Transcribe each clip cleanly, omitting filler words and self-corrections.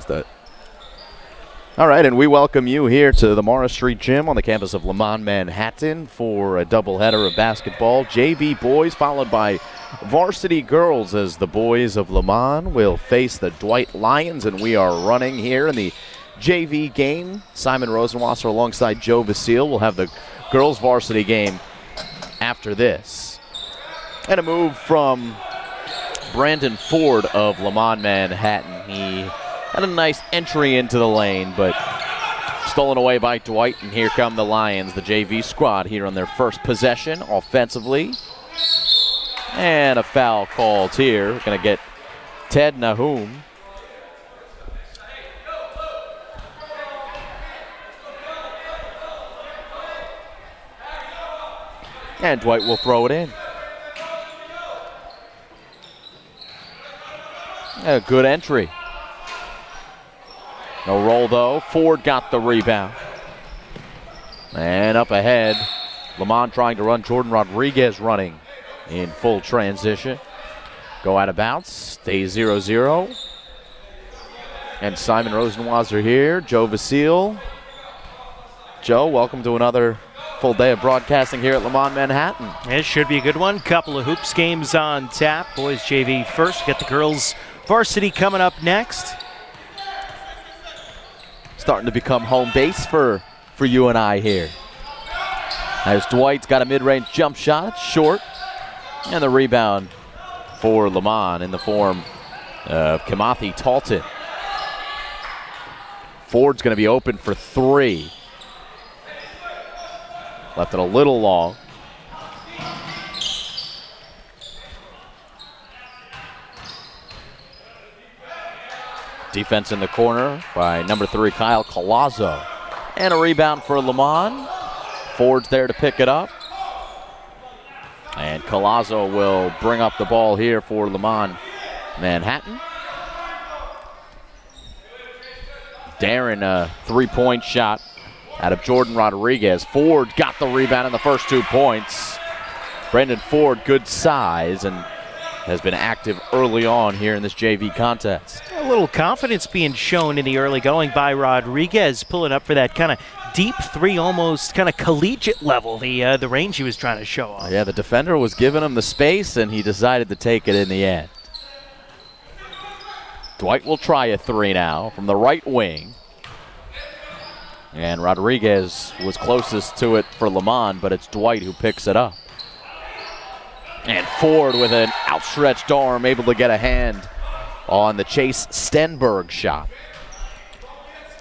realized that. All right, and we welcome you here to the Morris Street Gym on the campus of Leman, Manhattan for a doubleheader of basketball. JV boys followed by varsity girls as the boys of Leman will face the Dwight Lions, and we are running here in the JV game. Simon Rosenwasser alongside Joe Vasile will have the girls varsity game after this. And a move from Brandon Ford of Leman, Manhattan. He had a nice entry into the lane, but stolen away by Dwight, and here come the Lions, the JV squad here on their first possession offensively. And a foul called here. Going to get Ted Nahum. And Dwight will throw it in. A good entry. No roll, though. Ford got the rebound. And up ahead, Leman trying to run. Jordan Rodriguez running in full transition. Go out of bounds. Stay 0-0. And Simon Rosenwasser here. Joe Vasile. Joe, welcome to another full day of broadcasting here at Leman, Manhattan. It should be a good one. Couple of hoops games on tap. Boys JV first. Get the girls varsity coming up next. Starting to become home base for you and I here. As Dwight's got a mid-range jump shot. It's short. And the rebound for Leman in the form of Kimathi Talton. Ford's going to be open for three. Left it a little long. Defense in the corner by number 3, Kyle Colazzo. And a rebound for Leman. Ford's there to pick it up. And Colazzo will bring up the ball here for Leman, Manhattan. Darren, a three-point shot out of Jordan Rodriguez. Ford got the rebound in the first 2 points. Brandon Ford, good size, and has been active early on here in this JV contest. A little confidence being shown in the early going by Rodriguez, pulling up for that kind of deep three, almost kind of collegiate level, the range he was trying to show off. Yeah, the defender was giving him the space, and he decided to take it in the end. Dwight will try a three now from the right wing. And Rodriguez was closest to it for Leman, but it's Dwight who picks it up. And Ford with an outstretched arm, able to get a hand on the Chase Stenberg shot.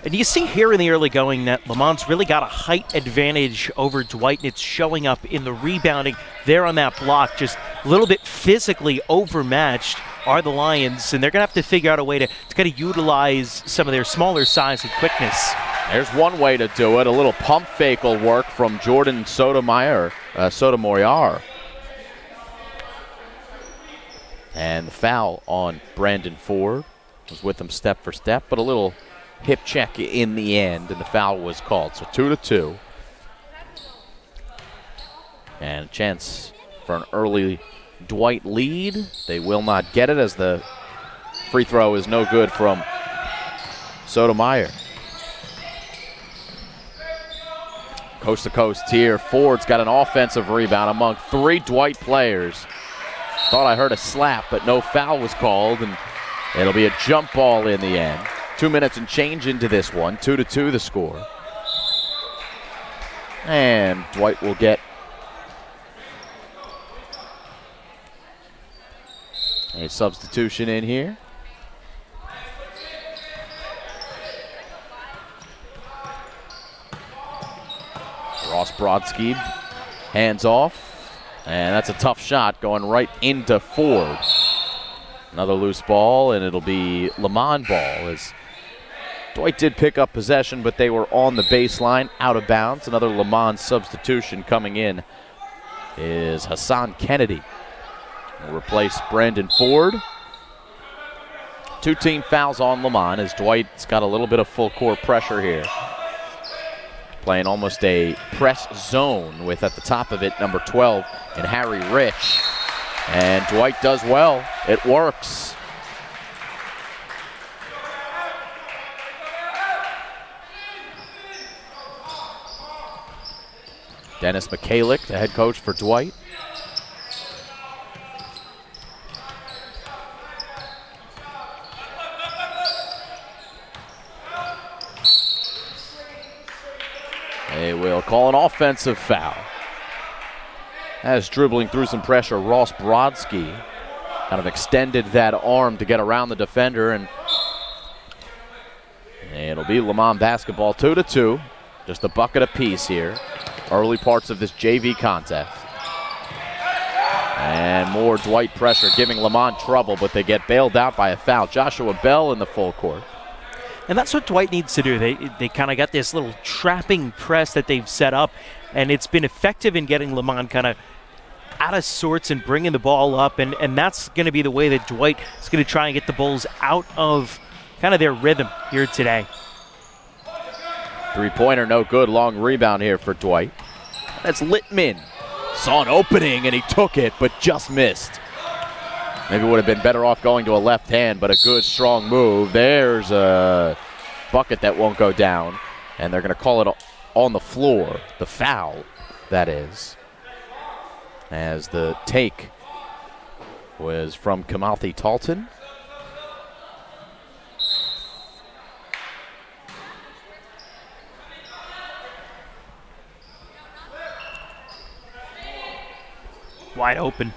And you see here in the early going that Leman's really got a height advantage over Dwight, and it's showing up in the rebounding there on that block. Just a little bit physically overmatched are the Lions, and they're going to have to figure out a way to kind of utilize some of their smaller size and quickness. There's one way to do it. A little pump fake will work from Jordan Sotomayor. And the foul on Brandon Ford. Was with him step for step, but a little hip check in the end, and the foul was called. So 2-2. And a chance for an early Dwight lead. They will not get it as the free throw is no good from Sotomayor. Coast to coast here. Ford's got an offensive rebound among 3 Dwight players. Thought I heard a slap, but no foul was called, and it'll be a jump ball in the end. 2 minutes and change into this one. 2-2 the score. And Dwight will get a substitution in here. Ross Brodsky, hands off. And that's a tough shot going right into Ford. Another loose ball, and it'll be Leman ball as Dwight did pick up possession, but they were on the baseline, out of bounds. Another Leman substitution coming in is Hassan Kennedy. Will replace Brandon Ford. 2 team fouls on Leman as Dwight's got a little bit of full court pressure here. Playing almost a press zone with at the top of it number 12 and Harry Rich. And Dwight does well. It works. Dennis Michalik, the head coach for Dwight. They will call an offensive foul. As dribbling through some pressure, Ross Brodsky kind of extended that arm to get around the defender, and it'll be Leman basketball 2-2. Just a bucket apiece here. Early parts of this JV contest. And more Dwight pressure giving Leman trouble, but they get bailed out by a foul. Joshua Bell in the full court. And that's what Dwight needs to do. They kind of got this little trapping press that they've set up, and it's been effective in getting Leman kind of out of sorts and bringing the ball up, and that's going to be the way that Dwight is going to try and get the Bulls out of kind of their rhythm here today. Three-pointer, no good. Long rebound here for Dwight. That's Leman. Saw an opening, and he took it, but just missed. Maybe would have been better off going to a left hand, but a good, strong move. There's a bucket that won't go down, and they're going to call it on the floor, the foul, that is, as the take was from Kamalthi Talton. Wide open.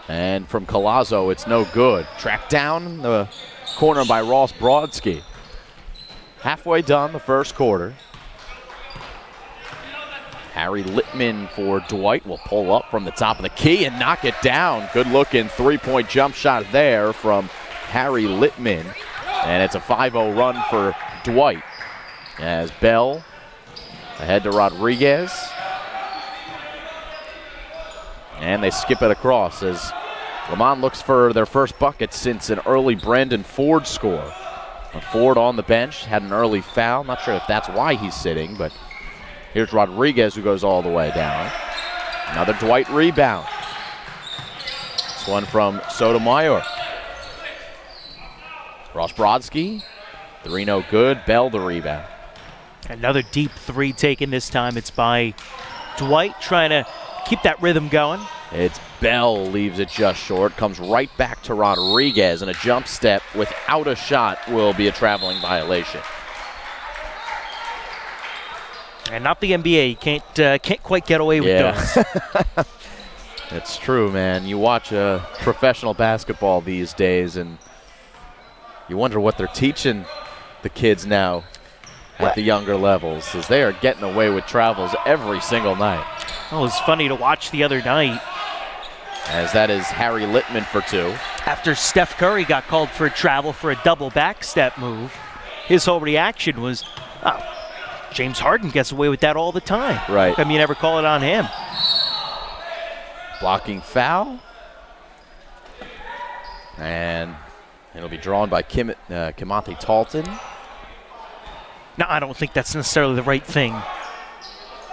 And from Collazo, it's no good. Tracked down the corner by Ross Brodsky. Halfway done the first quarter. Harry Leman for Dwight will pull up from the top of the key and knock it down. Good looking three-point jump shot there from Harry Leman. And it's a 5-0 run for Dwight. As Bell ahead to Rodriguez. And they skip it across as Leman looks for their first bucket since an early Brandon Ford score. Ford on the bench, had an early foul. Not sure if that's why he's sitting, but here's Rodriguez who goes all the way down. Another Dwight rebound. This one from Sotomayor. Ross Brodsky, three no good. Bell the rebound. Another deep three taken this time. It's by Dwight trying to keep that rhythm going. It's Bell, leaves it just short, comes right back to Rodriguez, and a jump step without a shot will be a traveling violation. And not the NBA. You can't quite get away with those. It's true, man. You watch professional basketball these days, and you wonder what they're teaching the kids now at the younger levels, as they are getting away with travels every single night. Oh, it was funny to watch the other night. As that is Harry Leman for two. After Steph Curry got called for a travel for a double back step move, his whole reaction was, oh, James Harden gets away with that all the time. Right. How come you never call it on him? Blocking foul. And it'll be drawn by Kamalthi Talton. No, I don't think that's necessarily the right thing.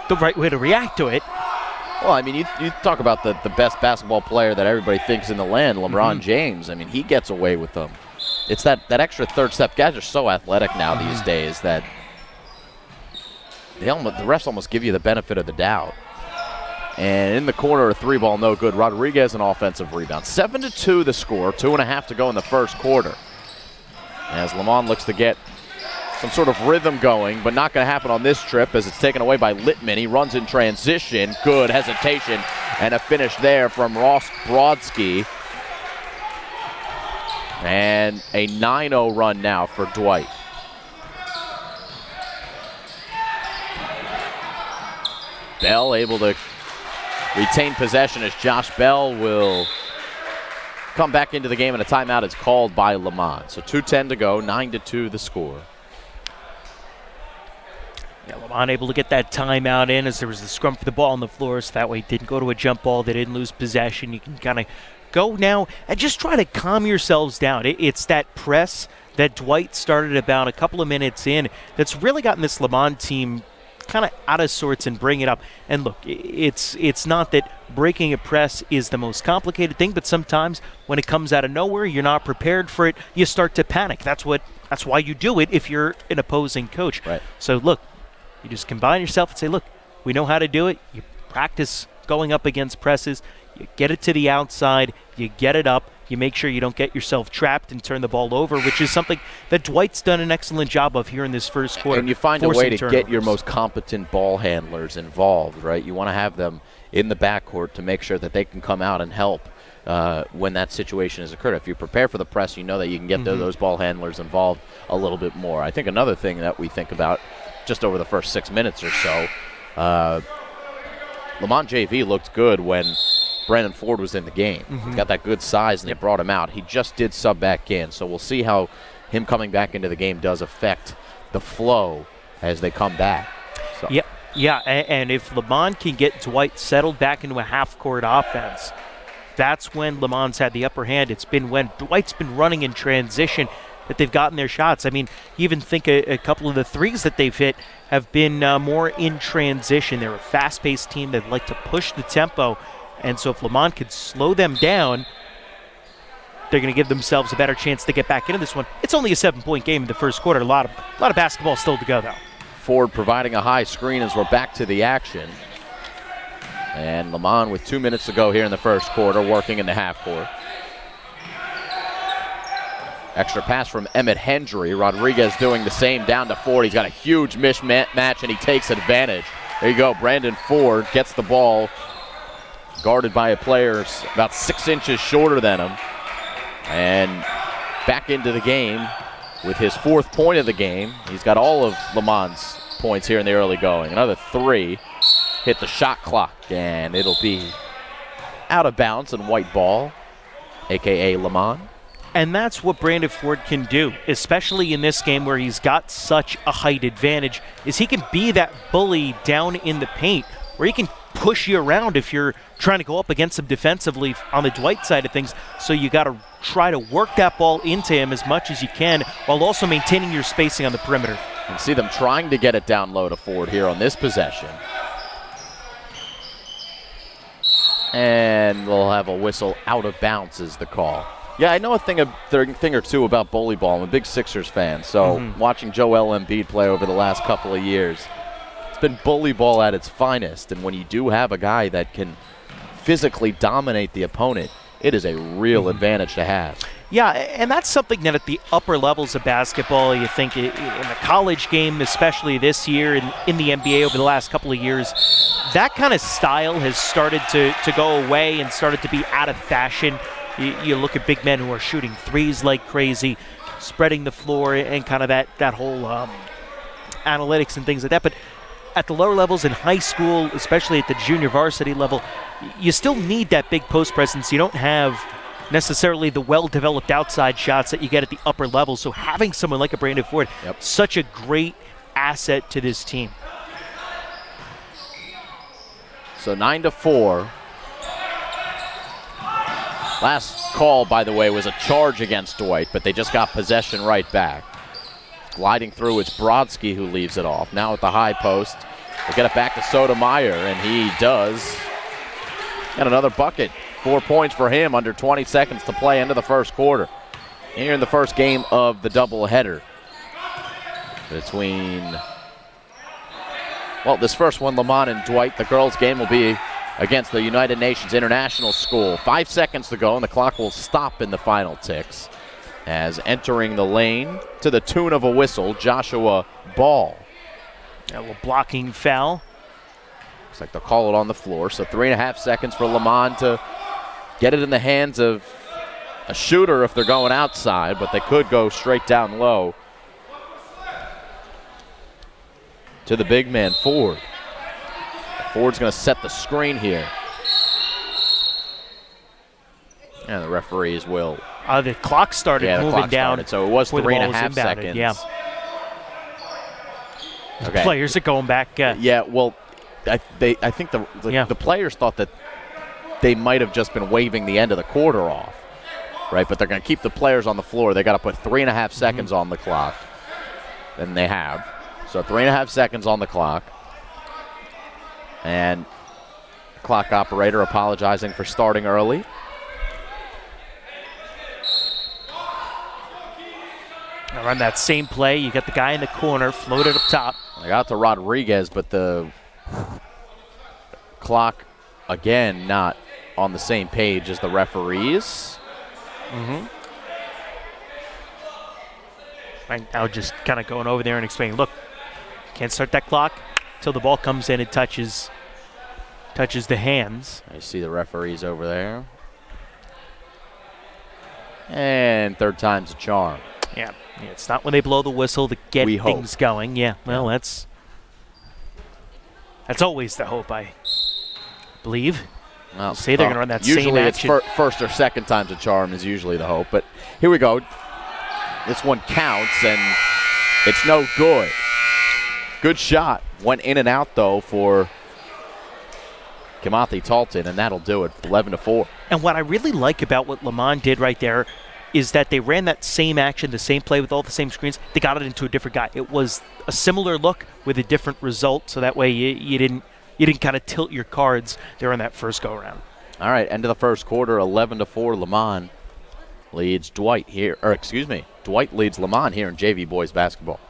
The right way to react to it. Well, I mean, you talk about the best basketball player that everybody thinks in the land, LeBron James. I mean, he gets away with them. It's that extra third step. Guys are so athletic now these days that the refs almost give you the benefit of the doubt. And in the corner, a three ball, no good. Rodriguez, an offensive rebound. 7-2 the score, 2.5 to go in the first quarter. As Leman looks to get some sort of rhythm going, but not going to happen on this trip as it's taken away by Leman. He runs in transition. Good hesitation and a finish there from Ross Brodsky. And a 9-0 run now for Dwight. Bell able to retain possession as Josh Bell will come back into the game, and a timeout is called by Leman. So 2:10 to go, 9-2 the score. Yeah, Leman able to get that timeout in as there was the scrum for the ball on the floor, so that way it didn't go to a jump ball. They didn't lose possession. You can kind of go now and just try to calm yourselves down. It's that press that Dwight started about a couple of minutes in that's really gotten this Leman team kind of out of sorts and bring it up. And look, it's not that breaking a press is the most complicated thing, but sometimes when it comes out of nowhere, you're not prepared for it, you start to panic. That's why you do it if you're an opposing coach. Right. So look, you just combine yourself and say, look, we know how to do it. practice going up against presses. You get it to the outside, you get it up, you make sure you don't get yourself trapped and turn the ball over, which is something that Dwight's done an excellent job of here in this first quarter. And you find a way to get your most competent ball handlers involved, right? You want to have them in the backcourt to make sure that they can come out and help when that situation has occurred. If you prepare for the press, you know that you can get those ball handlers involved a little bit more. I think another thing that we think about just over the first 6 minutes or so, Leman JV looked good when Brandon Ford was in the game. He's got that good size, and they brought him out. He just did sub back in, so we'll see how him coming back into the game does affect the flow as they come back. So. Yeah, and if Leman can get Dwight settled back into a half-court offense, that's when Leman's had the upper hand. It's been when Dwight's been running in transition that they've gotten their shots. I mean, you even think a couple of the threes that they've hit have been more in transition. They're a fast-paced team that like to push the tempo. And so if Leman could slow them down, they're going to give themselves a better chance to get back into this one. It's only a 7-point game in the first quarter. A lot of basketball still to go, though. Ford providing a high screen as we're back to the action. And Leman with 2 minutes to go here in the first quarter, working in the half court. Extra pass from Emmett Hendry. Rodriguez doing the same down to Ford. He's got a huge mismatch, and he takes advantage. There you go. Brandon Ford gets the ball, guarded by a player about 6 inches shorter than him. And back into the game with his 4th point of the game. He's got all of Leman's points here in the early going. Another 3. Hit the shot clock, and it'll be out of bounds and white ball, a.k.a. Leman. And that's what Brandon Ford can do, especially in this game where he's got such a height advantage, is he can be that bully down in the paint where he can push you around if you're trying to go up against him defensively on the Dwight side of things. So you got to try to work that ball into him as much as you can while also maintaining your spacing on the perimeter. And see them trying to get it down low to Ford here on this possession. And we'll have a whistle out of bounds is the call. Yeah, I know a thing or two about bully ball. I'm a big Sixers fan, so watching Joel Embiid play over the last couple of years, it's been bully ball at its finest. And when you do have a guy that can physically dominate the opponent, it is a real advantage to have. Yeah, and that's something that at the upper levels of basketball, you think in the college game, especially this year, and in the NBA over the last couple of years, that kind of style has started to go away and started to be out of fashion. You look at big men who are shooting threes like crazy, spreading the floor, and kind of that whole analytics and things like that. But at the lower levels in high school, especially at the junior varsity level, you still need that big post presence. You don't have necessarily the well-developed outside shots that you get at the upper level. So having someone like a Brandon Ford, such a great asset to this team. So 9-4. Last call, by the way, was a charge against Dwight, but they just got possession right back. Gliding through, it's Brodsky who leaves it off. Now at the high post, they get it back to Sotomayor, and he does. And another bucket. 4 points for him under 20 seconds to play into the first quarter. Here in the first game of the doubleheader between, well, this first one, Leman and Dwight. The girls' game will be against the United Nations International School. 5 seconds to go, and the clock will stop in the final ticks. As entering the lane to the tune of a whistle, Joshua Ball. A little blocking foul. Looks like they'll call it on the floor. So 3.5 seconds for Leman to get it in the hands of a shooter if they're going outside, but they could go straight down low to the big man, Ford. Ford's going to set the screen here. And the referees will. The clock started moving down. Started, so it was 3.5 seconds. Yeah. Okay. Players are going back. Yeah, well, I think the players thought that they might have just been waving the end of the quarter off, right? But they're going to keep the players on the floor. They got to put 3.5 seconds on the clock, and they have. So 3.5 seconds on the clock. And clock operator apologizing for starting early. Now run that same play. You got the guy in the corner, floated up top. They got to Rodriguez, but the clock, again, not on the same page as the referees. Right now, just kind of going over there and explaining, look, can't start that clock until the ball comes in and touches the hands. I see the referees over there. And third time's a charm. Yeah, it's not when they blow the whistle to get things going. Yeah, well, that's always the hope, I believe. Well, say they're going to run that usually same action. Usually it's first or second time's a charm is usually the hope. But here we go. This one counts, and it's no good. Good shot. Went in and out, though, for Kamathi Talton, and that'll do it, 11-4. And what I really like about what Leman did right there is that they ran that same action, the same play with all the same screens. They got it into a different guy. It was a similar look with a different result, so that way you didn't kind of tilt your cards there on that first go-around. All right, end of the first quarter, 11-4. Leman leads Dwight here, Dwight leads Leman here in JV boys basketball.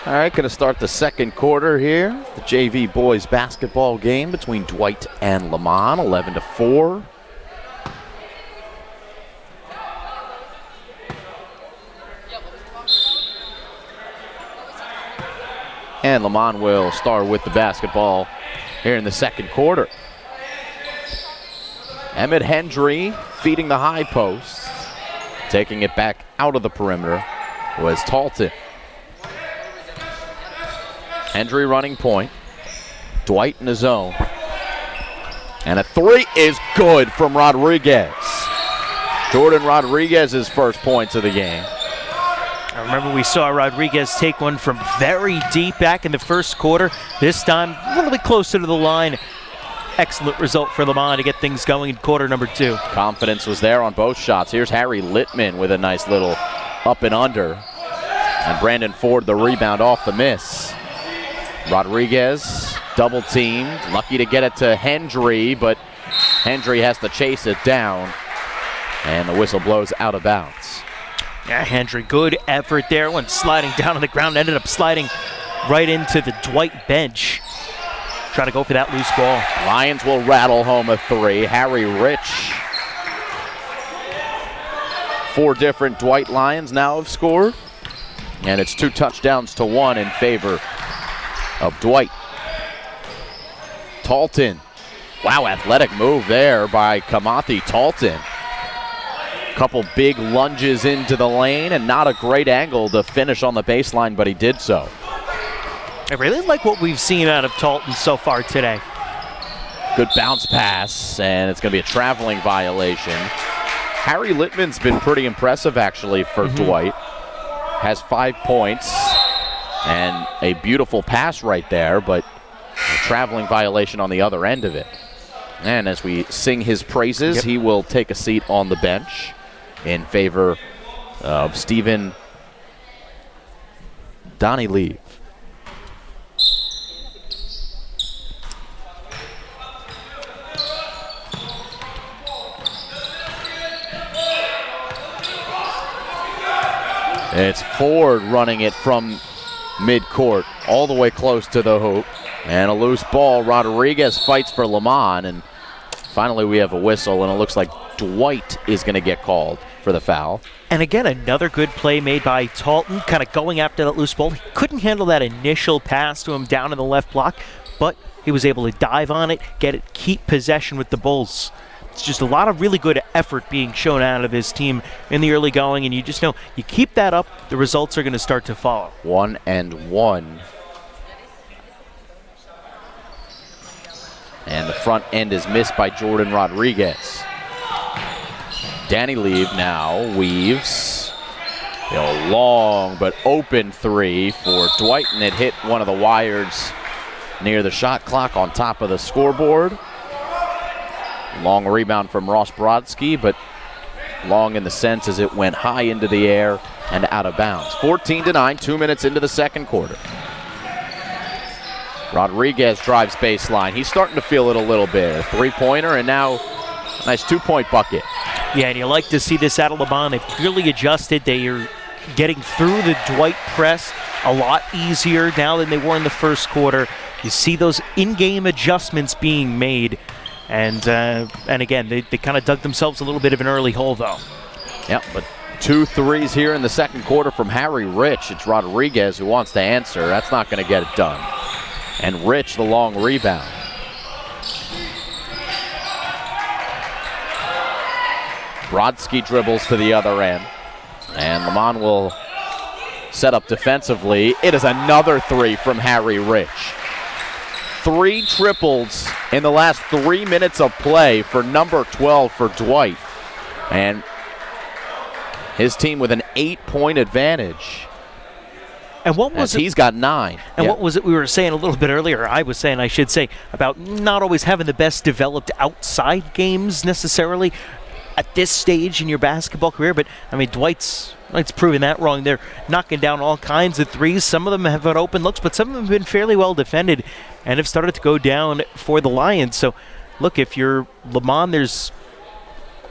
All right, going to start the second quarter here. The JV boys basketball game between Dwight and Leman, 11-4. And Leman will start with the basketball here in the second quarter. Emmett Hendry feeding the high post. Taking it back out of the perimeter was Talton. Hendry running point. Dwight in the zone. And a three is good from Rodriguez. Jordan Rodriguez's first points of the game. I remember we saw Rodriguez take one from very deep back in the first quarter. This time, a little bit closer to the line. Excellent result for Leman to get things going in quarter number two. Confidence was there on both shots. Here's Harry Littman with a nice little up and under. And Brandon Ford the rebound off the miss. Rodriguez double teamed, lucky to get it to Hendry, but Hendry has to chase it down, and the whistle blows out of bounds. Yeah, Hendry, good effort there. Went sliding down on the ground, ended up sliding right into the Dwight bench. Trying to go for that loose ball. Lions will rattle home a three. Harry Rich. 4 different Dwight Lions now have scored, and it's 2 touchdowns to 1 in favor of Dwight. Talton. Wow, athletic move there by Kamathi Talton. Couple big lunges into the lane and not a great angle to finish on the baseline, but he did so. I really like what we've seen out of Talton so far today. Good bounce pass, and it's going to be a traveling violation. Harry Littman's been pretty impressive, actually, for Dwight. Has 5 points and a beautiful pass right there, but a traveling violation on the other end of it. And as we sing his praises, he will take a seat on the bench in favor of Stephen Donnie-Leave. It's Ford running it from midcourt all the way close to the hoop. And a loose ball. Rodriguez fights for Leman, and finally we have a whistle, and it looks like Dwight is going to get called for the foul. And again, another good play made by Talton, kind of going after that loose ball. He couldn't handle that initial pass to him down in the left block, but he was able to dive on it, get it, keep possession with the Bulls. It's just a lot of really good effort being shown out of this team in the early going, and you just know you keep that up, the results are going to start to follow. 1-1. And the front end is missed by Jordan Rodriguez. Danny Leave now weaves. A long but open three for Dwight, and it hit one of the wires near the shot clock on top of the scoreboard. Long rebound from Ross Brodsky, but long in the sense as it went high into the air and out of bounds. 14-9, 2 minutes into the second quarter. Rodriguez drives baseline. He's starting to feel it a little bit. A three-pointer, and now a nice two-point bucket. Yeah, and you like to see this out of Leman. They've clearly adjusted. They are getting through the Dwight press a lot easier now than they were in the first quarter. You see those in-game adjustments being made. And again, they kind of dug themselves a little bit of an early hole, though. Yeah, but 2 threes here in the second quarter from Harry Rich. It's Rodriguez who wants to answer. That's not going to get it done. And Rich, the long rebound. Brodsky dribbles to the other end. And Leman will set up defensively. It is another three from Harry Rich. 3 triples in the last 3 minutes of play for number 12 for Dwight. And his team with an 8-point advantage. And what was it? He's got 9. And what was it we were saying a little bit earlier, I was saying, I should say, about not always having the best developed outside games necessarily at this stage in your basketball career. But, I mean, Dwight's proven that wrong. They're knocking down all kinds of threes. Some of them have had open looks, but some of them have been fairly well defended and have started to go down for the Lions. So, look, if you're Leman, there's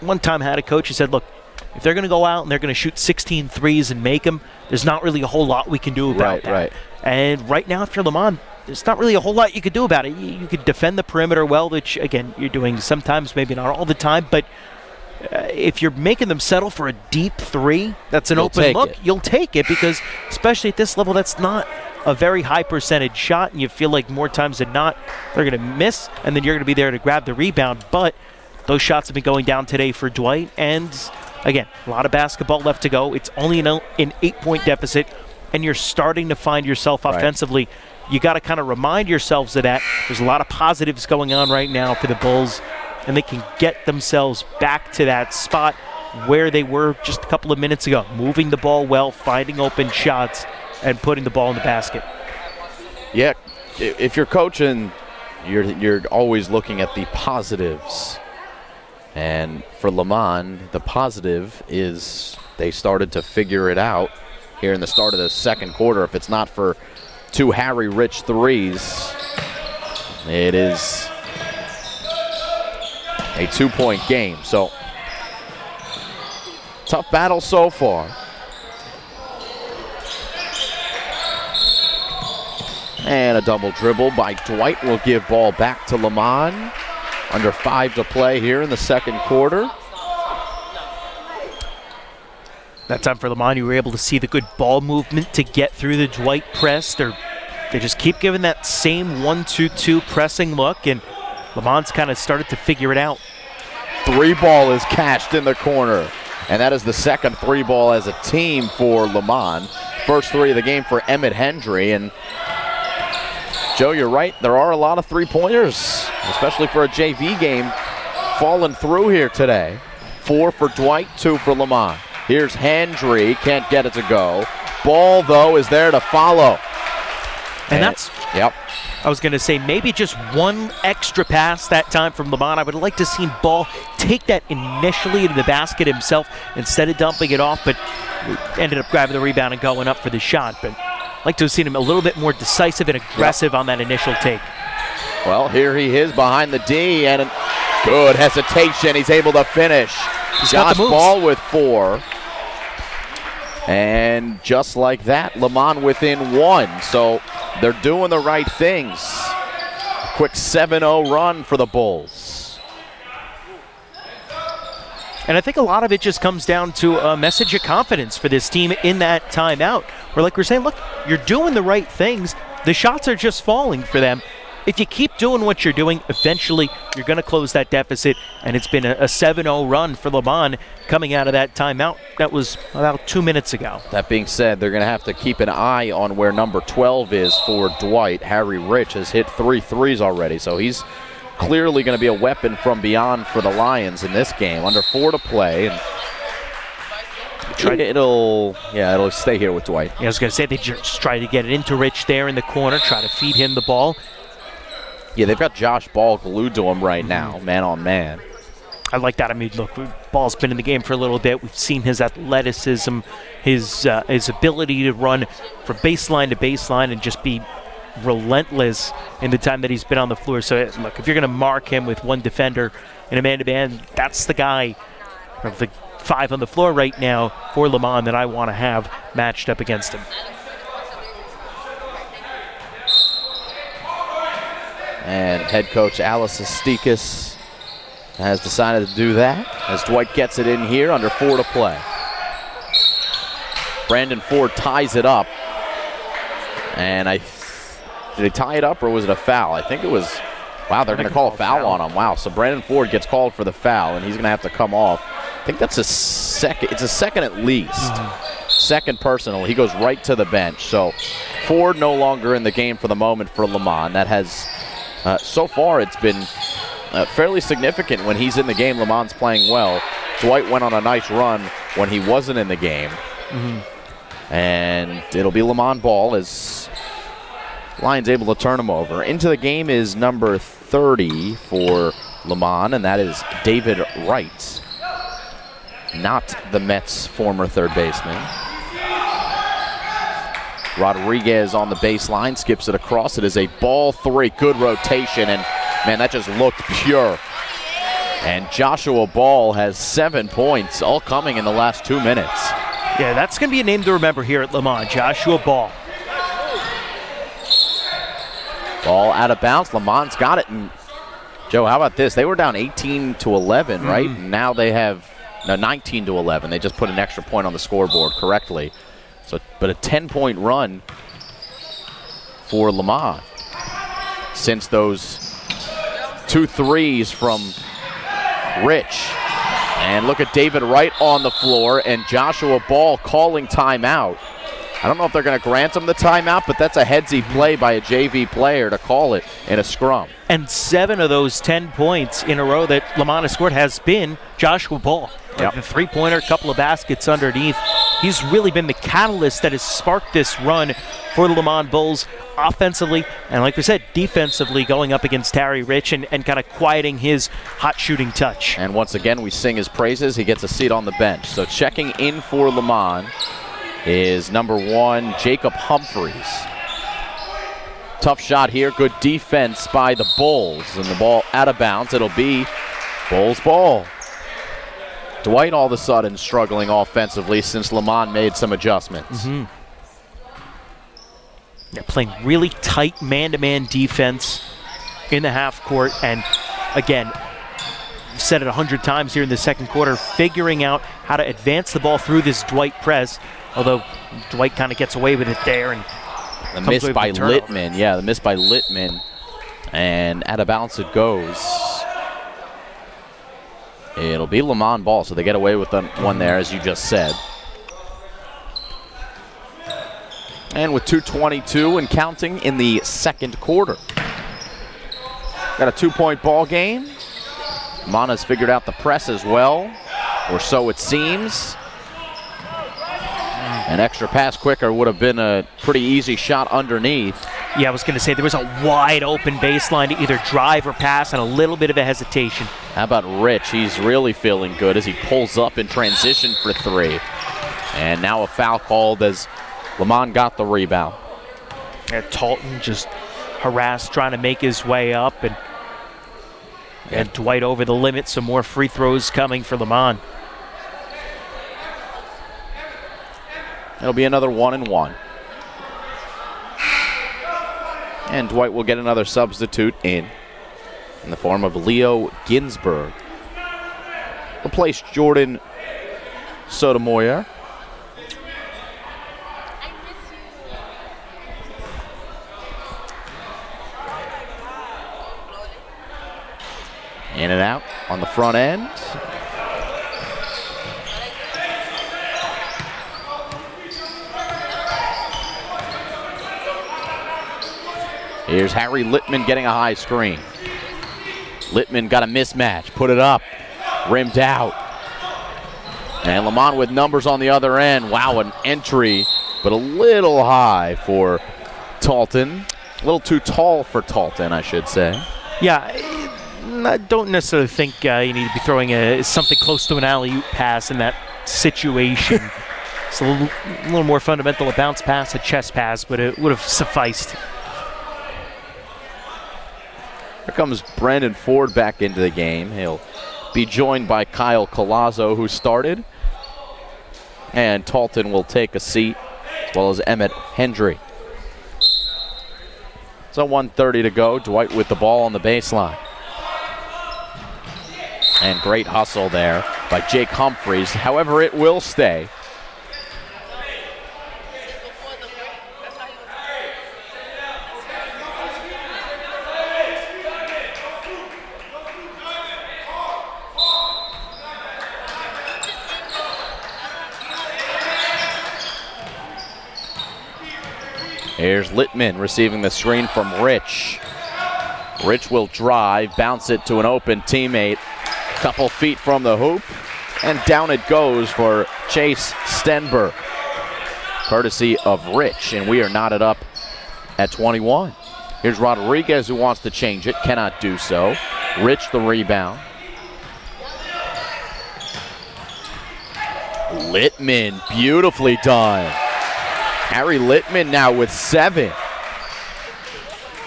one time I had a coach who said, look, if they're going to go out and they're going to shoot 16 threes and make them, there's not really a whole lot we can do about that. Right. And right now, if you're Leman, there's not really a whole lot you could do about it. You could defend the perimeter well, which, again, you're doing sometimes, maybe not all the time, but if you're making them settle for a deep three that's an open look, you'll take it, because especially at this level, that's not a very high percentage shot, and you feel like more times than not they're going to miss, and then you're going to be there to grab the rebound. But those shots have been going down today for Dwight, and again, a lot of basketball left to go. It's only an 8-point deficit, and you're starting to find yourself offensively. You got to kind of remind yourselves of that. There's a lot of positives going on right now for the Bulls, and they can get themselves back to that spot where they were just a couple of minutes ago, moving the ball well, finding open shots, and putting the ball in the basket. Yeah, if you're coaching, you're always looking at the positives. And for Leman, the positive is they started to figure it out here in the start of the second quarter. If it's not for 2 Harry Rich threes, it is a 2-point game. So, tough battle so far. And a double dribble by Dwight will give ball back to Leman. Under 5 to play here in the second quarter. That time for Leman, you were able to see the good ball movement to get through the Dwight press. They just keep giving that same 1-2-2 pressing look, and Leman's kind of started to figure it out. 3 ball is cashed in the corner, and that is the second 3 ball as a team for Leman. First 3 of the game for Emmett Hendry, and Joe, you're right. There are a lot of 3-pointers, especially for a JV game, falling through here today. 4 for Dwight, 2 for Leman. Here's Hendry, can't get it to go. Ball, though, is there to follow. And that's, I was going to say, maybe just one extra pass that time from Leman. I would like to see Ball take that initially into the basket himself instead of dumping it off, but ended up grabbing the rebound and going up for the shot. But I'd like to have seen him a little bit more decisive and aggressive on that initial take. Well, here he is behind the D, and good hesitation. He's able to finish. Josh Ball with 4. And just like that, Leman within 1. So they're doing the right things. Quick 7-0 run for the Bulls. And I think a lot of it just comes down to a message of confidence for this team in that timeout. Where, like we're saying, look, you're doing the right things. The shots are just falling for them. If you keep doing what you're doing, eventually you're going to close that deficit. And it's been a 7-0 run for Leman coming out of that timeout. That was about 2 minutes ago. That being said, they're going to have to keep an eye on where number 12 is for Dwight. Harry Rich has hit 3 threes already, so he's clearly going to be a weapon from beyond for the Lions in this game. Under 4 to play. And it'll stay here with Dwight. Yeah, I was going to say they just try to get it into Rich there in the corner, try to feed him the ball. Yeah, they've got Josh Ball glued to him right now, man on man. I like that. I mean, look, Ball's been in the game for a little bit. We've seen his athleticism, his ability to run from baseline to baseline and just be relentless in the time that he's been on the floor. So, look, if you're going to mark him with one defender in a man-to-man, that's the guy of the 5 on the floor right now for Leman that I want to have matched up against him. And head coach Alice Astikis has decided to do that as Dwight gets it in here under 4 to play. Brandon Ford ties it up. And did he tie it up or was it a foul? I think it was, wow, they're going to call a foul on him. Wow, so Brandon Ford gets called for the foul and he's going to have to come off. I think that's a second, it's a second at least. Second personal, he goes right to the bench. So Ford no longer in the game for the moment for Leman. That has, so far it's been fairly significant when he's in the game. Leman's playing well. Dwight went on a nice run when he wasn't in the game. And it'll be Leman ball as Lions able to turn him over. Into the game is number 30 for Leman, and that is David Wright, not the Mets' former third baseman. Rodriguez on the baseline, skips it across. It is a ball 3, good rotation, and man, that just looked pure. And Joshua Ball has 7 points, all coming in the last 2 minutes. Yeah, that's going to be a name to remember here at Leman, Joshua Ball. Ball out of bounds. Leman's got it. And Joe, how about this? They were down 18-11, right? Now they have 19-11. They just put an extra point on the scoreboard correctly. So, but a 10-point run for Leman since those 2 threes from Rich. And look at David Wright on the floor and Joshua Ball calling timeout. I don't know if they're going to grant him the timeout, but that's a headsy play by a JV player to call it in a scrum. And 7 of those 10 points in a row that Leman has scored has been Joshua Ball. Like the 3-pointer, a couple of baskets underneath. He's really been the catalyst that has sparked this run for the Leman Bulls offensively and, like we said, defensively, going up against Harry Rich and kind of quieting his hot shooting touch. And once again, we sing his praises. He gets a seat on the bench. So checking in for Leman is number 1, Jacob Humphreys. Tough shot here. Good defense by the Bulls. And the ball out of bounds. It'll be Bulls ball. Dwight all of a sudden struggling offensively since Leman made some adjustments. They're playing really tight man-to-man defense in the half court. And again, I've said it 100 times here in the second quarter, figuring out how to advance the ball through this Dwight press. Although Dwight kind of gets away with it there. And the miss by Littman. Yeah, the miss by Littman. And out of bounds it goes. It'll be Leman ball, so they get away with one there, as you just said. And with 2:22 and counting in the second quarter. Got a 2-point ball game. Leman has figured out the press as well, or so it seems. An extra pass quicker would have been a pretty easy shot underneath. Yeah, I was going to say there was a wide open baseline to either drive or pass and a little bit of a hesitation. How about Rich? He's really feeling good as he pulls up in transition for 3. And now a foul called as Leman got the rebound. And Talton just harassed, trying to make his way up. And Dwight over the limit. Some more free throws coming for Leman. It'll be another 1-1. And Dwight will get another substitute in the form of Leo Ginsberg. Replace Jordan Sotomayor. In and out on the front end. Here's Harry Littman getting a high screen. Littman got a mismatch, put it up, rimmed out. And Leman with numbers on the other end. Wow, an entry, but a little high for Talton. A little too tall for Talton, I should say. Yeah, I don't necessarily think you need to be throwing something close to an alley-oop pass in that situation. It's a little more fundamental, a bounce pass, a chest pass, but it would have sufficed. Here comes Brandon Ford back into the game. He'll be joined by Kyle Collazo, who started. And Talton will take a seat, as well as Emmett Hendry. So 1:30 to go. Dwight with the ball on the baseline. And great hustle there by Jake Humphreys. However, it will stay. Here's Littman receiving the screen from Rich. Rich will drive, bounce it to an open teammate. Couple feet from the hoop, and down it goes for Chase Stenberg. Courtesy of Rich, and we are knotted up at 21. Here's Rodriguez, who wants to change it, cannot do so. Rich the rebound. Littman, beautifully done. Harry Littman now with 7.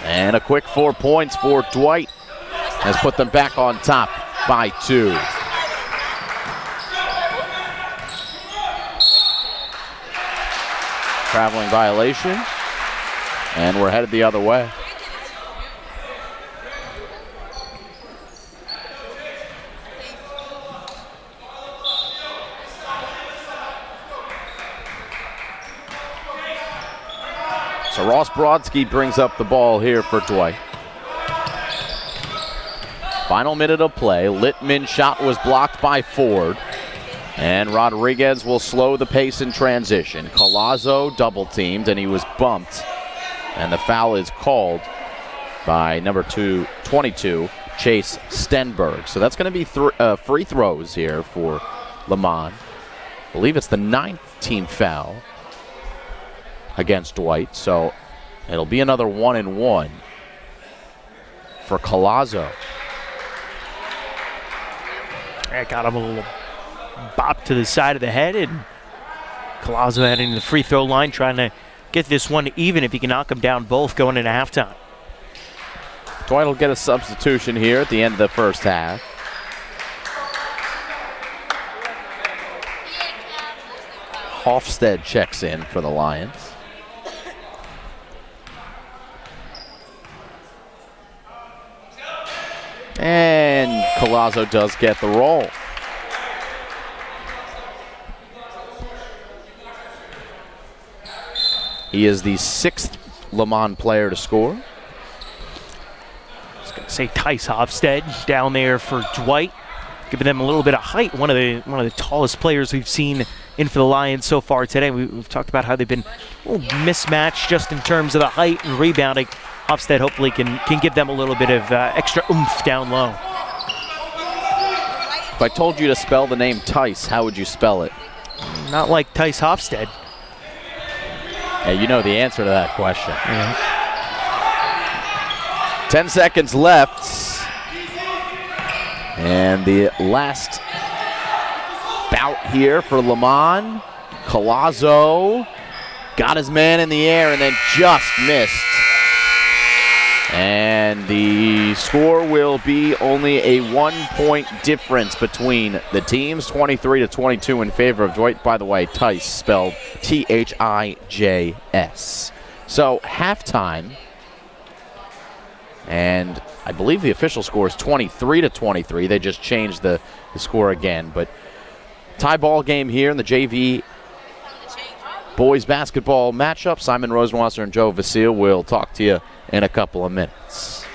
And a quick 4 points for Dwight has put them back on top by 2. Traveling violation, and we're headed the other way. So Ross Brodsky brings up the ball here for Dwight. Final minute of play. Littman's shot was blocked by Ford. And Rodriguez will slow the pace in transition. Collazo double teamed, and he was bumped. And the foul is called by number 22, Chase Stenberg. So that's going to be free throws here for Leman. I believe it's the 9th team foul against Dwight. So it'll be another 1-1 for Collazo. I got him a little bop to the side of the head, and Collazo heading to the free throw line, trying to get this one even if he can knock them down both going into halftime. Dwight will get a substitution here at the end of the first half. Hofstad checks in for the Lions. And Collazo does get the roll. He is the 6th Leman player to score. I was going to say Tice Hofstad down there for Dwight, giving them a little bit of height. One of the tallest players we've seen in for the Lions so far today. We've talked about how they've been a little mismatched just in terms of the height and rebounding. Hofstad hopefully can give them a little bit of extra oomph down low. If I told you to spell the name Tice, how would you spell it? Not like Tice Hofstad. Yeah, you know the answer to that question. Yeah. 10 seconds left. And the last bout here for Leman. Collazo got his man in the air and then just missed. And the score will be only a 1-point difference between the teams, 23-22 in favor of Dwight. By the way, Tice spelled T-H-I-J-S. So halftime, and I believe the official score is 23-23. They just changed the score again. But tie ball game here in the JV boys basketball matchup. Simon Rosenwasser and Joe Vasile will talk to you in a couple of minutes.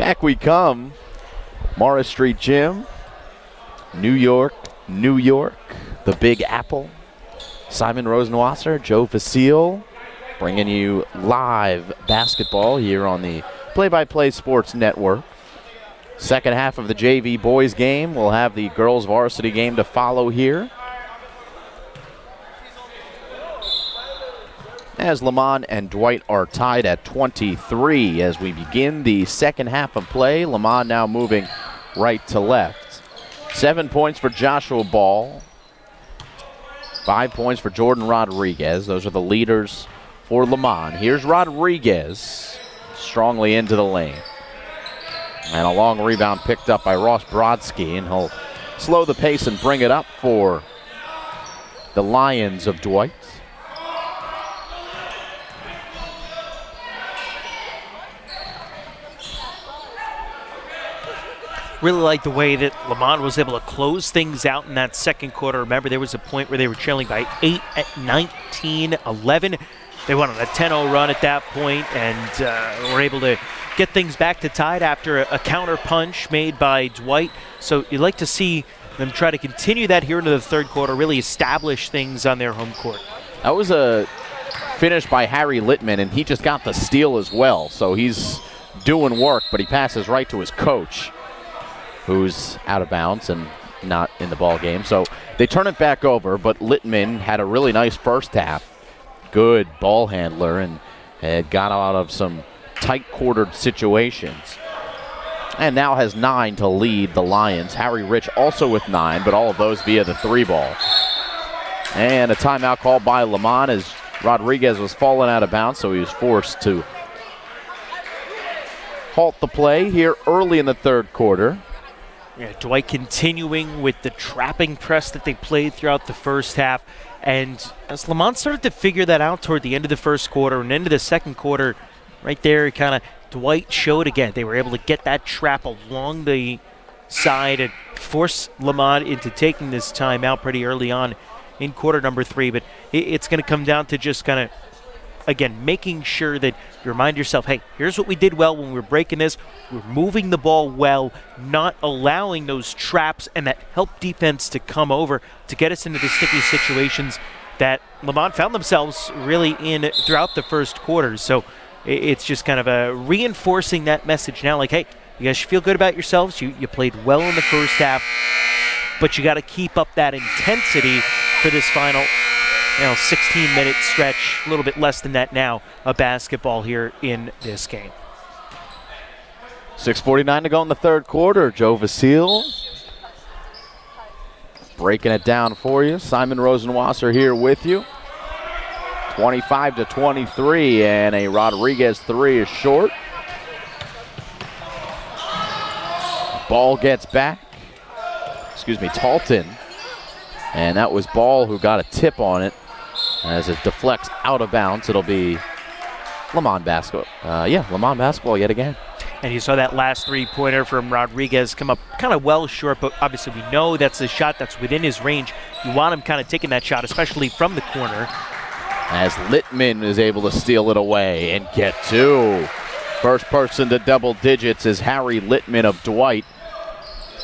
Back we come. Morris Street Gym, New York, New York, the Big Apple. Simon Rosenwasser, Joe Vasile, bringing you live basketball here on the Play-by-Play Sports Network. Second half of the JV boys game. We'll have the girls varsity game to follow here. As Leman and Dwight are tied at 23 as we begin the second half of play. Leman now moving right to left. 7 points for Joshua Ball. 5 points for Jordan Rodriguez. Those are the leaders for Leman. Here's Rodriguez strongly into the lane. And a long rebound picked up by Ross Brodsky, and he'll slow the pace and bring it up for the Lions of Dwight. Really like the way that Leman was able to close things out in that second quarter. Remember, there was a point where they were trailing by 8 at 19-11. They went on a 10-0 run at that point and were able to get things back to tied after a counter punch made by Dwight. So you'd like to see them try to continue that here into the third quarter, really establish things on their home court. That was a finish by Harry Littman, and he just got the steal as well. So he's doing work, but he passes right to his coach, who's out of bounds and not in the ball game. So they turn it back over, but Littman had a really nice first half. Good ball handler and had got out of some tight-quartered situations. And now has 9 to lead the Lions. Harry Rich also with 9, but all of those via the 3-ball. And a timeout called by Leman as Rodriguez was falling out of bounds, so he was forced to halt the play here early in the third quarter. Yeah, Dwight continuing with the trapping press that they played throughout the first half. And as Leman started to figure that out toward the end of the first quarter and into the second quarter, right there, kind of Dwight showed again. They were able to get that trap along the side and force Leman into taking this timeout pretty early on in quarter number 3. But it's going to come down to just kind of, again, making sure that you remind yourself, hey, here's what we did well when we were breaking this. We're moving the ball well, not allowing those traps and that help defense to come over to get us into the sticky situations that Leman found themselves really in throughout the first quarter. So it's just kind of reinforcing that message now, like, hey, you guys should feel good about yourselves. You played well in the first half, but you got to keep up that intensity for this final 16-minute stretch, a little bit less than that now, of basketball here in this game. 6:49 to go in the third quarter. Joe Vasile breaking it down for you. Simon Rosenwasser here with you. 25-23, and a Rodriguez 3 is short. Ball gets back. Talton. And that was Ball who got a tip on it. As it deflects out of bounds, it'll be Leman basketball. Leman basketball yet again. And you saw that last three-pointer from Rodriguez come up kind of well short, but obviously we know that's a shot that's within his range. You want him kind of taking that shot, especially from the corner. As Littman is able to steal it away and get 2. First person to double digits is Harry Littman of Dwight.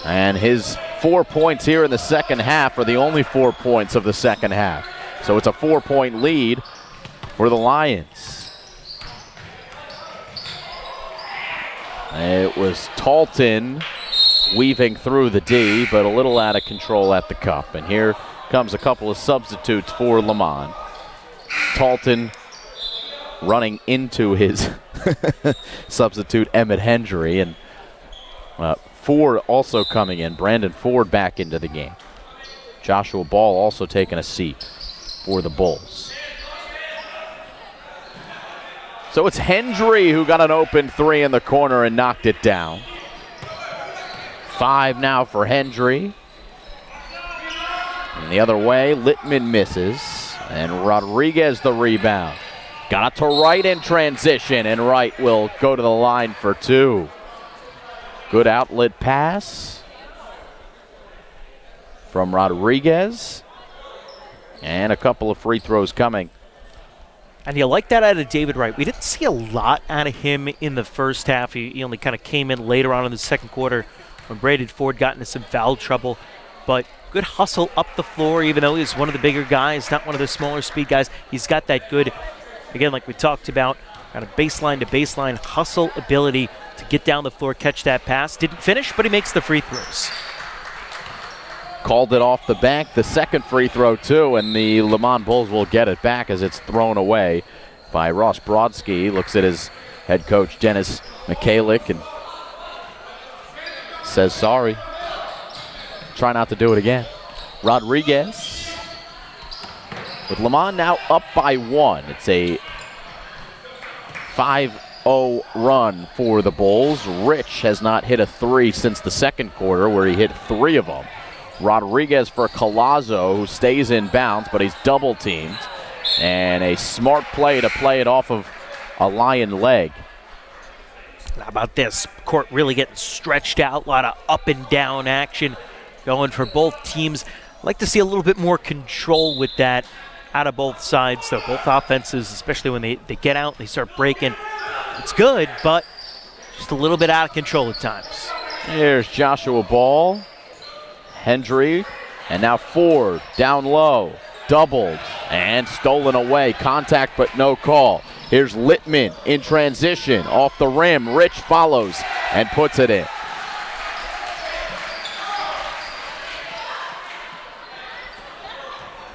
And his 4 points here in the second half are the only 4 points of the second half. So it's a 4-point lead for the Lions. It was Talton weaving through the D, but a little out of control at the cup. And here comes a couple of substitutes for Leman. Talton running into his substitute, Emmett Hendry, and Ford also coming in. Brandon Ford back into the game. Joshua Ball also taking a seat for the Bulls. So it's Hendry who got an open 3 in the corner and knocked it down. 5 now for Hendry. And the other way, Littman misses. And Rodriguez the rebound. Got it to Wright in transition, and Wright will go to the line for 2. Good outlet pass from Rodriguez. And a couple of free throws coming And you like that out of David Wright. We didn't see a lot out of him in the first half. He only kind of came in later on in the second quarter when Brandon Ford got into some foul trouble. But good hustle up the floor, even though he's one of the bigger guys, not one of the smaller speed guys. He's got that good, again, like we talked about, kind of baseline to baseline hustle ability to get down the floor, catch that pass. Didn't finish, but he makes the free throws. Called it off the bank, the second free throw too, and the Leman Bulls will get it back as it's thrown away by Ross Brodsky. Looks at his head coach, Dennis Michalik, and says sorry. Try not to do it again. Rodriguez with Leman now up by 1. It's a 5-0 run for the Bulls. Rich has not hit a 3 since the second quarter, where he hit 3 of them. Rodriguez for Collazo, who stays in bounds, but he's double teamed. And a smart play to play it off of a Lion leg. How about this? Court really getting stretched out. A lot of up and down action going for both teams. I'd like to see a little bit more control with that out of both sides. So both offenses, especially when they get out, they start breaking. It's good, but just a little bit out of control at times. There's Joshua Ball. Hendry, and now Ford down low, doubled and stolen away. Contact but no call. Here's Littman in transition off the rim. Rich follows and puts it in.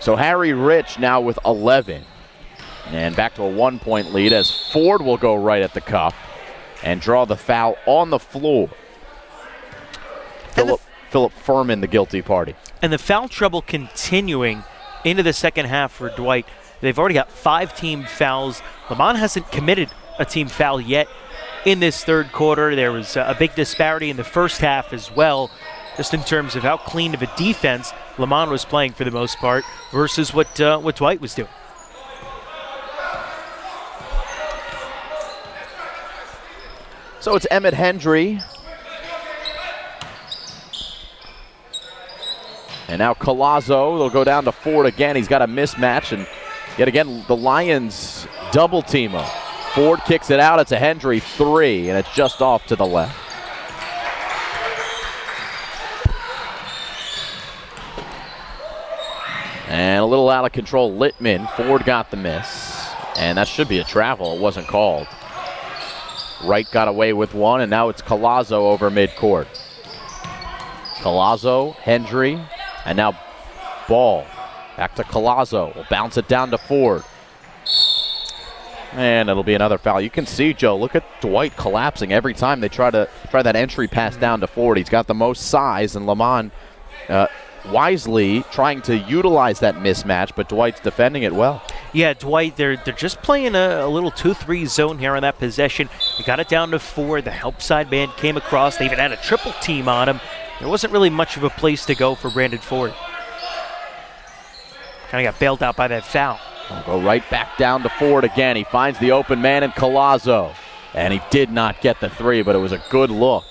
So Harry Rich now with 11, and back to a 1-point lead as Ford will go right at the cup and draw the foul on the floor. Philip Furman, the guilty party. And the foul trouble continuing into the second half for Dwight. They've already got 5 team fouls. Leman hasn't committed a team foul yet in this third quarter. There was a big disparity in the first half as well, just in terms of how clean of a defense Leman was playing for the most part versus what Dwight was doing. So it's Emmett Hendry. And now Collazo, they'll go down to Ford again. He's got a mismatch, and yet again, the Lions double team him. Ford kicks it out. It's a Hendry 3, and it's just off to the left. And a little out of control, Littman. Ford got the miss, and that should be a travel. It wasn't called. Wright got away with one, and now it's Collazo over midcourt. Collazo, Hendry, and now Ball. Back to Collazo. Will bounce it down to Ford. And it'll be another foul. You can see, Joe, look at Dwight collapsing every time they try that entry pass down to Ford. He's got the most size, and Leman wisely trying to utilize that mismatch, but Dwight's defending it well. Yeah, Dwight, they're just playing a little 2-3 zone here on that possession. They got it down to Ford. The help side man came across. They even had a triple team on him. There wasn't really much of a place to go for Brandon Ford. Kind of got bailed out by that foul. I'll go right back down to Ford again. He finds the open man in Collazo. And he did not get the 3, but it was a good look.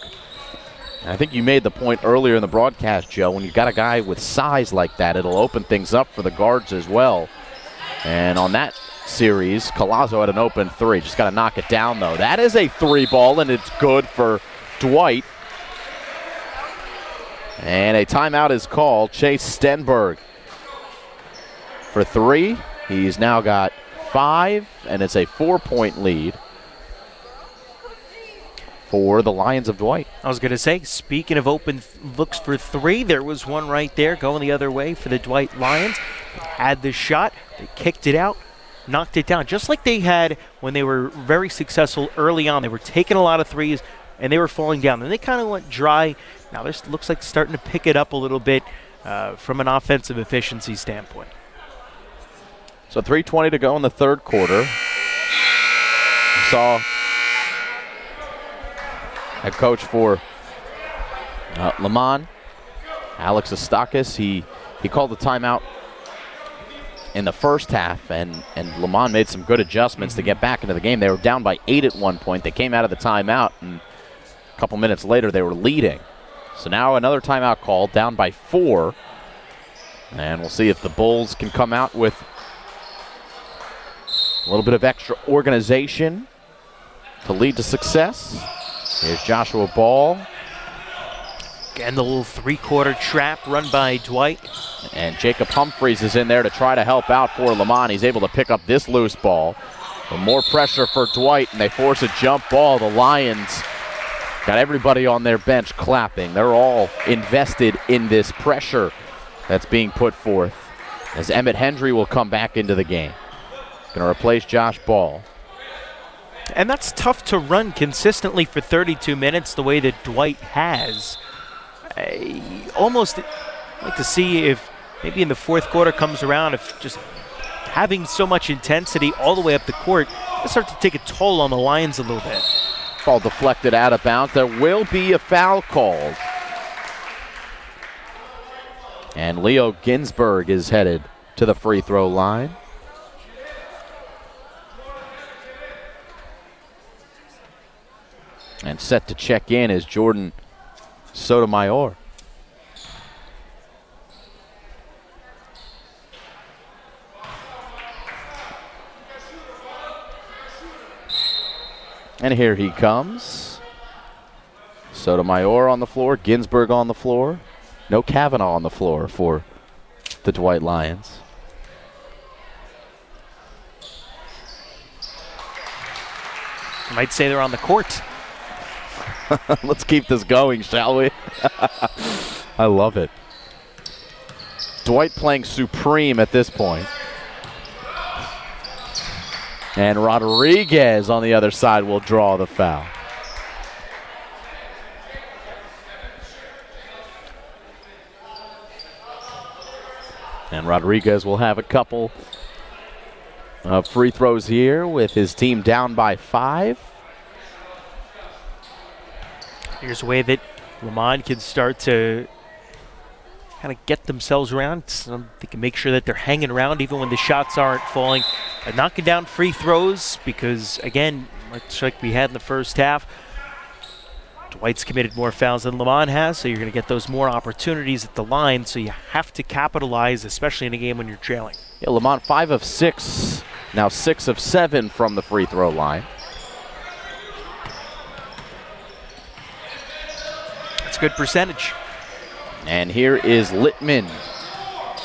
And I think you made the point earlier in the broadcast, Joe, when you got a guy with size like that, it'll open things up for the guards as well. And on that series, Collazo had an open 3. Just got to knock it down, though. That is a 3 ball, and it's good for Dwight. And a timeout is called. Chase Stenberg for 3. He's now got 5, and it's a 4-point lead for the Lions of Dwight. I was going to say, speaking of open looks for 3, there was one right there going the other way for the Dwight Lions. They had the shot. They kicked it out, knocked it down, just like they had when they were very successful early on. They were taking a lot of 3s, and they were falling down. Then they kind of went dry. Now this looks like starting to pick it up a little bit from an offensive efficiency standpoint. So 3:20 to go in the third quarter. We saw head coach for Leman, Alex Estakis. He called the timeout in the first half, and Leman made some good adjustments to get back into the game. They were down by 8 at one point. They came out of the timeout, and a couple minutes later they were leading. So now another timeout called, down by 4. And we'll see if the Bulls can come out with A little bit of extra organization to lead to success. Here's Joshua Ball. Again, the little three-quarter trap run by Dwight. And Jacob Humphreys is in there to try to help out for Leman. He's able to pick up this loose ball. But more pressure for Dwight, and they force a jump ball. The Lions got everybody on their bench clapping. They're all invested in this pressure that's being put forth, as Emmett Hendry will come back into the game. Going to replace Josh Ball. And that's tough to run consistently for 32 minutes the way that Dwight has. I almost like to see if maybe in the fourth quarter comes around, if just having so much intensity all the way up the court will start to take a toll on the Lions a little bit. Ball deflected out of bounds. There will be a foul called. And Leo Ginsberg is headed to the free throw line. And set to check in is Jordan Sotomayor. And here he comes. Sotomayor on the floor, Ginsberg on the floor. No Kavanaugh on the floor for the Dwight Lions. You might say they're on the court. Let's keep this going, shall we? I love it. Dwight playing supreme at this point. And Rodriguez on the other side will draw the foul. And Rodriguez will have a couple of free throws here with his team down by 5. Here's a way that Leman can start to kind of get themselves around. So they can make sure that they're hanging around even when the shots aren't falling. Knocking down free throws because, again, much like we had in the first half, Dwight's committed more fouls than Leman has, so you're going to get those more opportunities at the line, so you have to capitalize, especially in a game when you're trailing. Yeah, Leman 5 of 6, now 6 of 7 from the free throw line. That's a good percentage. And here is Littman.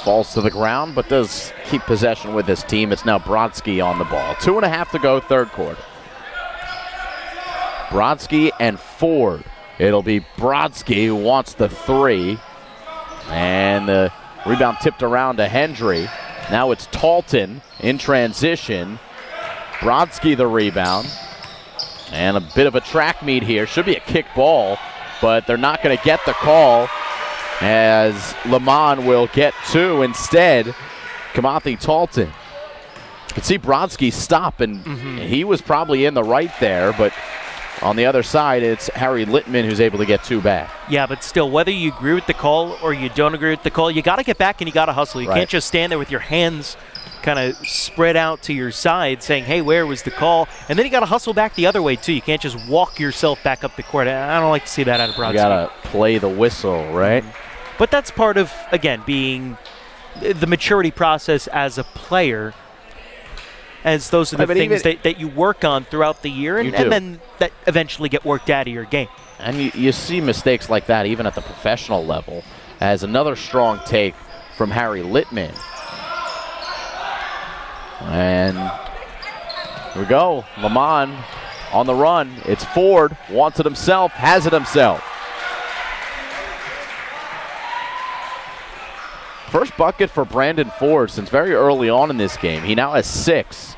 Falls to the ground, but does keep possession with his team. It's now Brodsky on the ball. 2.5 to go, third quarter. Brodsky and Ford. It'll be Brodsky who wants the 3. And the rebound tipped around to Hendry. Now it's Talton in transition. Brodsky the rebound. And a bit of a track meet here. Should be a kick ball, but they're not going to get the call, as Leman will get 2 instead. Kamathi Talton. You can see Brodsky stop, and he was probably in the right there, but on the other side, it's Harry Littman who's able to get 2 back. Yeah, but still, whether you agree with the call or you don't agree with the call, you got to get back and you got to hustle. You can't just stand there with your hands kind of spread out to your side saying, hey, where was the call? And then you got to hustle back the other way, too. You can't just walk yourself back up the court. I don't like to see that out of Brodsky. You got to play the whistle, right? But that's part of, again, being the maturity process as a player, as those are the things that you work on throughout the year and then that eventually get worked out of your game. And you see mistakes like that even at the professional level, as another strong take from Harry Littman. And here we go. Leman on the run. It's Ford. Wants it himself. Has it himself. First bucket for Brandon Ford since very early on in this game. He now has 6.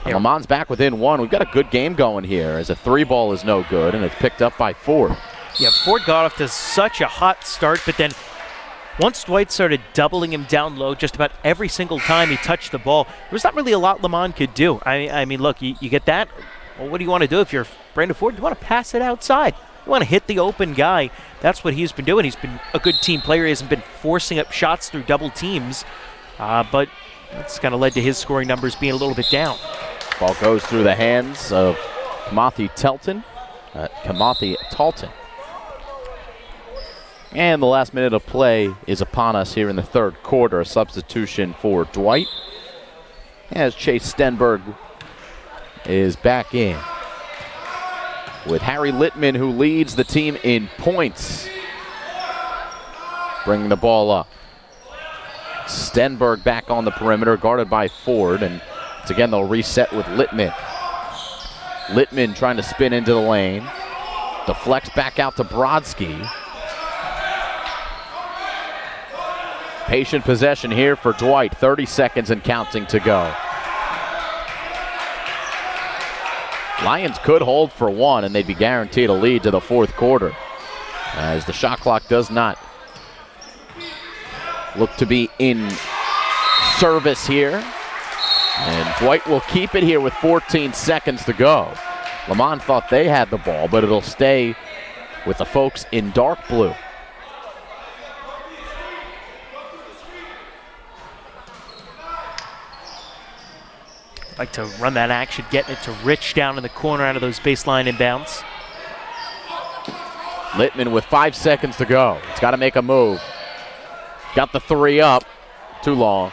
And Leman's back within 1. We've got a good game going here, as a 3 ball is no good, and it's picked up by Ford. Yeah, Ford got off to such a hot start, but then once Dwight started doubling him down low just about every single time he touched the ball, there was not really a lot Leman could do. I mean, look, you get that. Well, what do you want to do if you're Brandon Ford? You want to pass it outside. You want to hit the open guy. That's what he's been doing. He's been a good team player. He hasn't been forcing up shots through double teams, but that's kind of led to his scoring numbers being a little bit down. Ball goes through the hands of Kamathi Talton. And the last minute of play is upon us here in the third quarter. A substitution for Dwight, as Chase Stenberg is back in, with Harry Littman, who leads the team in points, bringing the ball up. Stenberg back on the perimeter, guarded by Ford, and once again they'll reset with Littman. Littman trying to spin into the lane. Deflects back out to Brodsky. Patient possession here for Dwight. 30 seconds and counting to go. Lions could hold for one, and they'd be guaranteed a lead to the fourth quarter, as the shot clock does not look to be in service here. And Dwight will keep it here with 14 seconds to go. Leman thought they had the ball, but it'll stay with the folks in dark blue. Like to run that action, getting it to Rich down in the corner out of those baseline inbounds. Littman with 5 seconds to go. He's got to make a move. Got the three up. Too long.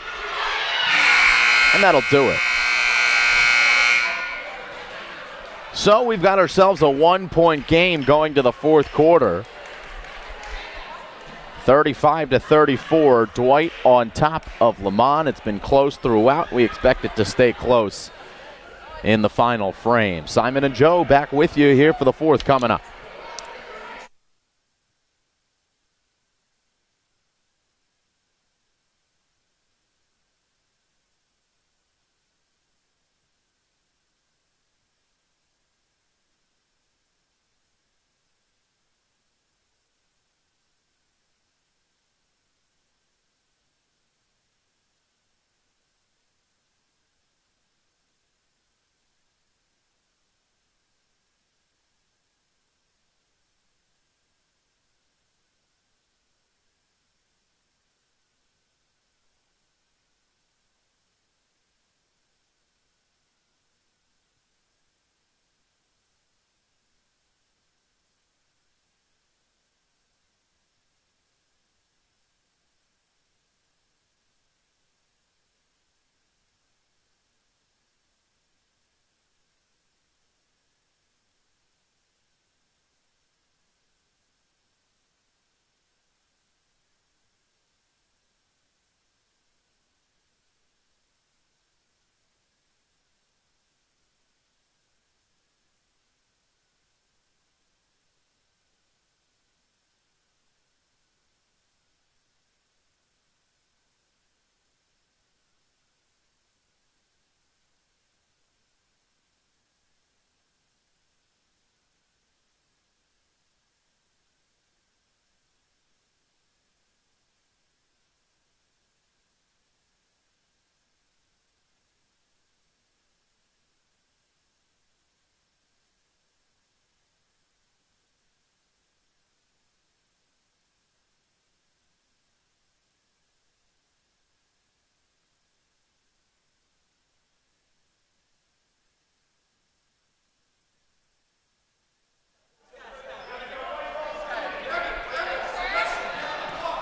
And that'll do it. So we've got ourselves a 1-point game going to the fourth quarter. 35-34, Dwight on top of Leman. It's been close throughout. We expect it to stay close in the final frame. Simon and Joe back with you here for the fourth coming up.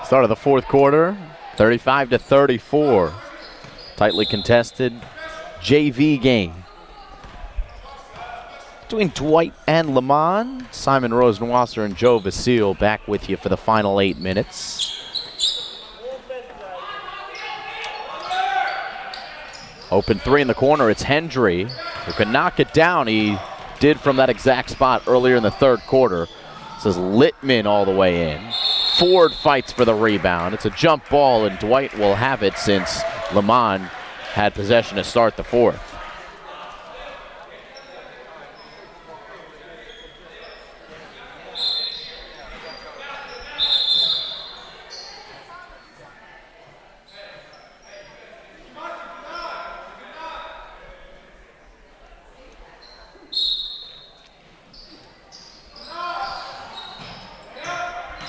Start of the fourth quarter, 35-34. Tightly contested JV game between Dwight and Leman. Simon Rosenwasser and Joe Vasile back with you for the final 8 minutes. Open three in the corner. It's Hendry who can knock it down. He did from that exact spot earlier in the third quarter. This is Littman all the way in. Ford fights for the rebound. It's a jump ball, and Dwight will have it since Leman had possession to start the fourth.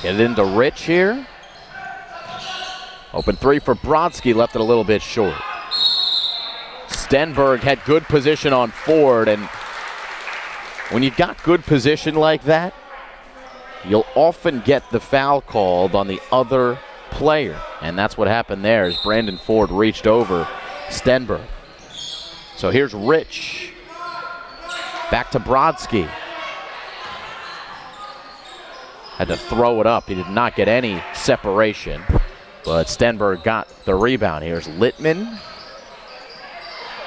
Get it into Rich here. Open three for Brodsky, left it a little bit short. Stenberg had good position on Ford, and when you've got good position like that, you'll often get the foul called on the other player. And that's what happened there as Brandon Ford reached over Stenberg. So here's Rich. Back to Brodsky. Had to throw it up. He did not get any separation. But Stenberg got the rebound. Here's Littman.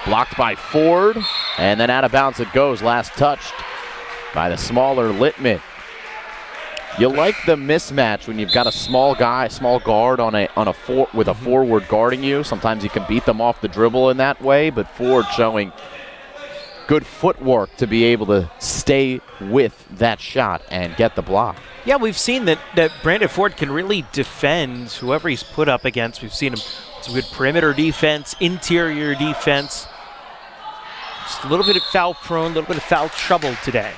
Blocked by Ford. And then out of bounds it goes. Last touched by the smaller Littman. You like the mismatch when you've got a small guy, small guard with a forward guarding you. Sometimes you can beat them off the dribble in that way, but Ford showing good footwork to be able to stay with that shot and get the block. Yeah, we've seen that Brandon Ford can really defend whoever he's put up against. We've seen him some good perimeter defense, interior defense. Just a little bit of foul prone, a little bit of foul trouble today.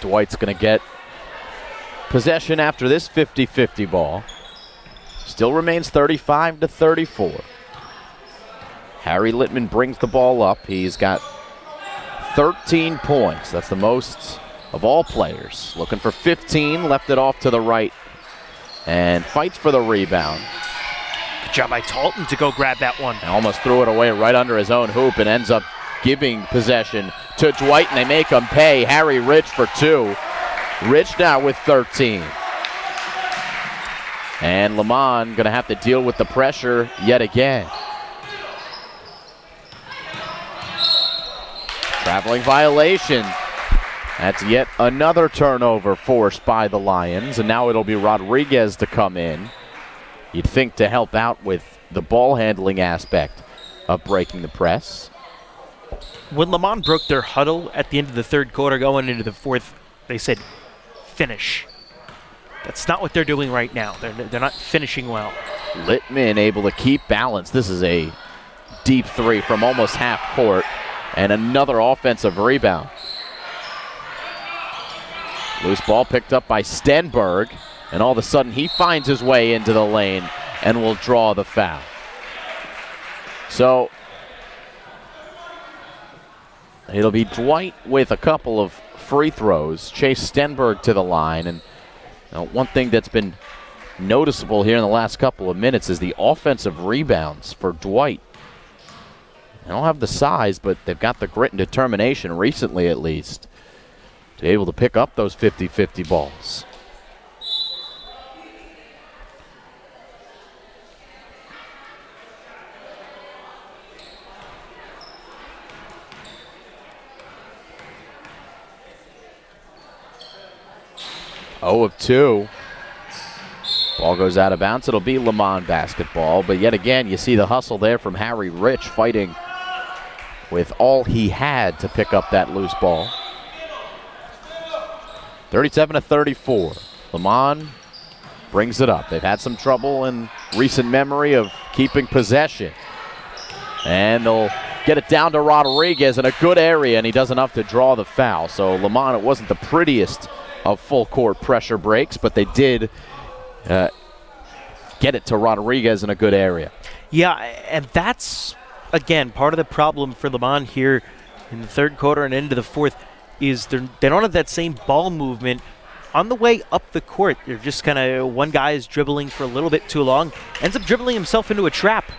Dwight's going to get possession after this 50-50 ball. Still remains 35-34. Harry Littman brings the ball up. He's got 13 points. That's the most of all players. Looking for 15, left it off to the right and fights for the rebound. Good job by Talton to go grab that one. And almost threw it away right under his own hoop and ends up giving possession to Dwight, and they make him pay. Harry Rich for 2. Rich now with 13. And Leman going to have to deal with the pressure yet again. Traveling violation. That's yet another turnover forced by the Lions, and now it'll be Rodriguez to come in. You'd think to help out with the ball handling aspect of breaking the press. When Leman broke their huddle at the end of the third quarter going into the fourth, they said, finish. That's not what they're doing right now. They're not finishing well. Littman able to keep balance. This is a deep three from almost half court, and another offensive rebound. Loose ball picked up by Stenberg, and all of a sudden he finds his way into the lane and will draw the foul. So it'll be Dwight with a couple of free throws, chase Stenberg to the line, and one thing that's been noticeable here in the last couple of minutes is the offensive rebounds for Dwight. They don't have the size, but they've got the grit and determination, recently at least, to be able to pick up those 50-50 balls. Oh of 2. Ball goes out of bounds. It'll be Leman basketball, but yet again, you see the hustle there from Harry Rich, fighting with all he had to pick up that loose ball. 37-34. Leman brings it up. They've had some trouble in recent memory of keeping possession. And they'll get it down to Rodriguez in a good area, and he does enough to draw the foul. So Leman, it wasn't the prettiest of full court pressure breaks, but they did get it to Rodriguez in a good area. Yeah, and that's, again, part of the problem for Leman here in the third quarter and into the fourth is they don't have that same ball movement on the way up the court. They're just kind of, one guy is dribbling for a little bit too long, ends up dribbling himself into a trap,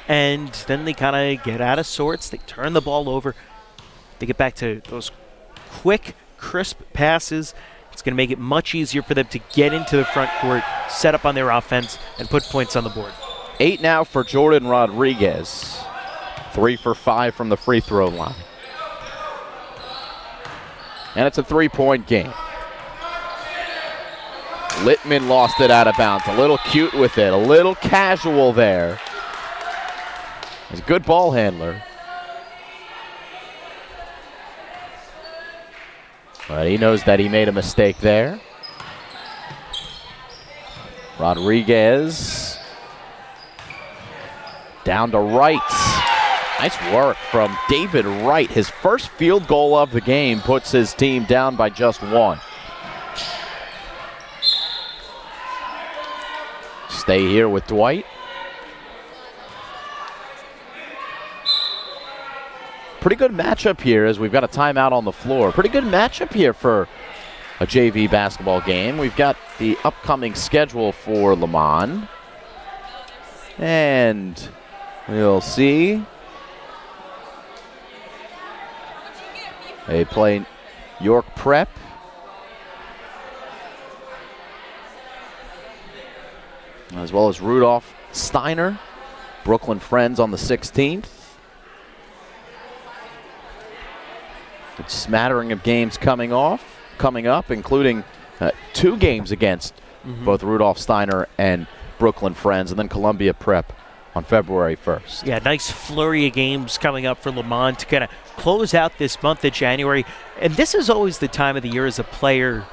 and then they kind of get out of sorts. They turn the ball over. They get back to those quick, crisp passes. It's going to make it much easier for them to get into the front court, set up on their offense, and put points on the board. 8 now for Jordan Rodriguez. 3 for 5 from the free throw line. And it's a 3-point game. Littman lost it out of bounds. A little cute with it, a little casual there. He's a good ball handler. But he knows that he made a mistake there. Rodriguez down to Wright. Nice work from David Wright. His first field goal of the game puts his team down by just 1. Stay here with Dwight. Pretty good matchup here as we've got a timeout on the floor. Pretty good matchup here for a JV basketball game. We've got the upcoming schedule for Leman. And we'll see. They play York Prep. As well as Rudolph Steiner. Brooklyn Friends on the 16th. A smattering of games coming up, including 2 games against both Rudolph Steiner and Brooklyn Friends, and then Columbia Prep on February 1st. Yeah, nice flurry of games coming up for Leman to kind of close out this month of January. And this is always the time of the year as a player,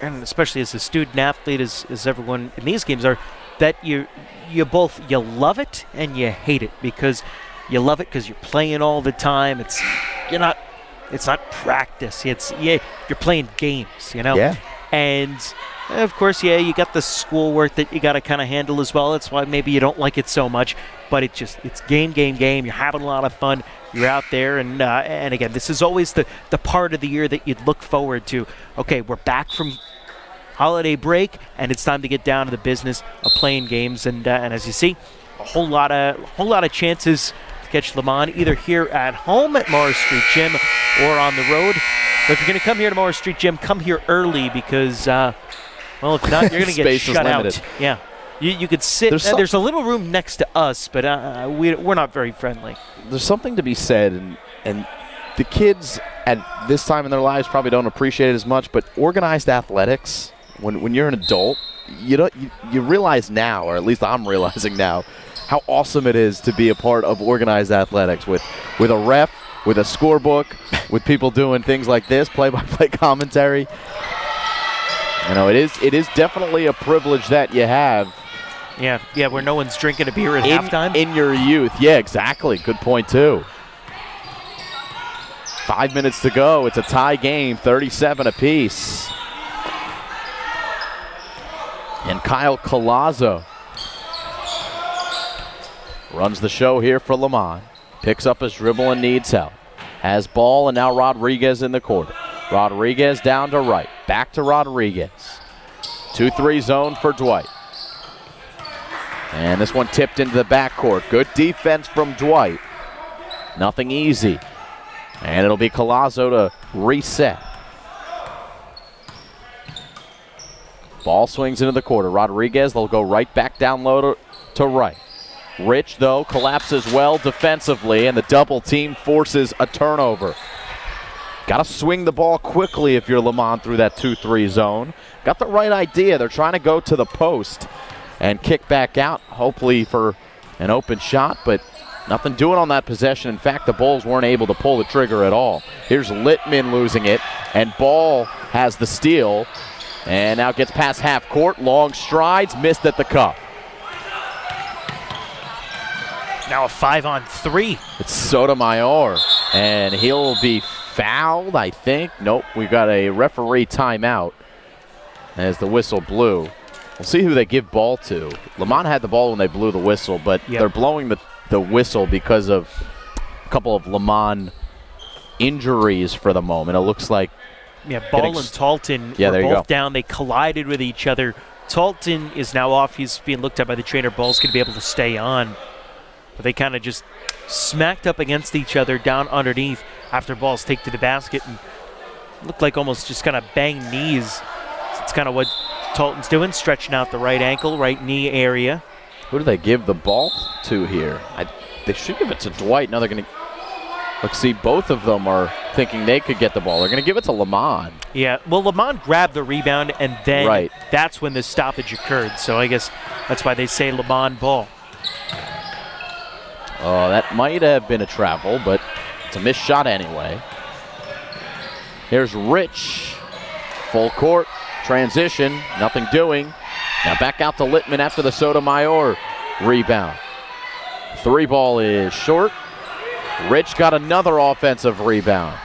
and especially as a student athlete, as everyone in these games are, that you love it and you hate it, because you love it because you're playing all the time. It's not practice. You're playing games, Yeah. And of course, you got the schoolwork that you got to kind of handle as well. That's why maybe you don't like it so much. But it's game. You're having a lot of fun. You're out there, and again, this is always the part of the year that you'd look forward to. Okay, we're back from holiday break, and it's time to get down to the business of playing games. And as you see, a whole lot of chances to catch Leman either here at home at Morris Street Gym or on the road. But if you're going to come here to Morris Street Gym, come here early, because well, if not, you're going to get shut out. Yeah. You could sit. There's a little room next to us, but we're not very friendly. There's something to be said, and the kids at this time in their lives probably don't appreciate it as much, but organized athletics, when you're an adult, you realize now, or at least I'm realizing now, how awesome it is to be a part of organized athletics with a ref, with a scorebook, with people doing things like this, play-by-play commentary. It is definitely a privilege that you have. Yeah, where no one's drinking a beer at halftime. In your youth. Yeah, exactly. Good point, too. 5 minutes to go. It's a tie game, 37 apiece. And Kyle Colazzo runs the show here for Leman. Picks up his dribble and needs help. Has ball, and now Rodriguez in the corner. Rodriguez down to right. Back to Rodriguez. 2-3 zone for Dwight. And this one tipped into the backcourt. Good defense from Dwight. Nothing easy. And it'll be Colazzo to reset. Ball swings into the quarter. Rodriguez, they'll go right back down low to right. Rich, though, collapses well defensively, and the double team forces a turnover. Got to swing the ball quickly if you're Leman through that 2-3 zone. Got the right idea. They're trying to go to the post and kick back out, hopefully for an open shot, but nothing doing on that possession. In fact, the Bulls weren't able to pull the trigger at all. Here's Littman losing it, and Ball has the steal, and now gets past half court. Long strides, missed at the cup. Now a 5-on-3. It's Sotomayor, and he'll be fouled, I think. Nope, we've got a referee timeout as the whistle blew. We'll see who they give ball to. Leman had the ball when they blew the whistle, but they're blowing the whistle because of a couple of Leman injuries for the moment. It looks like Ball and Talton were both down. They collided with each other. Talton is now off. He's being looked at by the trainer. Ball's going to be able to stay on. But they kind of just smacked up against each other down underneath after Ball's take to the basket, and looked like almost just kind of bang knees. It's kind of what Talton's doing, stretching out the right ankle, right knee area. Who do they give the ball to here? They should give it to Dwight. Now they're going to look. See, both of them are thinking they could get the ball. They're going to give it to Leman. Yeah, well, Leman grabbed the rebound, and then that's when the stoppage occurred. So I guess that's why they say Leman ball. Oh, that might have been a travel, but it's a missed shot anyway. Here's Rich. Full court. Transition. Nothing doing. Now back out to Littman after the Sotomayor rebound. 3 ball is short. Rich got another offensive rebound.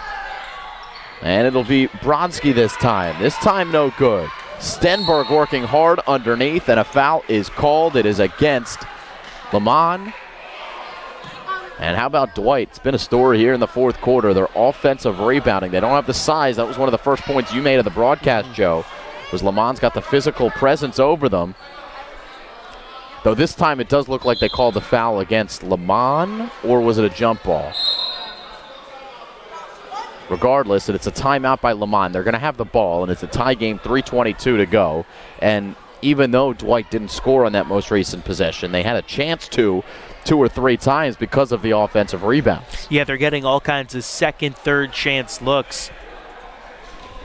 And it'll be Brodsky this time. This time no good. Stenberg working hard underneath, and a foul is called. It is against Leman. And how about Dwight? It's been a story here in the fourth quarter. Their offensive rebounding. They don't have the size. That was one of the first points you made of the broadcast, Joe, was Leman's got the physical presence over them. Though this time it does look like they called the foul against Leman, or was it a jump ball? regardless, and it's a timeout by Leman. They're going to have the ball, and it's a tie game, 3:22 to go. And even though Dwight didn't score on that most recent possession, they had a chance to 2 or 3 times because of the offensive rebounds. Yeah, they're getting all kinds of second, third chance looks.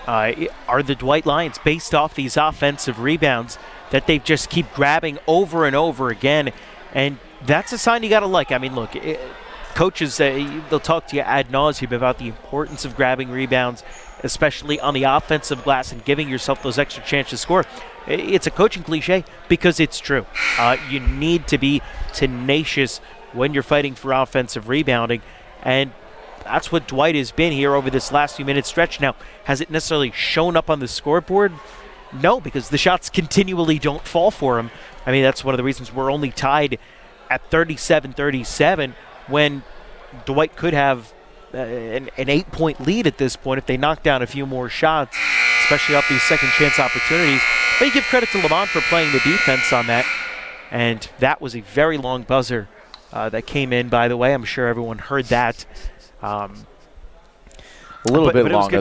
Are the Dwight Lions based off these offensive rebounds that they just keep grabbing over and over again? And that's a sign you got to like. I mean, look, coaches, they'll talk to you ad nauseum about the importance of grabbing rebounds, especially on the offensive glass and giving yourself those extra chances to score. It's a coaching cliche because it's true. You need to be tenacious when you're fighting for offensive rebounding, and that's what Dwight has been here over this last few minute stretch. Now, has it necessarily shown up on the scoreboard? No, because the shots continually don't fall for him. I mean, that's one of the reasons we're only tied at 37-37 when Dwight could have an 8-point lead at this point if they knock down a few more shots, especially off these second chance opportunities. But you give credit to Leman for playing the defense on that. And that was a very long buzzer that came in, by the way. I'm sure everyone heard that. A little bit longer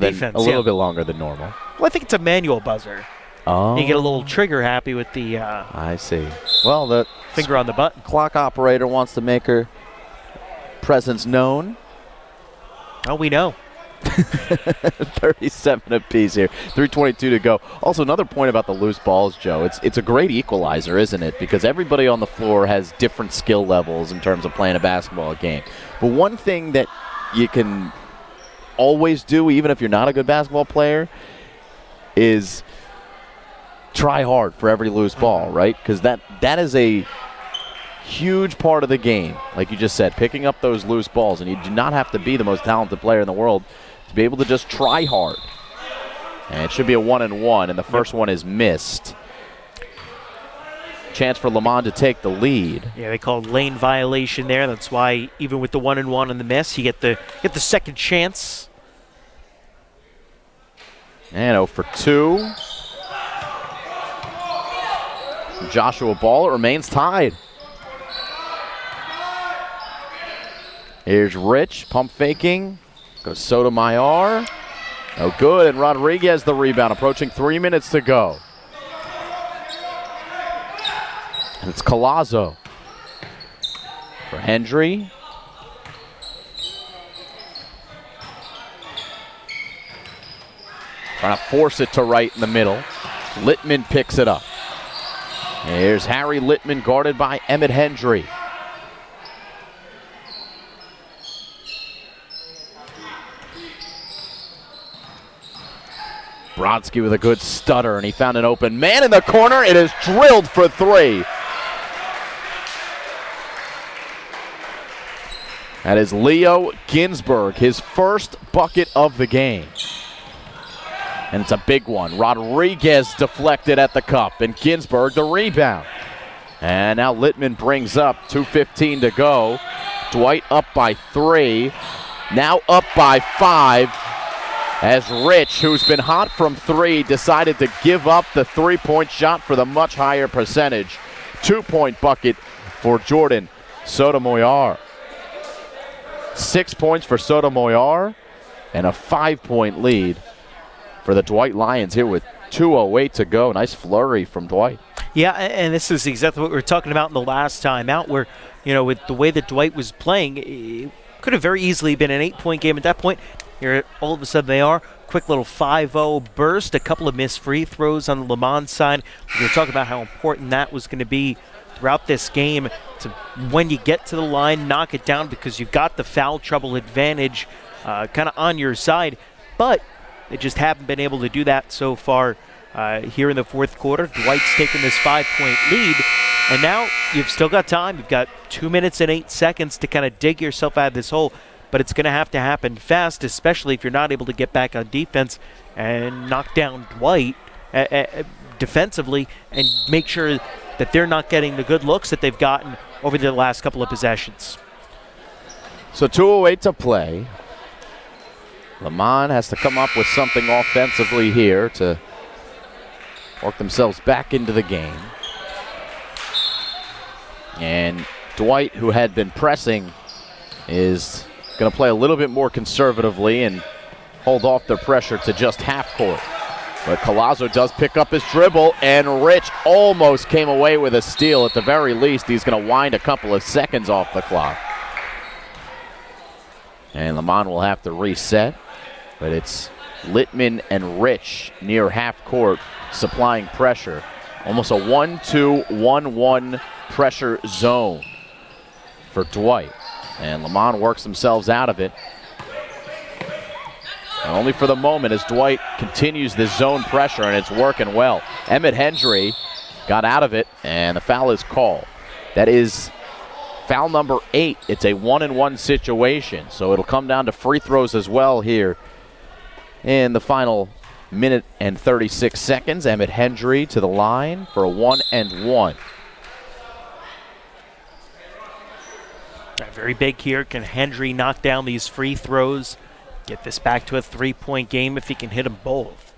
than normal. Well, I think it's a manual buzzer. Oh. You get a little trigger happy with the I see. Well, the finger on the button. Clock operator wants to make her presence known. Oh, we know. 37 apiece here. 3:22 to go. Also, another point about the loose balls, Joe. It's a great equalizer, isn't it? Because everybody on the floor has different skill levels in terms of playing a basketball game. But one thing that you can always do, even if you're not a good basketball player, is try hard for every loose ball, right? Because that is a huge part of the game. Like you just said, picking up those loose balls, and you do not have to be the most talented player in the world to be able to just try hard. And it should be a 1-and-1, and the first one is missed. Chance for Leman to take the lead. Yeah, they called lane violation there. That's why even with the 1-and-1 and the miss, you get the second chance. And 0 for 2. Joshua Ball, it remains tied. Here's Rich, pump faking. Goes Sotomayor. No good, and Rodriguez the rebound, approaching 3 minutes to go. And it's Collazo for Hendry. Trying to force it to right in the middle. Littman picks it up. Here's Harry Littman guarded by Emmett Hendry. Brodsky with a good stutter, and he found an open man in the corner. It is drilled for 3. That is Leo Ginsburg, his first bucket of the game. And it's a big one. Rodriguez deflected at the cup, and Ginsburg the rebound. And now Littman brings up 2:15 to go. Dwight up by 3, now up by 5. As Rich, who's been hot from 3, decided to give up the 3-point shot for the much higher percentage. 2-point bucket for Jordan Sotomayor. 6 points for Sotomayor, and a 5-point lead for the Dwight Lions here with 2:08 to go. Nice flurry from Dwight. Yeah, and this is exactly what we were talking about in the last time out, where, with the way that Dwight was playing, it could have very easily been an 8-point game at that point. Here, all of a sudden they are. Quick little 5-0 burst, a couple of missed free throws on the Leman side. We were talking about how important that was going to be throughout this game to, when you get to the line, knock it down, because you've got the foul trouble advantage kind of on your side. But they just haven't been able to do that so far here in the fourth quarter. Dwight's taken this 5-point lead, and now you've still got time. You've got 2 minutes and 8 seconds to kind of dig yourself out of this hole. But it's going to have to happen fast, especially if you're not able to get back on defense and knock down Dwight defensively and make sure that they're not getting the good looks that they've gotten over the last couple of possessions. So 2:08 to play. Leman has to come up with something offensively here to work themselves back into the game. And Dwight, who had been pressing, is going to play a little bit more conservatively and hold off their pressure to just half court. But Collazo does pick up his dribble, and Rich almost came away with a steal. At the very least, he's going to wind a couple of seconds off the clock. And Leman will have to reset, but it's Littman and Rich near half court supplying pressure. Almost a 1-2-1-1 pressure zone for Dwight. And Leman works themselves out of it. And only for the moment as Dwight continues this zone pressure, and it's working well. Emmett Hendry got out of it, and the foul is called. That is foul number 8. It's a 1-and-1 situation, so it'll come down to free throws as well here in the final minute and 36 seconds. Emmett Hendry to the line for a 1-and-1. Very big here. Can Hendry knock down these free throws? Get this back to a 3-point game if he can hit them both.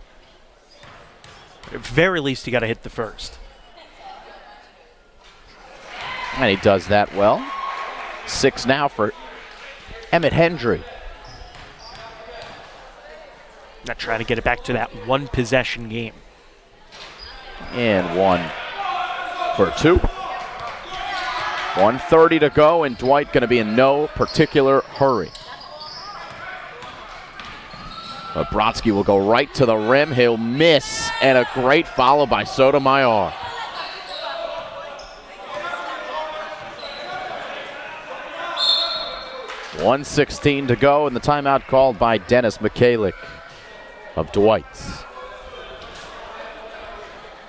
At the very least, you got to hit the first. And he does that well. 6 now for Emmett Hendry. Now trying to get it back to that one possession game. And 1 for 2. 1:30 to go, and Dwight going to be in no particular hurry. But Brodsky will go right to the rim. He'll miss, and a great follow by Sotomayor. .116 to go, and the timeout called by Dennis Michalik of Dwight's.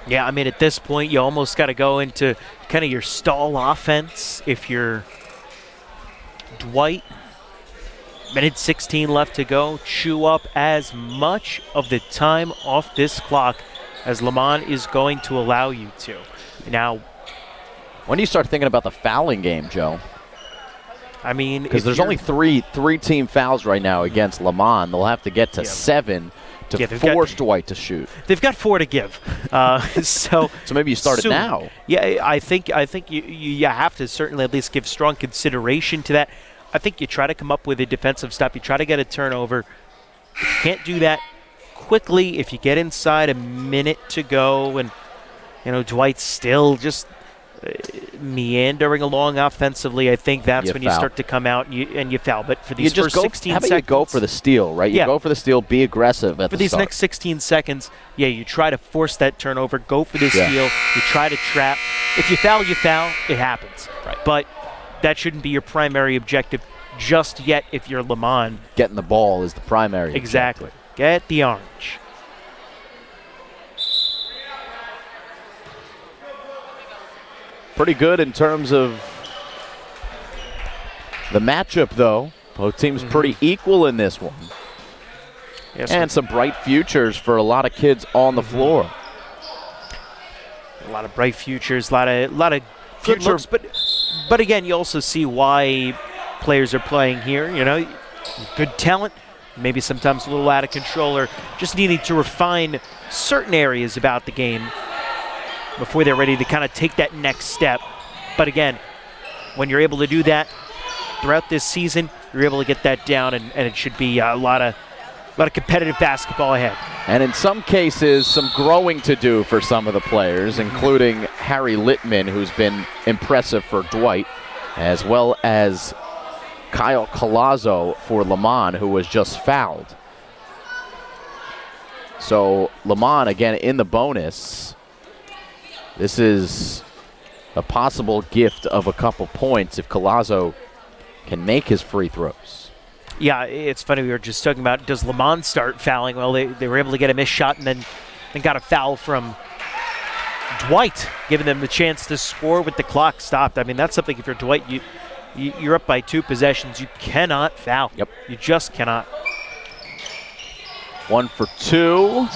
Yeah, I mean, at this point, you almost got to go into kind of your stall offense if you're Dwight. Minute 16 left to go. Chew up as much of the time off this clock as Leman is going to allow you to. Now, when do you start thinking about the fouling game, Joe? I mean, because there's only three team fouls right now against Leman. They'll have to get to 7 to force Dwight to shoot. They've got 4 to give. So maybe you start it now. Yeah, I think you have to certainly at least give strong consideration to that. I think you try to come up with a defensive stop. You try to get a turnover. If you can't do that quickly, if you get inside a minute to go and, Dwight's still just meandering along offensively, I think that's when you start to come out and you foul. But for these first 16 seconds. How about you go for the steal, right? You go for the steal, be aggressive at the start. For these next 16 seconds, you try to force that turnover, go for the steal, you try to trap. If you foul, it happens. Right. But that shouldn't be your primary objective just yet if you're Leman. Getting the ball is the primary Exactly. objective. Get the orange. Pretty good in terms of the matchup, though. Both teams pretty equal in this one. Yes, and some bright futures for a lot of kids on the floor. A lot of bright futures, a lot of good looks, but again, you also see why players are playing here. Good talent, maybe sometimes a little out of control, or just needing to refine certain areas about the game before they're ready to kind of take that next step. But again, when you're able to do that throughout this season, you're able to get that down, and it should be a lot of competitive basketball ahead. And in some cases, some growing to do for some of the players, including Harry Littman, who's been impressive for Dwight, as well as Kyle Collazo for Leman, who was just fouled. So Leman, again, in the bonus. This is a possible gift of a couple points if Collazo can make his free throws. Yeah, it's funny. We were just talking about, does Leman start fouling? Well, they were able to get a missed shot and then got a foul from Dwight, giving them the chance to score with the clock stopped. I mean, that's something if you're Dwight, you're up by 2 possessions. You cannot foul. Yep. You just cannot. 1 for 2.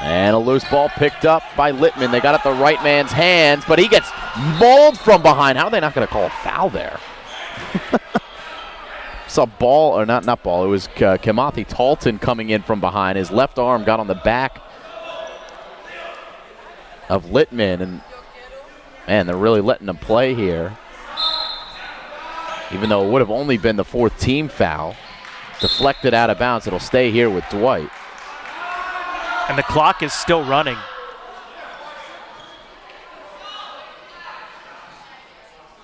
And a loose ball picked up by Littman. They got it the right man's hands, but he gets mauled from behind. How are they not going to call a foul there? It's a ball, or not ball. It was Kamathi Talton coming in from behind. His left arm got on the back of Littman, and man, they're really letting him play here. Even though it would have only been the 4th team foul. deflected out of bounds. It'll stay here with Dwight. And the clock is still running.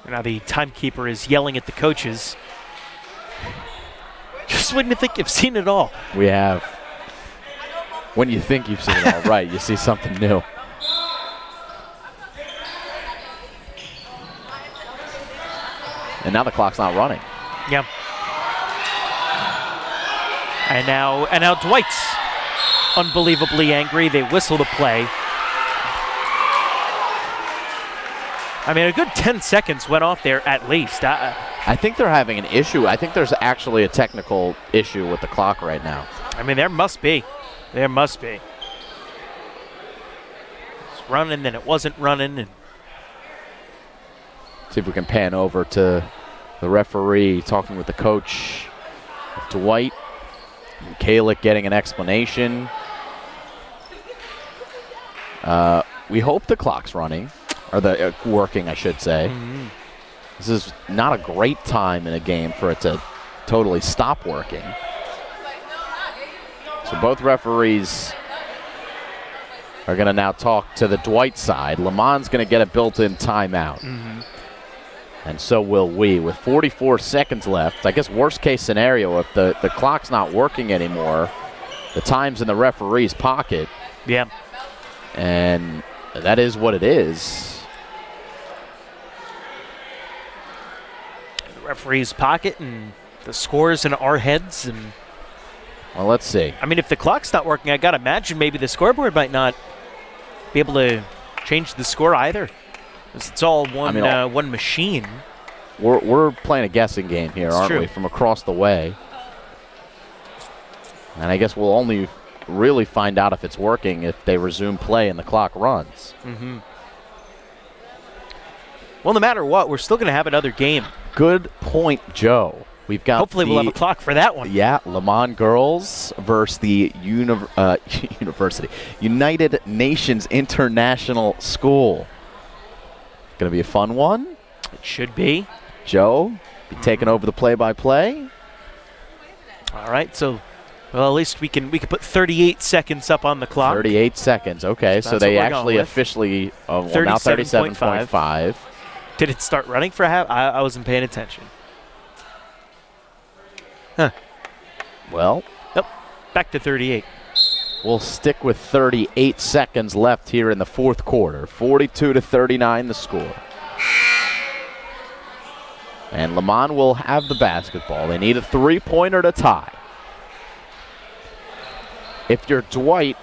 Now the timekeeper is yelling at the coaches. Just when you think you've seen it all. We have. When you think you've seen it all, right, you see something new. And now the clock's not running. Yeah. And now Dwight's unbelievably angry. They whistle the play. I mean, a good 10 seconds went off there at least. I think they're having an issue. I think there's actually a technical issue with the clock right now. I mean, there must be. There must be. It's running, then it wasn't running. And see if we can pan over to the referee talking with the coach, Dwight. And Kalick getting an explanation. We hope the clock's running, or the working, I should say. Mm-hmm. This is not a great time in a game for it to totally stop working. So both referees are going to now talk to the Dwight side. Leman's going to get a built-in timeout. Mm-hmm. And so will we. With 44 seconds left, I guess worst case scenario, if the clock's not working anymore, the time's in the referee's pocket. Yeah. And that is what it is. The referee's pocket, and the score's in our heads. And well, let's see. I mean, if the clock's not working, I got to imagine maybe the scoreboard might not be able to change the score either. It's all one one machine. We're playing a guessing game here, aren't we, from across the way. And I guess we'll only really find out if it's working if they resume play and the clock runs. Mm-hmm. Well, no matter what, we're still going to have another game. Good point, Joe. We've got hopefully we'll have a clock for that one. Yeah, Leman girls versus the University United Nations International School. Going to be a fun one. It should be. Joe, be taking over the play-by-play. All right, so well, at least we can put 38 seconds up on the clock. 38 seconds. Okay, so they actually officially now 37.5. Did it start running for half? I wasn't paying attention. Huh. Well, nope. Back to 38. We'll stick with 38 seconds left here in the fourth quarter. 42-39 the score. And Leman will have the basketball. They need a three-pointer to tie. If you're Dwight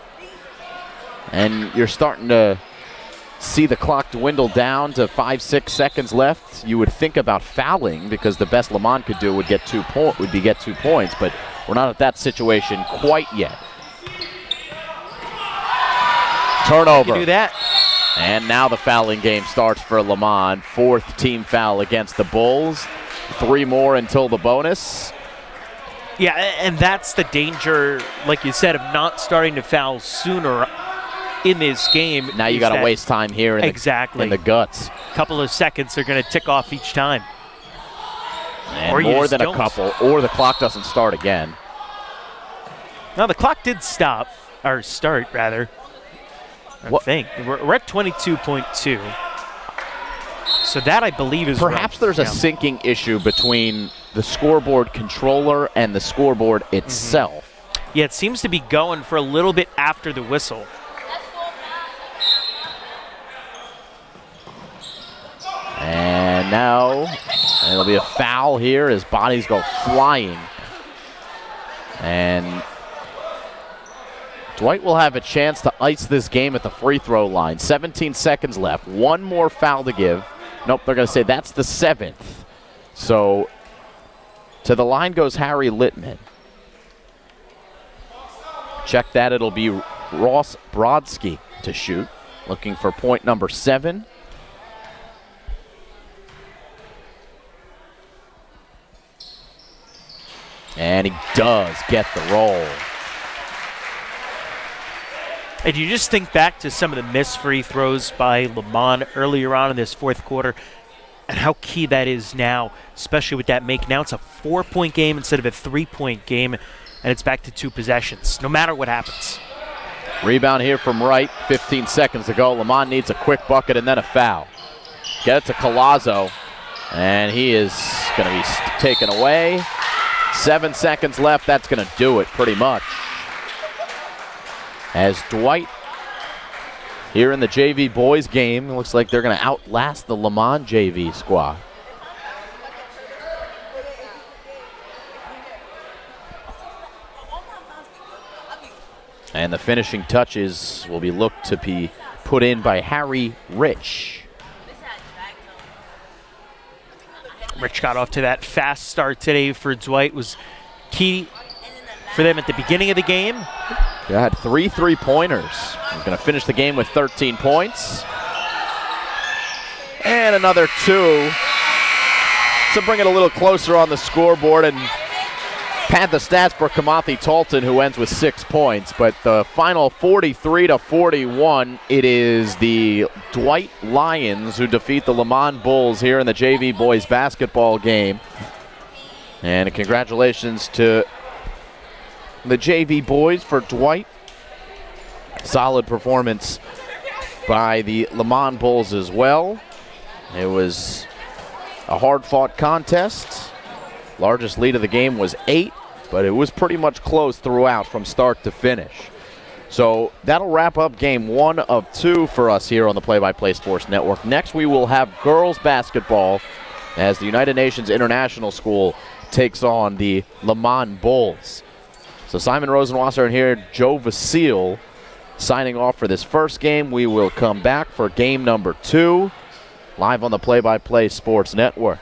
and you're starting to see the clock dwindle down to 5-6 seconds left, you would think about fouling, because the best Leman could do would get 2 points, but we're not at that situation quite yet. Turnover. You do that. And now the fouling game starts for Leman. Fourth team foul against the Bulls. 3 more until the bonus. Yeah, and that's the danger, like you said, of not starting to foul sooner in this game. Now you got to waste time here in the guts. A couple of seconds are going to tick off each time. And or more than a couple, or the clock doesn't start again. No, the clock did start, rather. I think. We're at 22.2. So that, I believe, is perhaps there's a syncing issue between the scoreboard controller and the scoreboard itself. Mm-hmm. Yeah, it seems to be going for a little bit after the whistle. And now it'll be a foul here as bodies go flying. And Dwight will have a chance to ice this game at the free throw line. 17 seconds left. 1 more foul to give. Nope, they're going to say that's the 7th. So to the line goes Harry Littman. Check that. It'll be Ross Brodsky to shoot. Looking for point number 7. And he does get the roll. And you just think back to some of the missed free throws by Leman earlier on in this fourth quarter. and how key that is now, especially with that make. Now it's a 4-point game instead of a 3-point game, and it's back to 2 possessions, no matter what happens. Rebound here from Wright, 15 seconds to go. Leman needs a quick bucket and then a foul. Get it to Collazo, and he is going to be taken away. 7 seconds left. That's going to do it pretty much. As Dwight here in the JV boys game, it looks like they're going to outlast the Leman JV squad. And the finishing touches will be looked to be put in by Harry Rich. Rich got off to that fast start today for Dwight. Was key for them at the beginning of the game. They had 3 3-pointers. He's going to finish the game with 13 points. And another 2 to bring it a little closer on the scoreboard and pad the stats for Kamathi Talton, who ends with 6 points. But the final 43-41, it is the Dwight Lions who defeat the Leman Bulls here in the JV boys basketball game. And congratulations to the JV boys for Dwight. Solid performance by the Leman Bulls as well. It was a hard-fought contest. Largest lead of the game was 8, but it was pretty much close throughout from start to finish. So that'll wrap up game 1 of 2 for us here on the Play-by-Play Sports Network. Next, we will have girls basketball as the United Nations International School takes on the Leman Bulls. So Simon Rosenwasser and here, Joe Vasile signing off for this first game. We will come back for game number 2 live on the Play-by-Play Sports Network.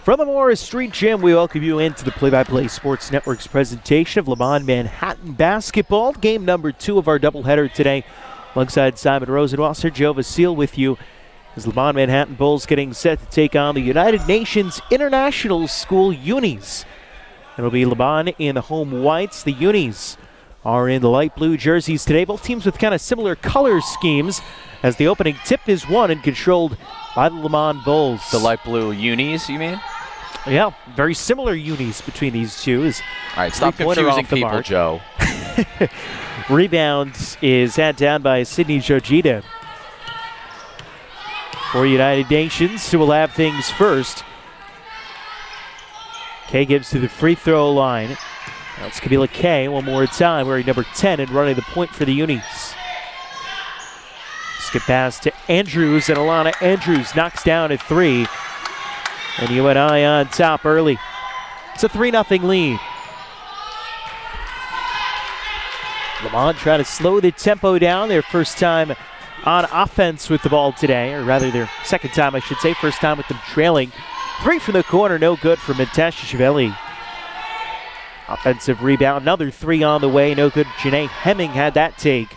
From the Morris Street Gym, we welcome you into the Play-by-Play Sports Network's presentation of Leman Manhattan basketball. Game number 2 of our doubleheader today. Alongside Simon Rosenwasser, Joe Vasile with you as Leman Manhattan Bulls getting set to take on the United Nations International School UNIS. It'll be Leman in the home whites. The UNIS are in the light blue jerseys today. Both teams with kind of similar color schemes as the opening tip is won and controlled by the Leman Bulls. The light blue unis, you mean? Yeah, very similar unis between these two. All right, stop confusing people, mark. Joe. Rebounds is had down by Sydney Jojita for United Nations, who will have things first. Kay gives to the free throw line. That's Kabila Kay one more time, wearing number 10 and running the point for the Unis. Skip pass to Andrews, and Alana Andrews knocks down at 3. And UNI on top early. It's a 3-0 lead. Leman trying to slow the tempo down. Their first time on offense with the ball today, or rather their second time, I should say. First time with them trailing. 3 from the corner, no good for Natasha. Offensive rebound, another 3 on the way, no good. Janae Hemming had that take.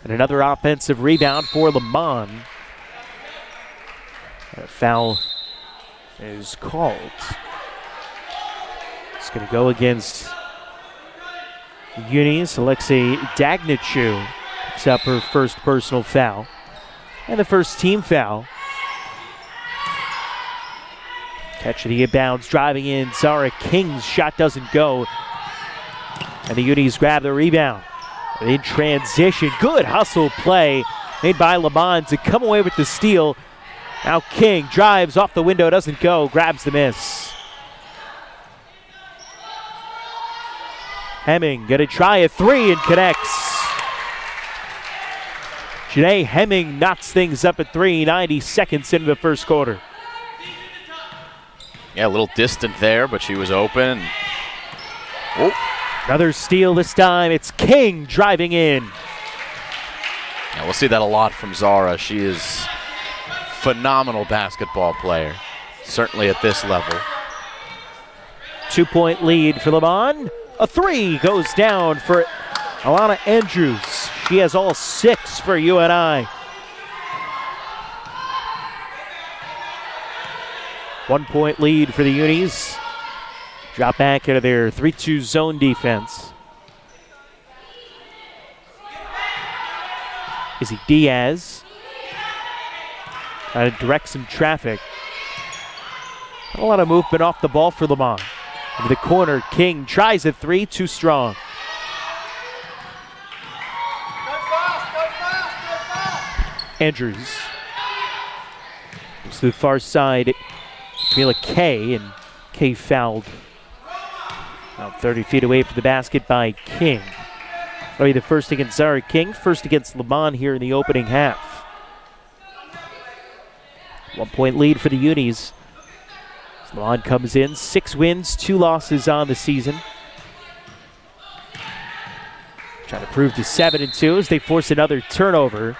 And another offensive rebound for Leman. A foul is called. It's going to go against Unis. Alexei Dagnichu picks up her first personal foul. And the first team foul. Catch the inbounds, driving in. Zara King's shot doesn't go. And the Unis grab the rebound. In transition, good hustle play made by Leman to come away with the steal. Now King drives off the window, doesn't go, grabs the miss. Hemming gonna try a 3 and connects. Janae Hemming knocks things up at 3, 90 seconds into the first quarter. Yeah, a little distant there, but she was open. Oh. Another steal this time. It's King driving in. Yeah, we'll see that a lot from Zara. She is a phenomenal basketball player, certainly at this level. 2-point lead for Leman. A 3 goes down for Alana Andrews. She has all 6 for UNI. 1-point lead for the Unis. Drop back into their 3-2 zone defense. Izzy Diaz trying to direct some traffic. Not a lot of movement off the ball for Leman. Into the corner, King tries a 3, too strong. Andrews moves to the far side. Camila Kay, and Kay fouled about 30 feet away from the basket by King. That'll be the first against Zara King, first against Leman here in the opening half. 1-point lead for the Unis. Leman comes in, 6 wins, 2 losses on the season. Trying to prove to 7-2 as they force another turnover.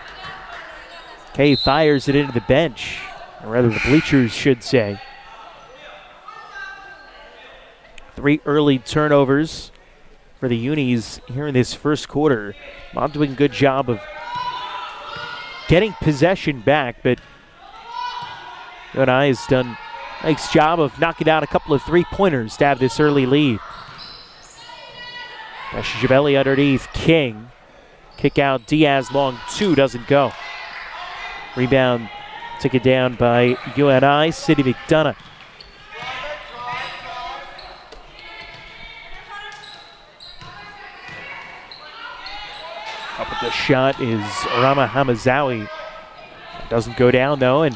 Kay fires it into the bench, or rather the bleachers should say. 3 early turnovers for the Unis here in this first quarter. Not doing a good job of getting possession back, but UNI has done a nice job of knocking down a couple of 3-pointers to have this early lead. Jabelli underneath King. Kick out Diaz, long 2, doesn't go. Rebound taken down by UNI, Sydney McDonough. Up with the shot is Rama Hamazawi. Doesn't go down though, and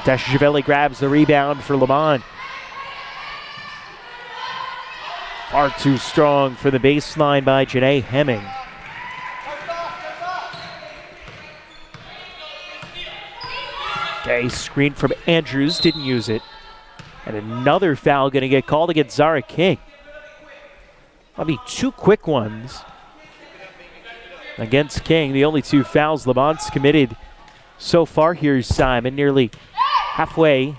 Dashavelli grabs the rebound for Leman. Far too strong for the baseline by Janae Hemming. Okay, screen from Andrews, didn't use it. And another foul going to get called against Zara King. That'll be 2 quick ones against King. The only 2 fouls Leman's committed so far here, Simon. Nearly halfway,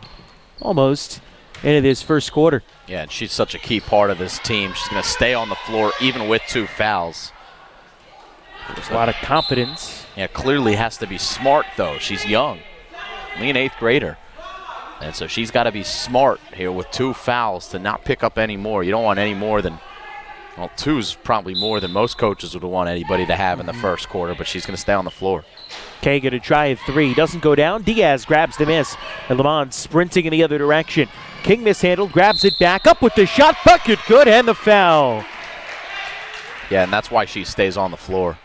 almost, into this first quarter. Yeah, and she's such a key part of this team. She's going to stay on the floor even with 2 fouls. There's a lot of confidence. Yeah, clearly has to be smart, though. She's young, only an 8th grader. And so she's got to be smart here with 2 fouls to not pick up any more. You don't want any more than, well, 2 is probably more than most coaches would want anybody to have in the first quarter, but she's going to stay on the floor. Kay going to try a 3. Doesn't go down. Diaz grabs the miss. And Leman sprinting in the other direction. King mishandled, grabs it back, up with the shot, bucket good, and the foul. Yeah, and that's why she stays on the floor.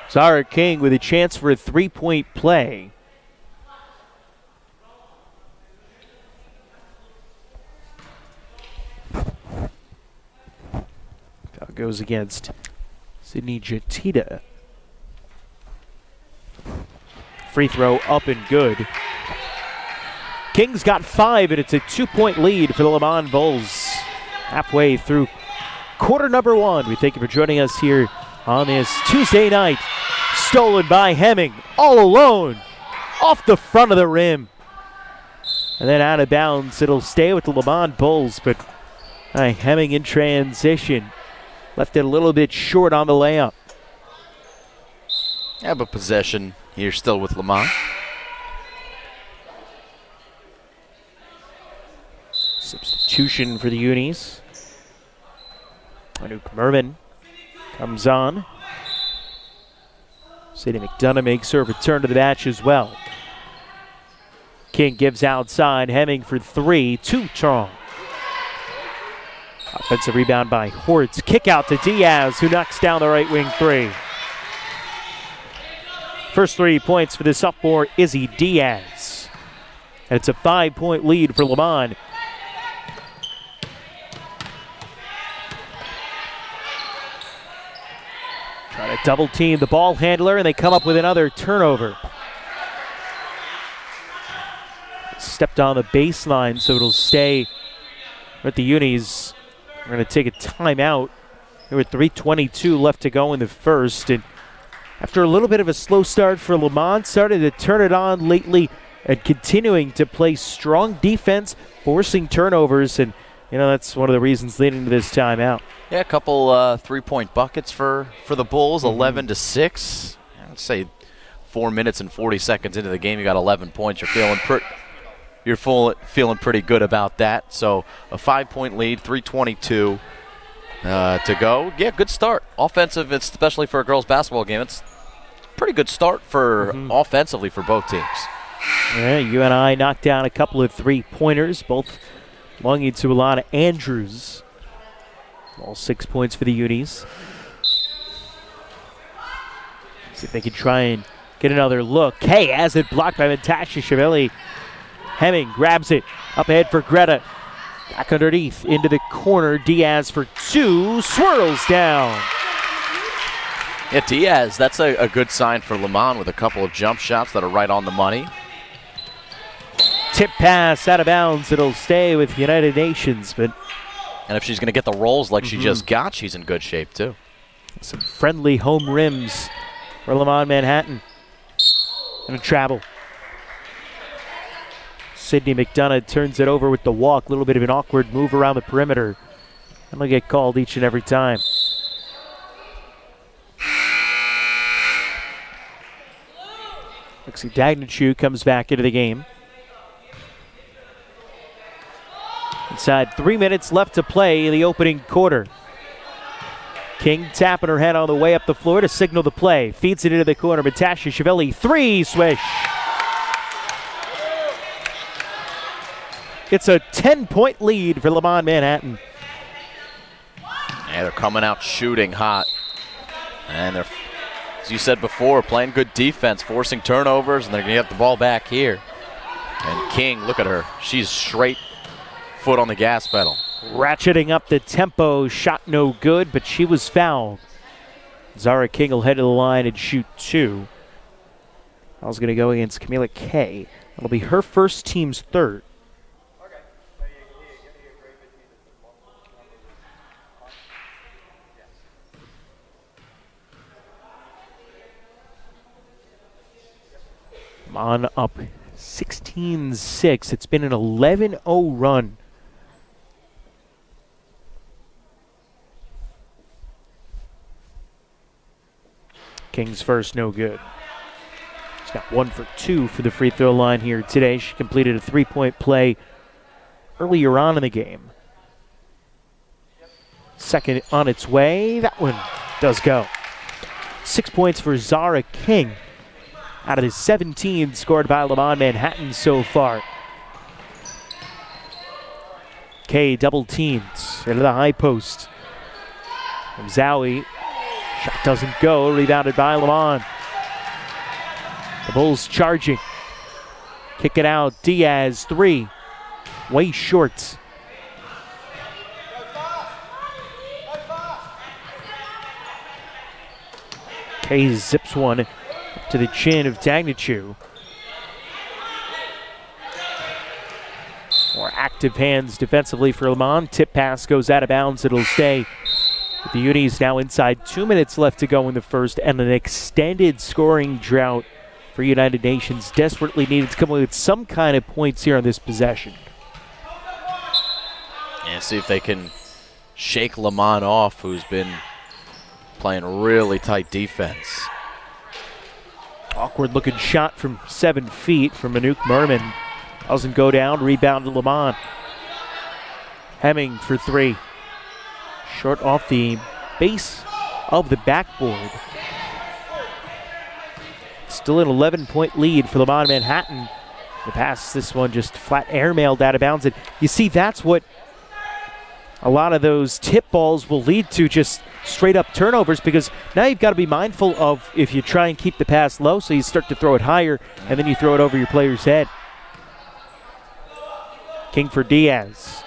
Zara King with a chance for a 3-point play. Foul goes against Sydney Jatita. Free throw up and good. King's got 5, and it's a 2-point lead for the Leman Bulls. Halfway through quarter number 1. We thank you for joining us here on this Tuesday night. Stolen by Hemming, all alone, off the front of the rim. And then out of bounds. It'll stay with the Leman Bulls, but Hemming in transition. Left it a little bit short on the layup. Yeah, but possession here still with Leman. Substitution for the Unis. Anouk Merman comes on. Sadie McDonough makes her return to the match as well. King gives outside. Hemming for 3. 2 strong. Offensive rebound by Hortz. Kick out to Diaz, who knocks down the right wing 3. First 3 points for the sophomore Izzy Diaz. And it's a 5-point lead for Leman. Try to double team the ball handler, and they come up with another turnover. Stepped on the baseline, so it'll stay with the Unis. We're going to take a timeout. There were 3:22 left to go in the first, and after a little bit of a slow start for Leman, started to turn it on lately and continuing to play strong defense, forcing turnovers, and that's one of the reasons leading to this timeout. Yeah, a couple 3-point buckets for the Bulls, 11-6. I'd say 4 minutes and 40 seconds into the game, you got 11 points. You're feeling pretty good about that. So a 5-point lead, 3:22 to go. Yeah, good start. Offensive, especially for a girls basketball game, it's a pretty good start for offensively for both teams. Yeah, UNI knocked down a couple of 3-pointers, both belonging to Alana Andrews. All 6 points for the Unis. See if they can try and get another look. Kay has it blocked by Natasha Chiavelli. Hemming grabs it up ahead for Greta. Back underneath into the corner. Diaz for 2. Swirls down. Yeah, Diaz, that's a good sign for Leman with a couple of jump shots that are right on the money. Tip pass out of bounds. It'll stay with United Nations, but and if she's going to get the rolls like she just got, she's in good shape too. Some friendly home rims for Leman Manhattan. And a travel. Sydney McDonough turns it over with the walk. A little bit of an awkward move around the perimeter. And they'll get called each and every time. Lexi Dagnachu comes back into the game. Inside 3 minutes left to play in the opening quarter. King tapping her head on the way up the floor to signal the play. Feeds it into the corner. Natasha Chiavelli, 3, swish. It's a 10-point lead for Leman Manhattan. Yeah, they're coming out shooting hot. And they're, as you said before, playing good defense, forcing turnovers, and they're going to get the ball back here. And King, look at her. She's straight foot on the gas pedal. Ratcheting up the tempo. Shot no good, but she was fouled. Zara King will head to the line and shoot 2. Foul's going to go against Camila Kay. That'll be her first, team's 3rd. On up 16-6. It's been an 11-0 run. King's first, no good. She's got 1 for 2 for the free throw line here today. She completed a 3-point play earlier on in the game. Second on its way. That one does go. 6 points for Zara King out of the 17 scored by Leman Manhattan so far. Kay double teams into the high post. From Zowie. Shot doesn't go. Rebounded by Leman. The Bulls charging. Kick it out. Diaz, 3. Way short. Kay zips one up to the chin of Dagnachu. More active hands defensively for Leman. Tip pass goes out of bounds. It'll stay. The UNIS now inside 2 minutes left to go in the first, and an extended scoring drought for United Nations. Desperately needed to come away with some kind of points here on this possession. And see if they can shake Leman off, who's been playing really tight defense. Awkward looking shot from 7 feet from Anouk Merman. Doesn't go down, rebound to Leman. Hemming for 3. Short off the base of the backboard. Still an 11-point lead for Leman Manhattan. The pass, this one just flat airmailed out of bounds. And you see, that's what a lot of those tip balls will lead to, just straight up turnovers, because now you've got to be mindful of if you try and keep the pass low, so you start to throw it higher, and then you throw it over your player's head. King for Diaz.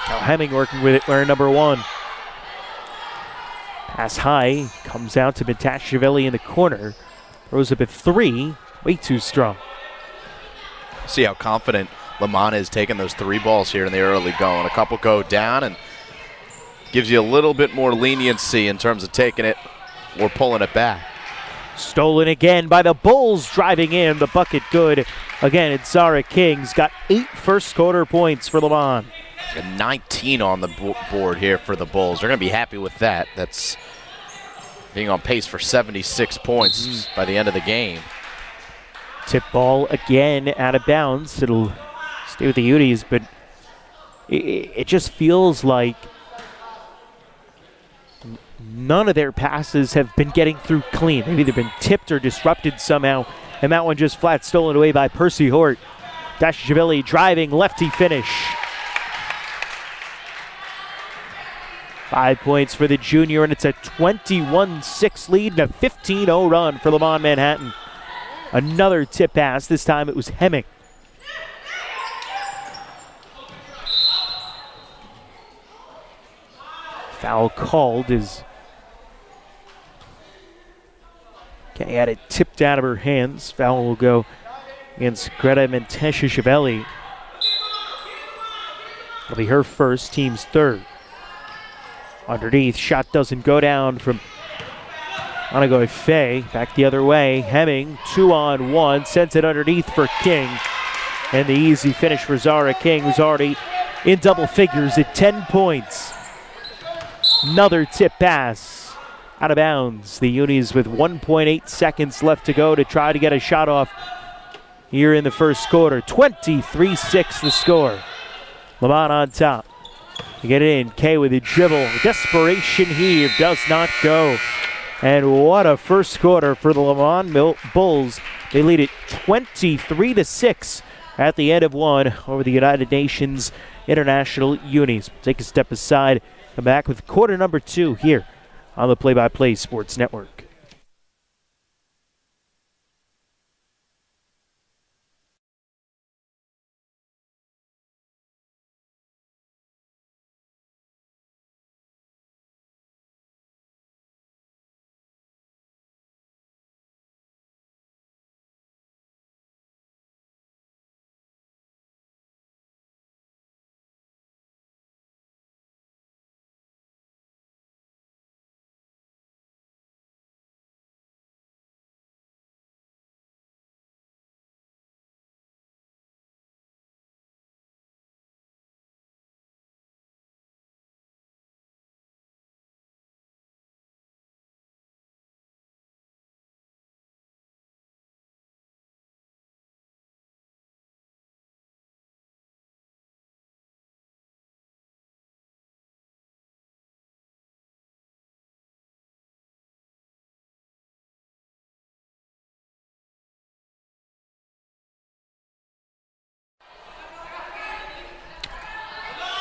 Now Hemming working with it, wearing number 1. Pass high, comes out to Matashvili in the corner. Throws up at 3, way too strong. See how confident Leman is taking those 3 balls here in the early going. A couple go down and gives you a little bit more leniency in terms of taking it or pulling it back. Stolen again by the Bulls, driving in, the bucket good. Again, it's Zara King's got 8 first quarter points for Leman. 19 on the board here for the Bulls. They're going to be happy with that. That's being on pace for 76 points by the end of the game. Tip ball again out of bounds. It'll stay with the UNIS, but it just feels like none of their passes have been getting through clean. They've either been tipped or disrupted somehow, and that one just flat stolen away by Percy Hort. Dashvili driving, lefty finish. 5 points for the junior, and it's a 21-6 lead and a 15-0 run for Leman Manhattan. Another tip pass. This time it was Hemming. Foul called as Kay had it tipped out of her hands. Foul will go against Greta Menteshishvili. It'll be her first, team's 3rd. Underneath, shot doesn't go down from Anagoy Faye. Back the other way. Hemming, 2-on-1, sends it underneath for King. And the easy finish for Zara King, who's already in double figures at 10 points. Another tip pass out of bounds. The UNIS with 1.8 seconds left to go to try to get a shot off here in the first quarter. 23-6 the score. Leman on top. To get it in, Kay with a dribble. Desperation heave does not go. And what a first quarter for the Leman Bulls. They lead it 23-6 at the end of 1 over the United Nations International UNIS. Take a step aside, come back with quarter number 2 here on the Play by Play Sports Network.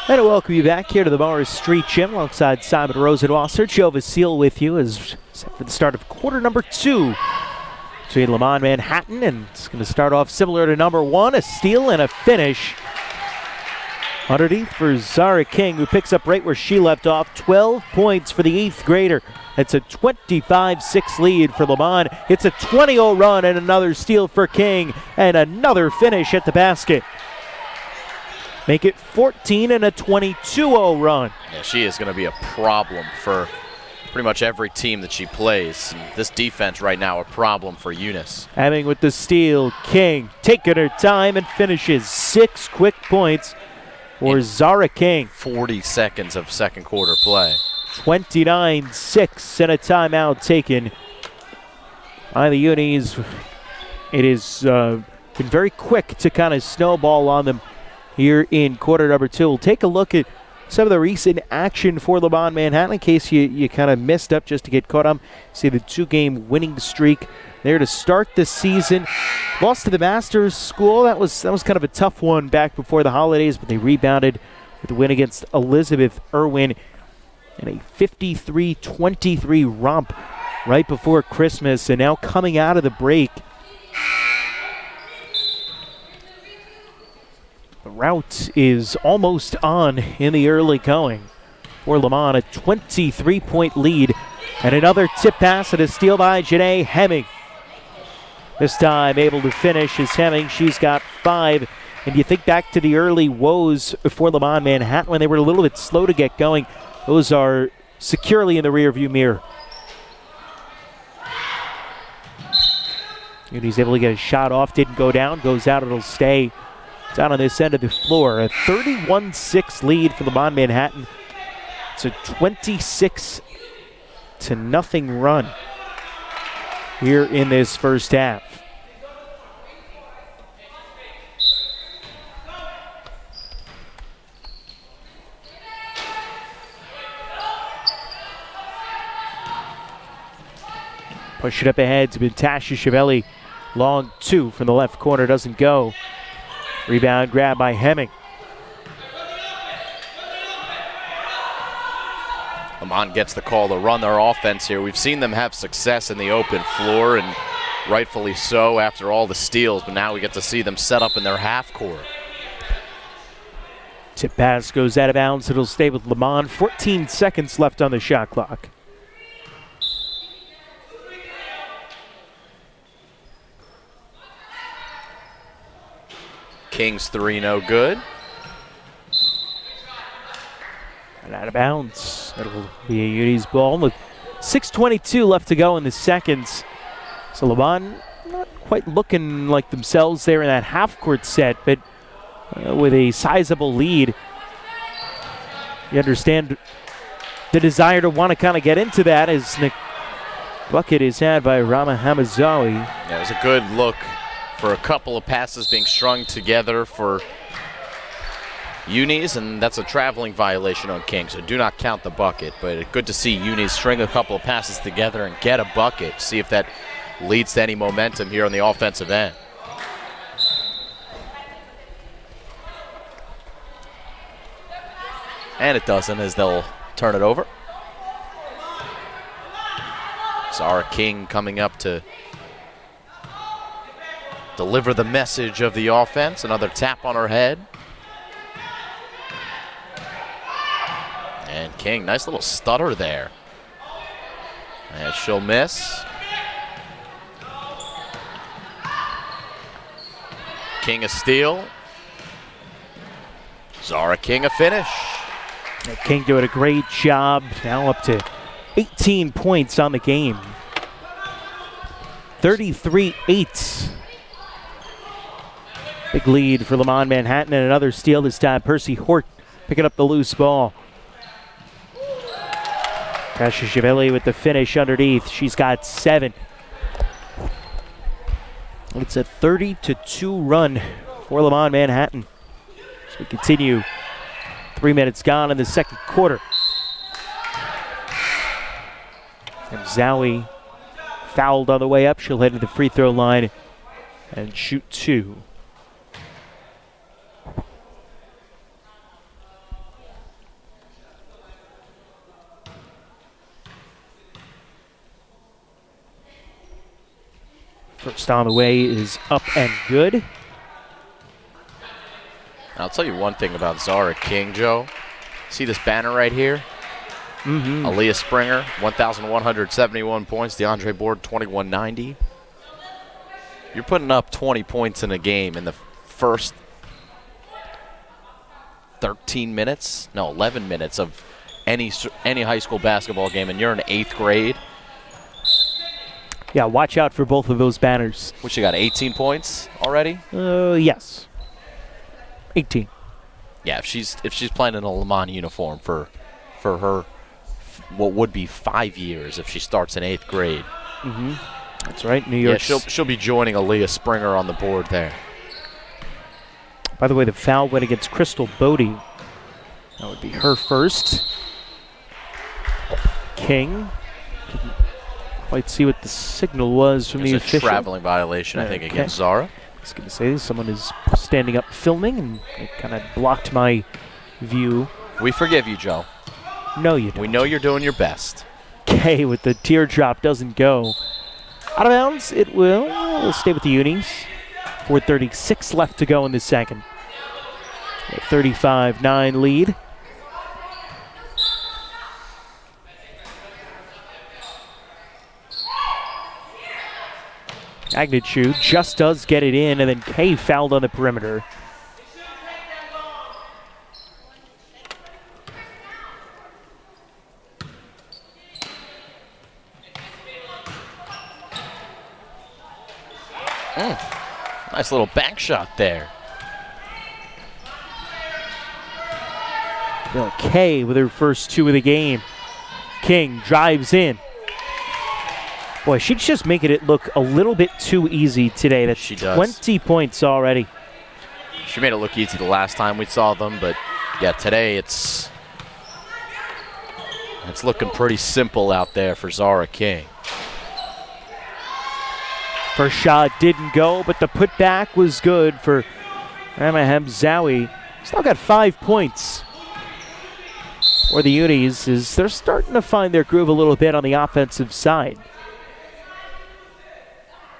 And I welcome you back here to the Morris Street Gym alongside Simon Rosenwasser. Joe Vasile with you as set for the start of quarter number 2 between Leman Manhattan, and it's going to start off similar to number 1, a steal and a finish. Underneath for Zara King, who picks up right where she left off. 12 points for the 8th grader. It's a 25-6 lead for Leman. It's a 20-0 run and another steal for King and another finish at the basket. Make it 14 and a 22-0 run. Yeah, she is going to be a problem for pretty much every team that she plays. And this defense right now a problem for UNIS. Having with the steal, King taking her time and finishes 6 quick points for Zara King. 40 seconds of second quarter play. 29-6 and a timeout taken by the Unis. It has been very quick to kind of snowball on them here in quarter number 2. We'll take a look at some of the recent action for Leman Manhattan in case you kind of missed up just to get caught up. See the 2-game winning streak there to start the season. Lost to the Masters School. That was kind of a tough one back before the holidays, but they rebounded with the win against Elizabeth Irwin in a 53-23 romp right before Christmas. And now coming out of the break, the route is almost on in the early going for Leman. A 23-point lead and another tip pass and a steal by Janae Hemming. This time able to finish is Hemming. She's got 5. And you think back to the early woes for Leman Manhattan when they were a little bit slow to get going. Those are securely in the rearview mirror. And he's able to get a shot off. Didn't go down. Goes out. It'll stay down on this end of the floor. A 31-6 lead for Leman Manhattan. It's a 26-0 run here in this first half. Push it up ahead to Tasha Chiavelli. Long 2 from the left corner. Doesn't go. Rebound grab by Hemming. Leman gets the call to run their offense here. We've seen them have success in the open floor, and rightfully so after all the steals, but now we get to see them set up in their half court. Tip pass goes out of bounds. It'll stay with Leman. 14 seconds left on the shot clock. King's 3 no good. And out of bounds. It'll be a Unis ball with 6:22 left to go in the seconds. So Leman not quite looking like themselves there in that half-court set, but with a sizable lead. You understand the desire to want to kind of get into that as the bucket is had by Rama Hamazawi. Yeah, it was a good look for a couple of passes being strung together for Unis, and that's a traveling violation on King, so do not count the bucket. But good to see Unis string a couple of passes together and get a bucket. See if that leads to any momentum here on the offensive end. And it doesn't, as they'll turn it over. Zara King coming up to deliver the message of the offense. Another tap on her head. And King, nice little stutter there. And she'll miss. King a steal. Zara King a finish. King doing a great job. Now up to 18 points on the game. 33-8. Big lead for Leman Manhattan, and another steal this time. Percy Hort picking up the loose ball. Tasha Chiavelli with the finish underneath. She's got 7. It's a 30-2 run for Leman Manhattan. So we continue. 3 minutes gone in the second quarter. And Zowie fouled on the way up. She'll head to the free throw line and shoot 2. First on the way is up and good. I'll tell you one thing about Zara King, Joe. See this banner right here? Mm-hmm. Aaliyah Springer, 1,171 points. DeAndre Board, 2,190. You're putting up 20 points in a game in the first 11 minutes of any high school basketball game, and you're in 8th grade. Yeah, watch out for both of those banners. What, you got 18 points already? Yes. 18. Yeah, if she's playing in a Leman uniform for her, what would be 5 years if she starts in 8th grade. Mm-hmm. That's right, New York. Yeah, she'll be joining Aaliyah Springer on the board there. By the way, the foul went against Crystal Bodie. That would be her first. King. Didn't quite see what the signal was from the official. It's a traveling violation, I think, against Zara. I was going to say, someone is standing up filming, and it kind of blocked my view. We forgive you, Joe. No, you don't. We know you're doing your best. K with the teardrop doesn't go. Out of bounds, it will stay with the Unis. 4:36 left to go in the second. 35-9 lead. Magnitude just does get it in, and then K fouled on the perimeter. Nice little back shot there. K with her first 2 of the game. King drives in. Boy, she's just making it look a little bit too easy today. That's she does. 20 points already. She made it look easy the last time we saw them, but yeah, today it's looking pretty simple out there for Zara King. First shot didn't go, but the putback was good for Rama Hamzawi. Still got 5 points. For the Unis, is they're starting to find their groove a little bit on the offensive side.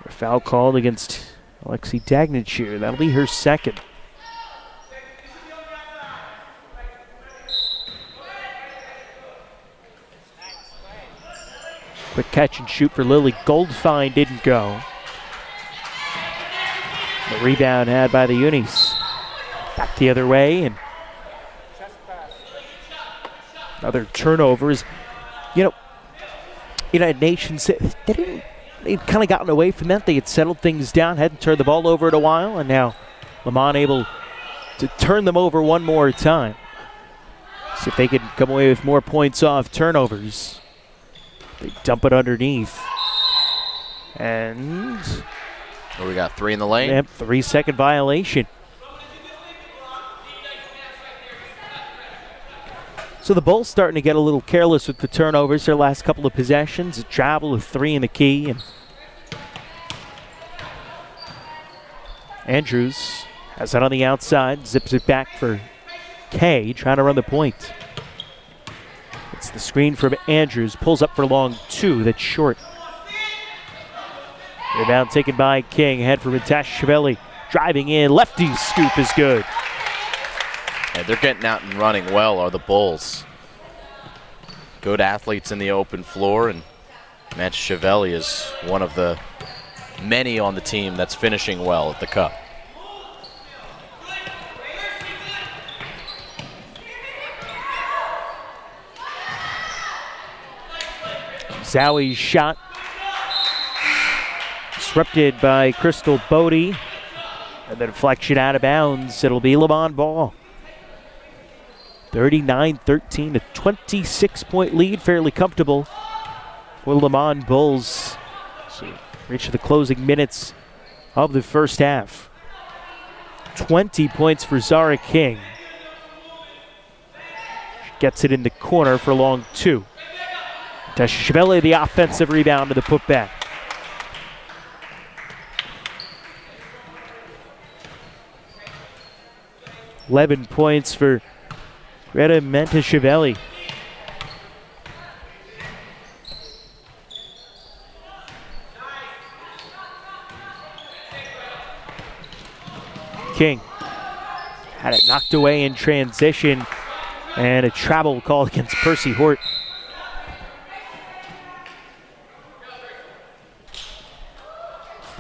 A foul called against Alexi Dagnachir. That'll be her second. Quick catch and shoot for Lily Goldfine didn't go. The rebound had by the Unis. Back the other way, and another turnovers. United Nations, they'd kind of gotten away from that. They had settled things down, hadn't turned the ball over in a while, and now Leman able to turn them over one more time. See if they can come away with more points off turnovers. They dump it underneath. And we got 3 in the lane. Yep, 3-second violation. So the Bulls starting to get a little careless with the turnovers their last couple of possessions. A travel of 3 in the key. And Andrews has it on the outside, zips it back for K, trying to run the point. It's the screen from Andrews, pulls up for long 2, that's short. Rebound taken by King, ahead for Matash Chiavelli. Driving in, lefty scoop is good. Yeah, they're getting out and running well, are the Bulls. Good athletes in the open floor, and Matt Chiavelli is one of the many on the team that's finishing well at the cup. Zowi's shot disrupted by Crystal Bodie, and the deflection out of bounds. It'll be Leman ball. 39-13, a 26-point lead, fairly comfortable for Leman Bulls. So reach the closing minutes of the first half. 20 points for Zara King. She gets it in the corner for long 2. Tashishvili, the offensive rebound to the putback. $11 points for Greta Mentashvili. King had it knocked away in transition, and a travel call against Percy Hort.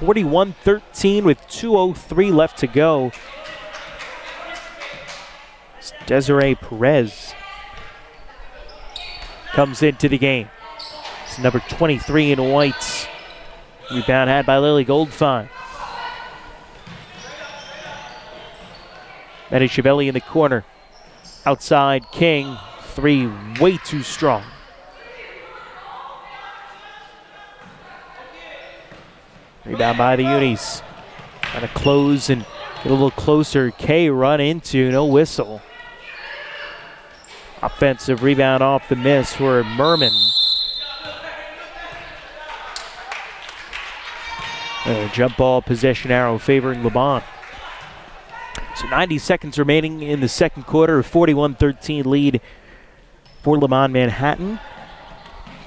(41-13) with 2:03 left to go. It's Desiree Perez comes into the game. It's number 23 in whites. Rebound had by Lily Goldfein. Medichavelli in the corner. Outside King. Three way too strong. Rebound by the Unis. Trying to close and get a little closer. Kay run into, no whistle. Offensive rebound off the miss for Merman. Jump ball possession arrow favoring Leman. So 90 seconds remaining in the second quarter. A 41-13 lead for Leman Manhattan.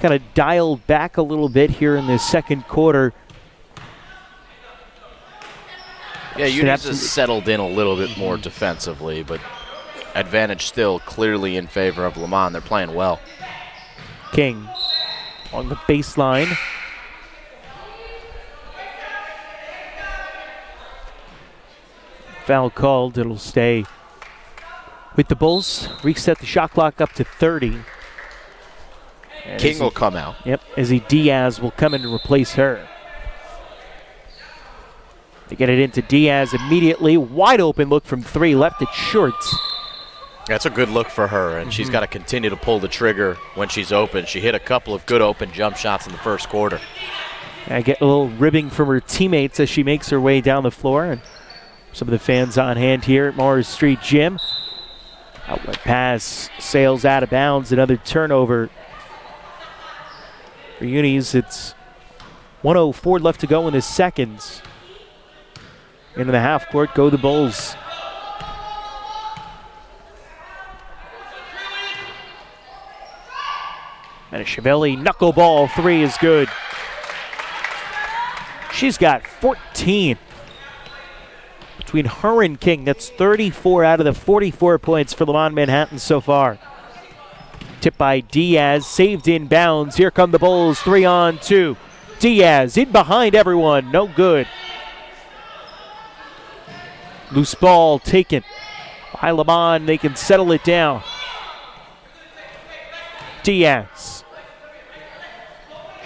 Kind of dialed back a little bit here in the second quarter. Yeah, UNIS has settled in a little bit more defensively, but advantage still clearly in favor of Leman. They're playing well. King on the baseline. Foul called. It'll stay with the Bulls. Reset the shot clock up to 30. And King will come out. Yep, Izzy Diaz will come in to replace her. They get it into Diaz immediately. Wide open look from three. Left it short. That's a good look for her, and she's got to continue to pull the trigger when she's open. She hit a couple of good open jump shots in the first quarter. I get a little ribbing from her teammates as she makes her way down the floor. And some of the fans on hand here at Morris Street Gym. Outlet pass sails out of bounds. Another turnover for Unis. It's 1:04 left to go in the second. Into the half court go the Bulls. And a Chiavelli knuckleball three is good. She's got 14. Between her and King, that's 34 out of the 44 points for Leman Manhattan so far. Tipped by Diaz, saved in bounds. Here come the Bulls, 3-on-2. Diaz in behind everyone, no good. Loose ball taken by Leman, they can settle it down. Diaz.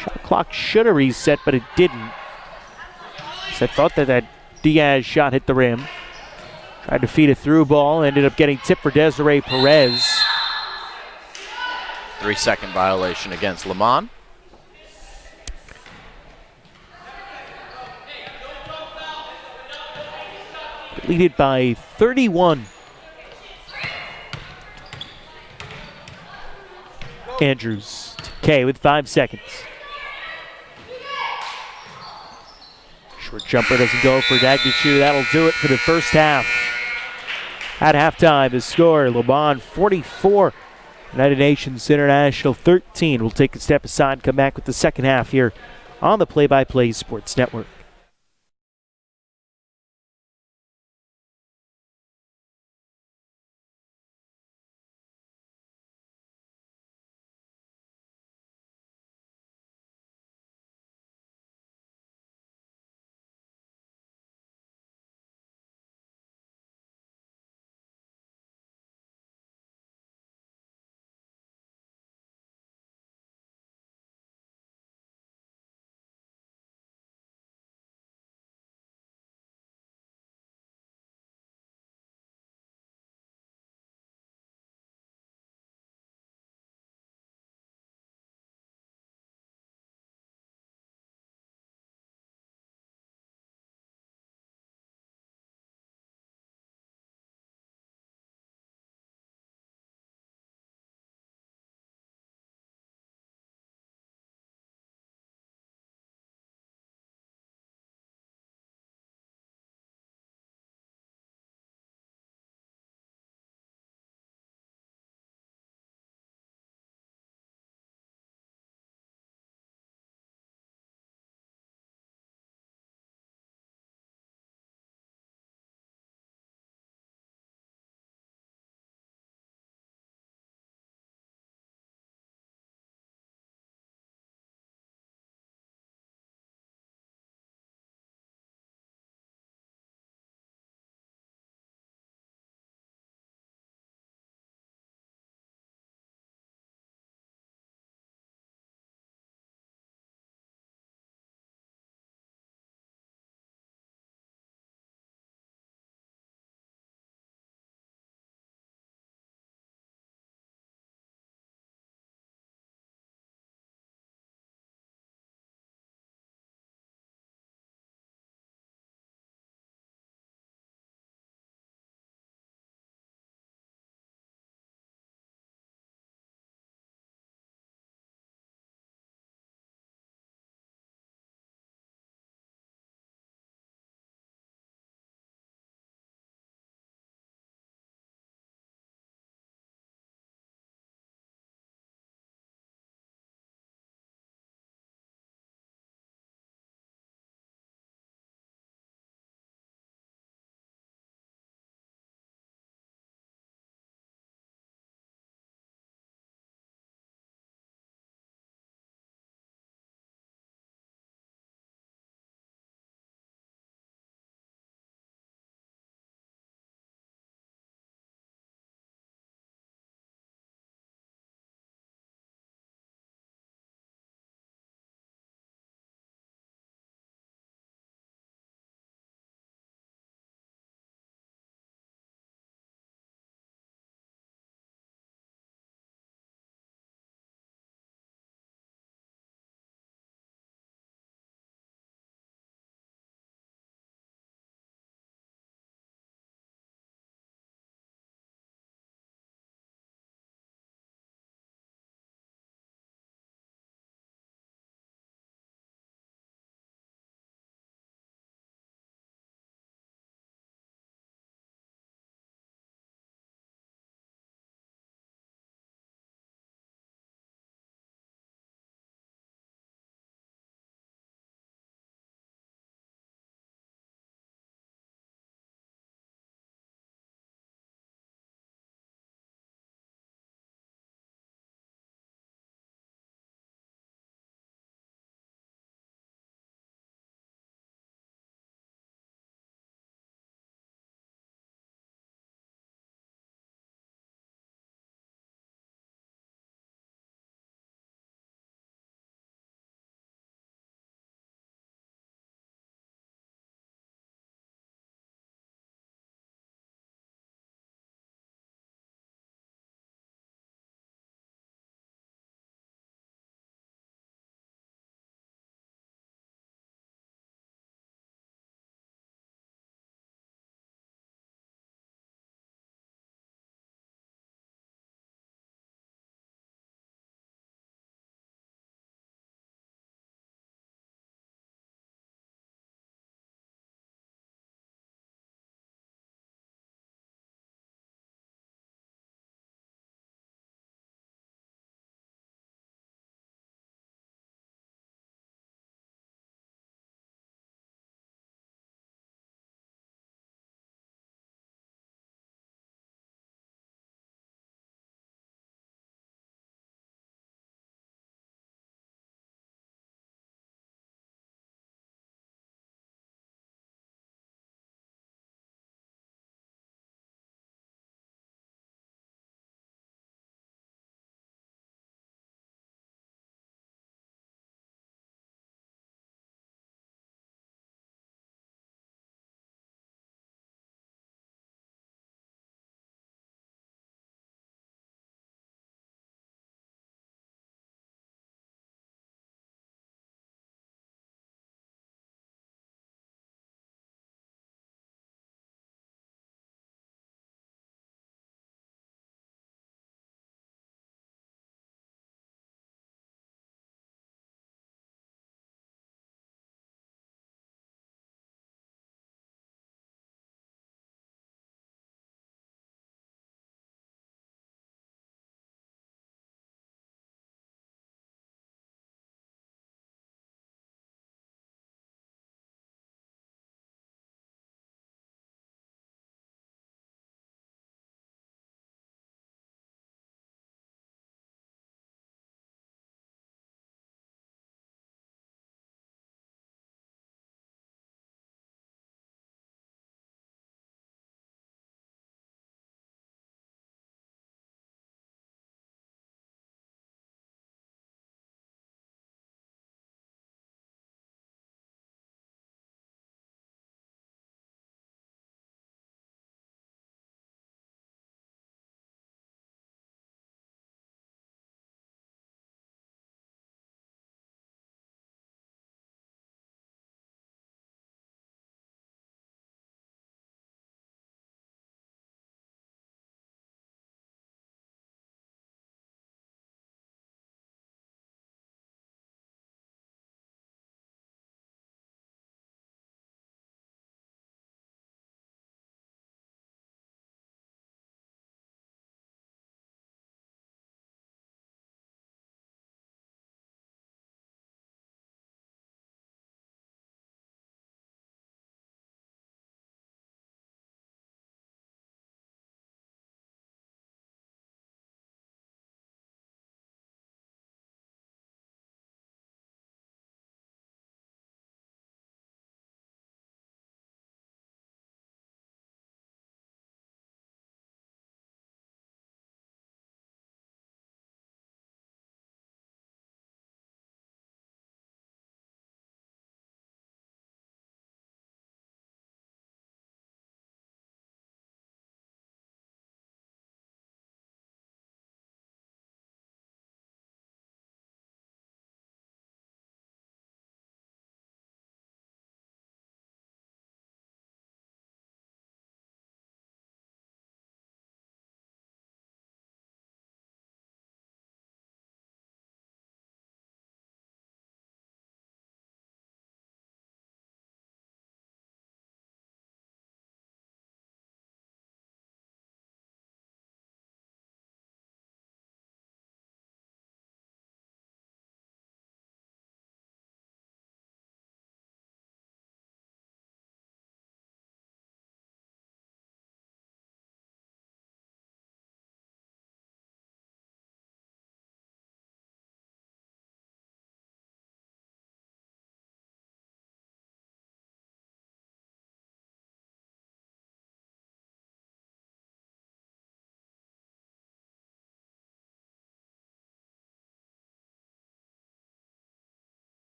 Shot clock should have reset, but it didn't. So I thought that Diaz shot hit the rim. Tried to feed a through ball, ended up getting tipped for Desiree Perez. 3-second violation against Leman. Lead it by 31. Andrews to Kay with 5 seconds. Short jumper doesn't go for Dagnichu. That'll do it for the first half. At halftime, the score, Leman 44, United Nations International 13. We'll take a step aside, come back with the second half here on the Play-by-Play Sports Network.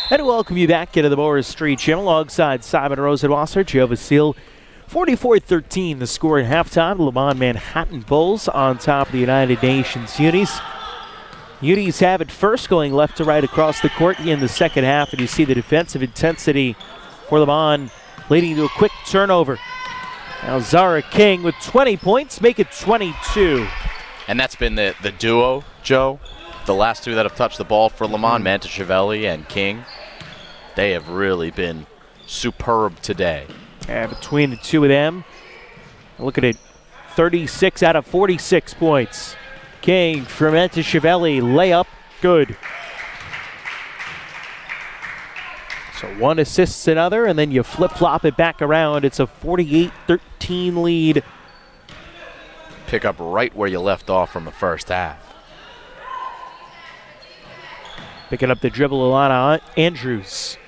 And welcome you back into the Morris Street Gym alongside Simon Rosenwasser, Joe Vasile. 44-13 the score at halftime. Leman Manhattan Bulls on top of the United Nations Unis. Unis have it first, going left to right across the court in the second half, and you see the defensive intensity for Leman leading to a quick turnover. Now Zara King with 20 points, make it 22. And that's been the duo, Joe. The last two that have touched the ball for Leman, Mantascivelli and King. They have really been superb today. And between the two of them, look at it, 36 out of 46 points. King from Mantascivelli, layup, good. So one assists another, and then you flip-flop it back around. It's a 48-13 lead. Pick up right where you left off from the first half. Picking up the dribble, Alana Andrews.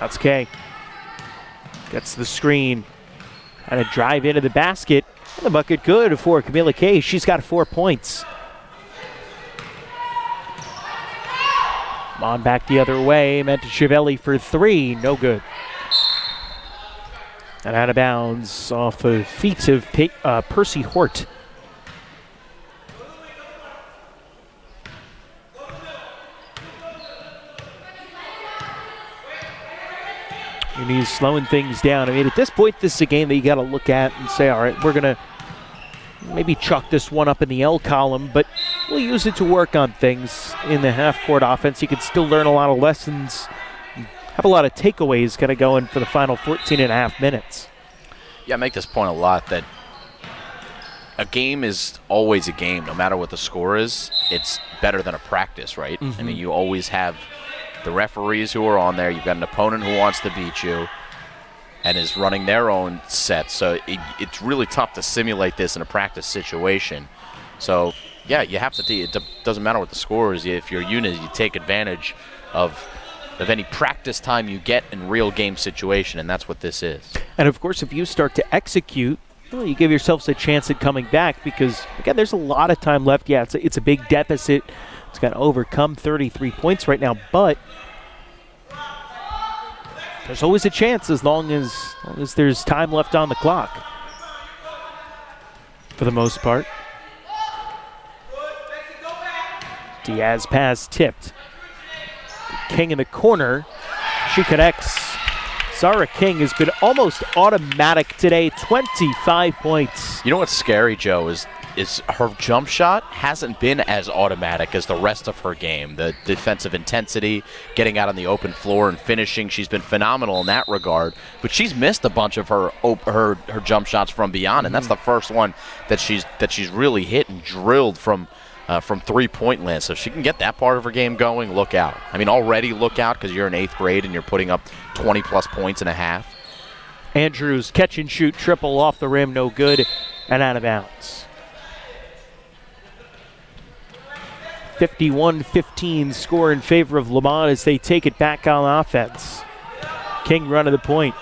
That's Kay. Gets the screen. And a drive into the basket. And the bucket good for Camilla Kay. She's got 4 points. On back the other way. Mantascivelli for 3. No good. And out of bounds off the feet of Percy Hort. And he's slowing things down. I mean, at this point, this is a game that you got to look at and say, all right, we're going to maybe chalk this one up in the L column, but we'll use it to work on things in the half-court offense. You can still learn a lot of lessons, have a lot of takeaways kind of going for the final 14 and a half minutes. Yeah, I make this point a lot that a game is always a game. No matter what the score is, it's better than a practice, right? I mean, you always have the referees who are on there. You've got an opponent who wants to beat you and is running their own set. So it's really tough to simulate this in a practice situation. So, yeah, you have to. It doesn't matter what the score is. If you're UNIS, you take advantage of any practice time you get in real game situation, and that's what this is. And, of course, if you start to execute, well, you give yourselves a chance at coming back because, again, there's a lot of time left. Yeah, it's a big deficit. It's got to overcome 33 points right now, but there's always a chance as long as there's time left on the clock, for the most part. Diaz pass tipped. King in the corner. She connects. Zara King has been almost automatic today, 25 points. You know what's scary, Joe, is her jump shot hasn't been as automatic as the rest of her game. The defensive intensity, getting out on the open floor and finishing, she's been phenomenal in that regard. But she's missed a bunch of her jump shots from beyond, and that's the first one that she's really hit and drilled from 3-point land. So if she can get that part of her game going, look out. I mean, already look out because you're in 8th grade and you're putting up 20-plus points and a half. Andrews catch and shoot triple off the rim, no good, and out of bounds. 51-15 score in favor of Leman as they take it back on offense. King run to the point.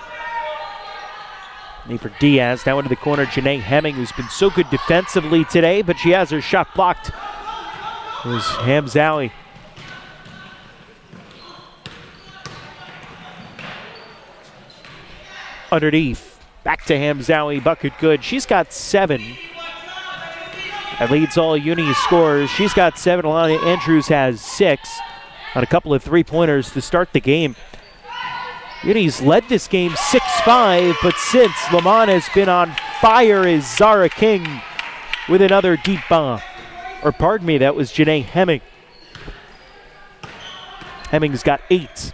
Need for Diaz. Now into the corner, Janae Hemming, who's been so good defensively today, but she has her shot blocked. It was Hamzawi. Underneath. Back to Hamzawi. Bucket good. She's got 7. That leads all UNIS scorers. She's got 7. Alana Andrews has 6 on a couple of 3-pointers to start the game. UNIS led this game 6-5, but since Leman has been on fire is Zara King with another deep bomb. Or pardon me, that was Janae Hemming. Hemming's got 8.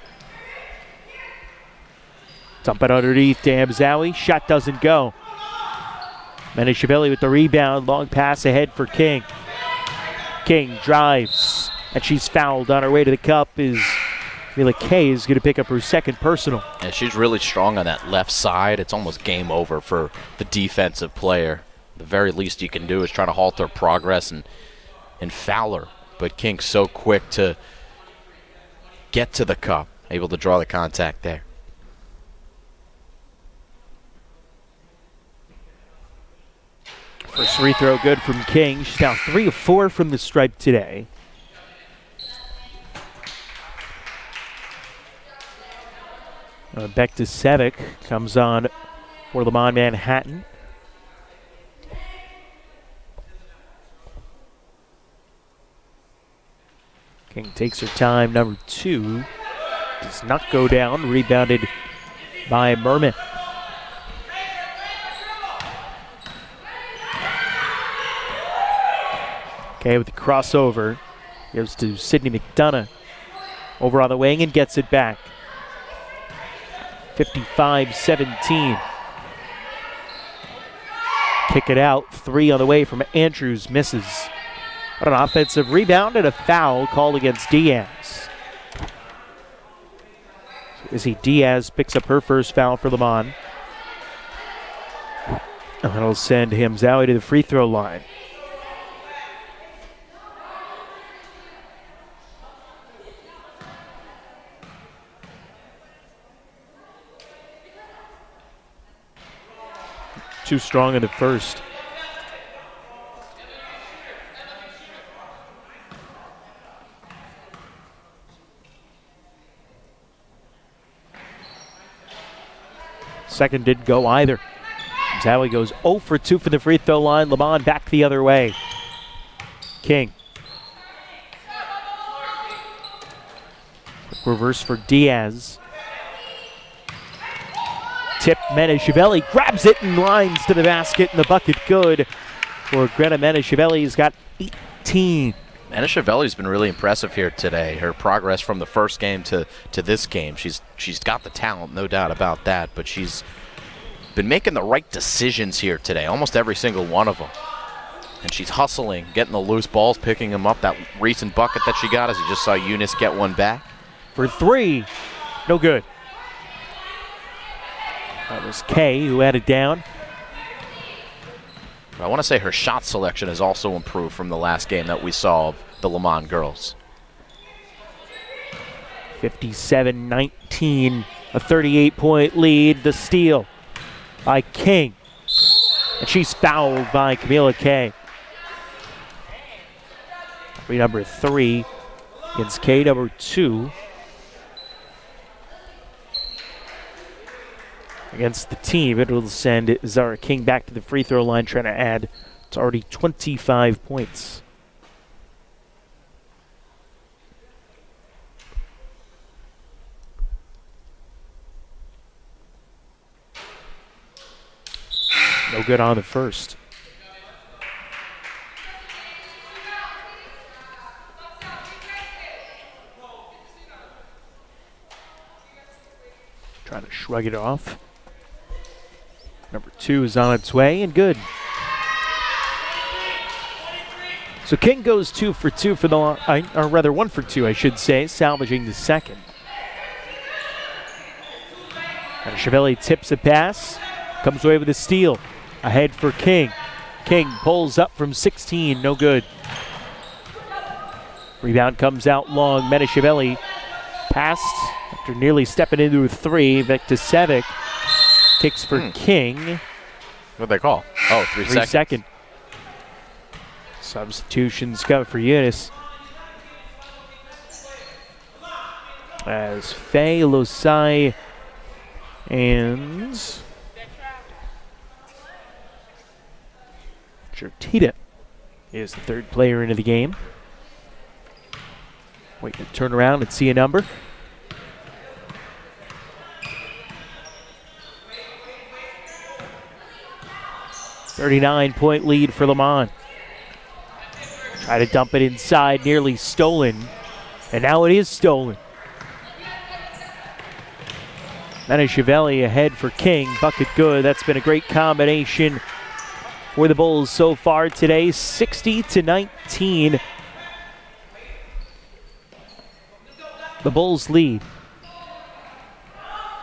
Dump it underneath to Hamzawi. Shot doesn't go. Mantascivelli with the rebound. Long pass ahead for King. King drives, and she's fouled on her way to the cup. Camilla Kay is going to pick up her second personal. And she's really strong on that left side. It's almost game over for the defensive player. The very least you can do is try to halt her progress and foul her. But King's so quick to get to the cup, able to draw the contact there. First free throw good from King. She's now 3 of 4 from the stripe today. Back to Sevic comes on for Leman Manhattan. King takes her time. Number 2 does not go down. Rebounded by Merman. Okay, with the crossover. Goes to Sydney McDonough. Over on the wing and gets it back. 55-17. Kick it out. 3 on the way from Andrews. Misses. What an offensive rebound and a foul called against Diaz. So Izzy Diaz picks up her first foul for Leman. And that'll send him Zowie to the free throw line. Too strong in the first. Second didn't go either. Zowie goes 0 for 2 from the free throw line. Leman back the other way. King. Quick reverse for Diaz. Tip Menashevelli grabs it and lines to the basket, and the bucket good for Greta Menashevelli. He's got 18. Menashevelli's been really impressive here today. Her progress from the first game to this game. She's got the talent, no doubt about that, but she's been making the right decisions here today, almost every single one of them. And she's hustling, getting the loose balls, picking them up. That recent bucket that she got, as you just saw UNIS get one back. For 3, no good. That was Kay who had it down. I want to say her shot selection has also improved from the last game that we saw of the Leman girls. 57-19, a 38-point lead. The steal by King. And she's fouled by Camila Kay. Number 3 against Kay, number 2. Against the team, it will send Zara King back to the free throw line, trying to add to already 25 points. No good on the first. Trying to shrug it off. Number 2 is on its way and good. So King goes 2 for 2 for the, or rather 1 for 2, I should say, salvaging the second. And Chevelli tips a pass, comes away with a steal. Ahead for King. King pulls up from 16, no good. Rebound comes out long. Menashevelli passed after nearly stepping into a 3. Back to Sevic. Kicks for King. What'd they call? Oh, 3 seconds. Second. Substitutions come for UNIS. As Faye, Losai, and Jertita is the third player into the game. Waiting to turn around and see a number. .39-point lead for Leman. Try to dump it inside, nearly stolen. And now it is stolen. Menashevelli ahead for King. Bucket good. That's been a great combination for the Bulls so far today. 60-19. The Bulls lead.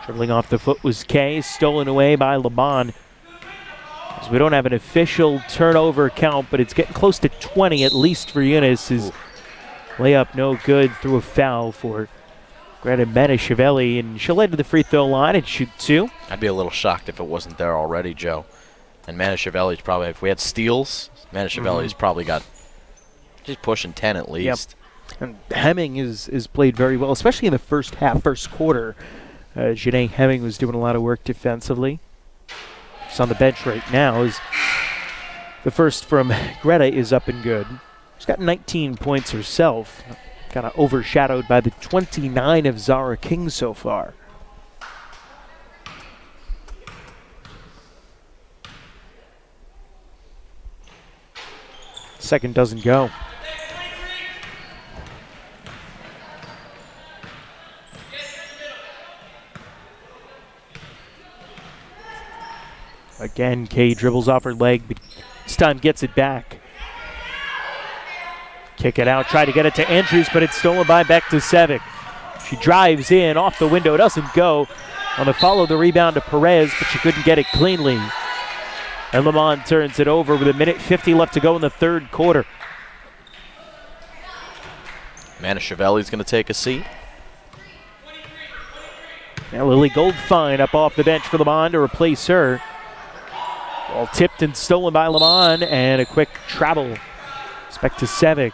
Dribbling off the foot was Kay. Stolen away by Leman. So we don't have an official turnover count, but it's getting close to 20 at least for UNIS. His layup no good through a foul for Greta Menashevelli, and she'll head to the free throw line and shoot 2. I'd be a little shocked if it wasn't there already, Joe. And Menashevelli's probably, if we had steals, Menashevelli's probably got, she's pushing 10 at least. Yep. And Hemming is played very well, especially in the first half, first quarter. Janae Hemming was doing a lot of work defensively. She's on the bench right now. As the first from Greta is up and good. She's got 19 points herself. Kind of overshadowed by the 29 of Zara King so far. Second doesn't go. Again, Kay dribbles off her leg, but this time gets it back. Kick it out, try to get it to Andrews, but it's stolen by Bektasevich. She drives in, off the window, doesn't go. On the follow, the rebound to Perez, but she couldn't get it cleanly. And Leman turns it over with 1:50 left to go in the third quarter. Manischevelli's going to take a seat. Now Lily Goldfine up off the bench for Leman to replace her. Ball tipped and stolen by Leman, and a quick travel. Bektasevich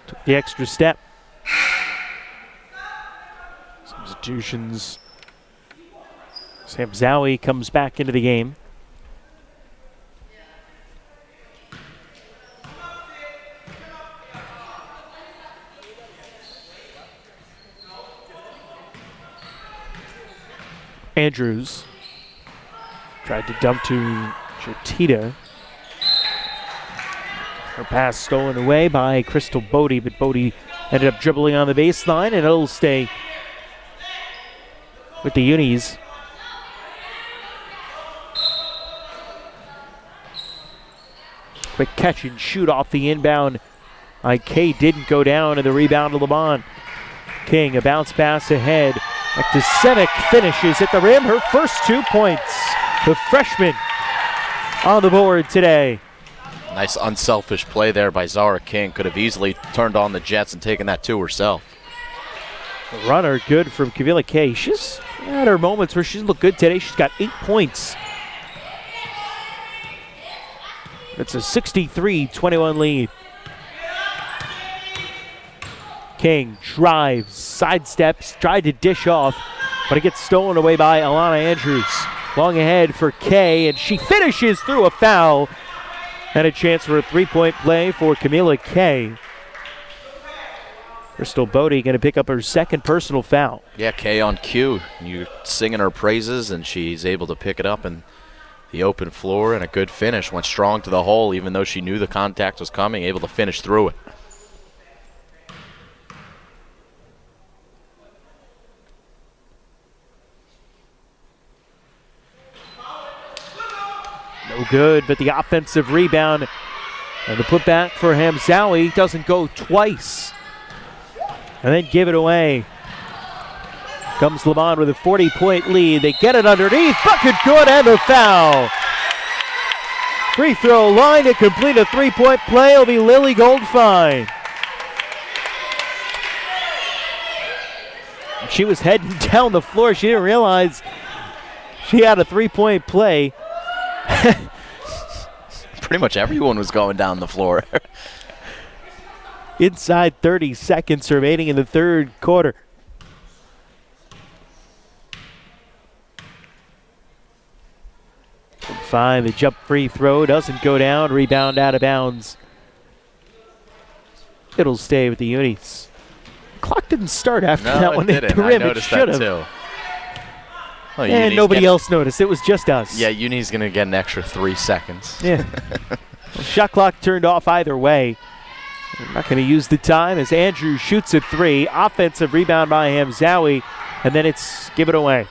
took the extra step. Substitutions. Sam Zowie comes back into the game. Andrews tried to dump to Jatita. Her pass stolen away by Crystal Bodie, but Bodie ended up dribbling on the baseline, and it'll stay with the Unis. Quick catch and shoot off the inbound. IK didn't go down, and the rebound to Leman. King, a bounce pass ahead. Bektasevich finishes at the rim, her first 2 points. The freshman on the board today. Nice unselfish play there by Zara King. Could have easily turned on the Jets and taken that to herself. A runner good from Kavila Kay. She's had her moments where she's looked good today. She's got 8 points. It's a 63-21 lead. King drives, sidesteps, tried to dish off, but it gets stolen away by Alana Andrews. Long ahead for Kay, and she finishes through a foul. And a chance for a three-point play for Camila Kay. Crystal Bodie going to pick up her second personal foul. Yeah, Kay on cue. You're singing her praises, and she's able to pick it up in the open floor, and a good finish. Went strong to the hole, even though she knew the contact was coming, able to finish through it. No good, but the offensive rebound and the putback for Hamzawi doesn't go twice. And then give it away. Comes Leman with a 40-point lead. They get it underneath. Bucket good and the foul. Free throw line to complete a three-point play will be Lily Goldfine. She was heading down the floor. She didn't realize she had a three-point play. Pretty much everyone was going down the floor. Inside 30 seconds remaining in the third quarter. Fine, the jump free throw doesn't go down. Rebound out of bounds. It'll stay with the Unis. Clock didn't start after that one. It didn't. I noticed that too. Well, and nobody else noticed. It was just us. Yeah, Uni's going to get an extra 3 seconds. Yeah. Well, shot clock turned off either way. We're not going to use the time as Andrew shoots a three. Offensive rebound by Hamzawi, and then it's give it away.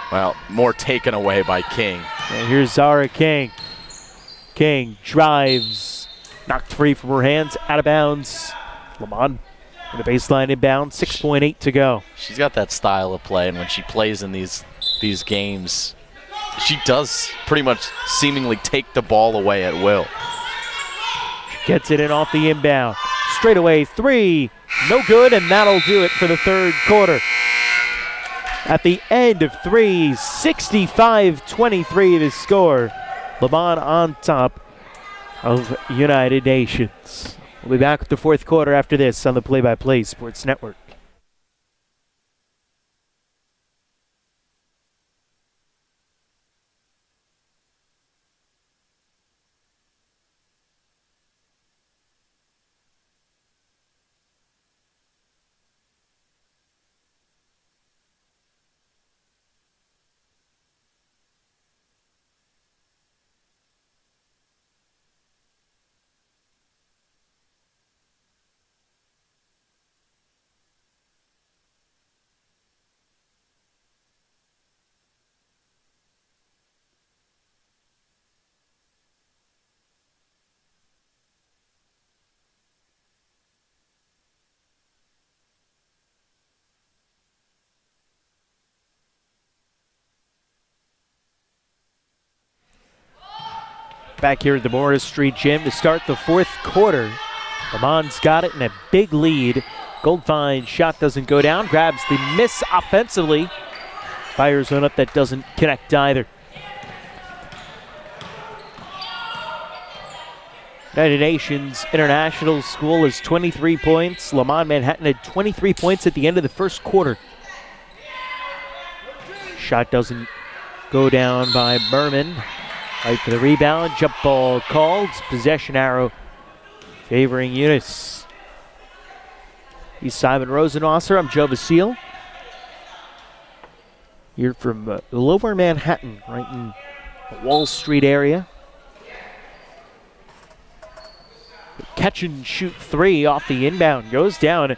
Well, more taken away by King. And here's Zara King. King drives. Knocked free from her hands. Out of bounds. Leman in the baseline inbound. 6.8 to go. She's got that style of play, and when she plays in these games, she does pretty much seemingly take the ball away at will. She gets it in off the inbound. Straight away three. No good, and that'll do it for the third quarter. At the end of three, 65-23 to score. Leman on top of United Nations. We'll be back with the fourth quarter after this on the Play-by-Play Sports Network. back here at the Morris Street Gym to start the fourth quarter. Leman's got it in a big lead. Goldfein shot doesn't go down, grabs the miss offensively. Fires one up that doesn't connect either. United Nations International School is 23 points. Leman Manhattan had 23 points at the end of the first quarter. Shot doesn't go down by Berman. Right for the rebound. Jump ball called. Possession arrow favoring UNIS. He's Simon Rosenwasser. I'm Joe Vasile. Here from Lower Manhattan, right in the Wall Street area. Catch and shoot three off the inbound. Goes down.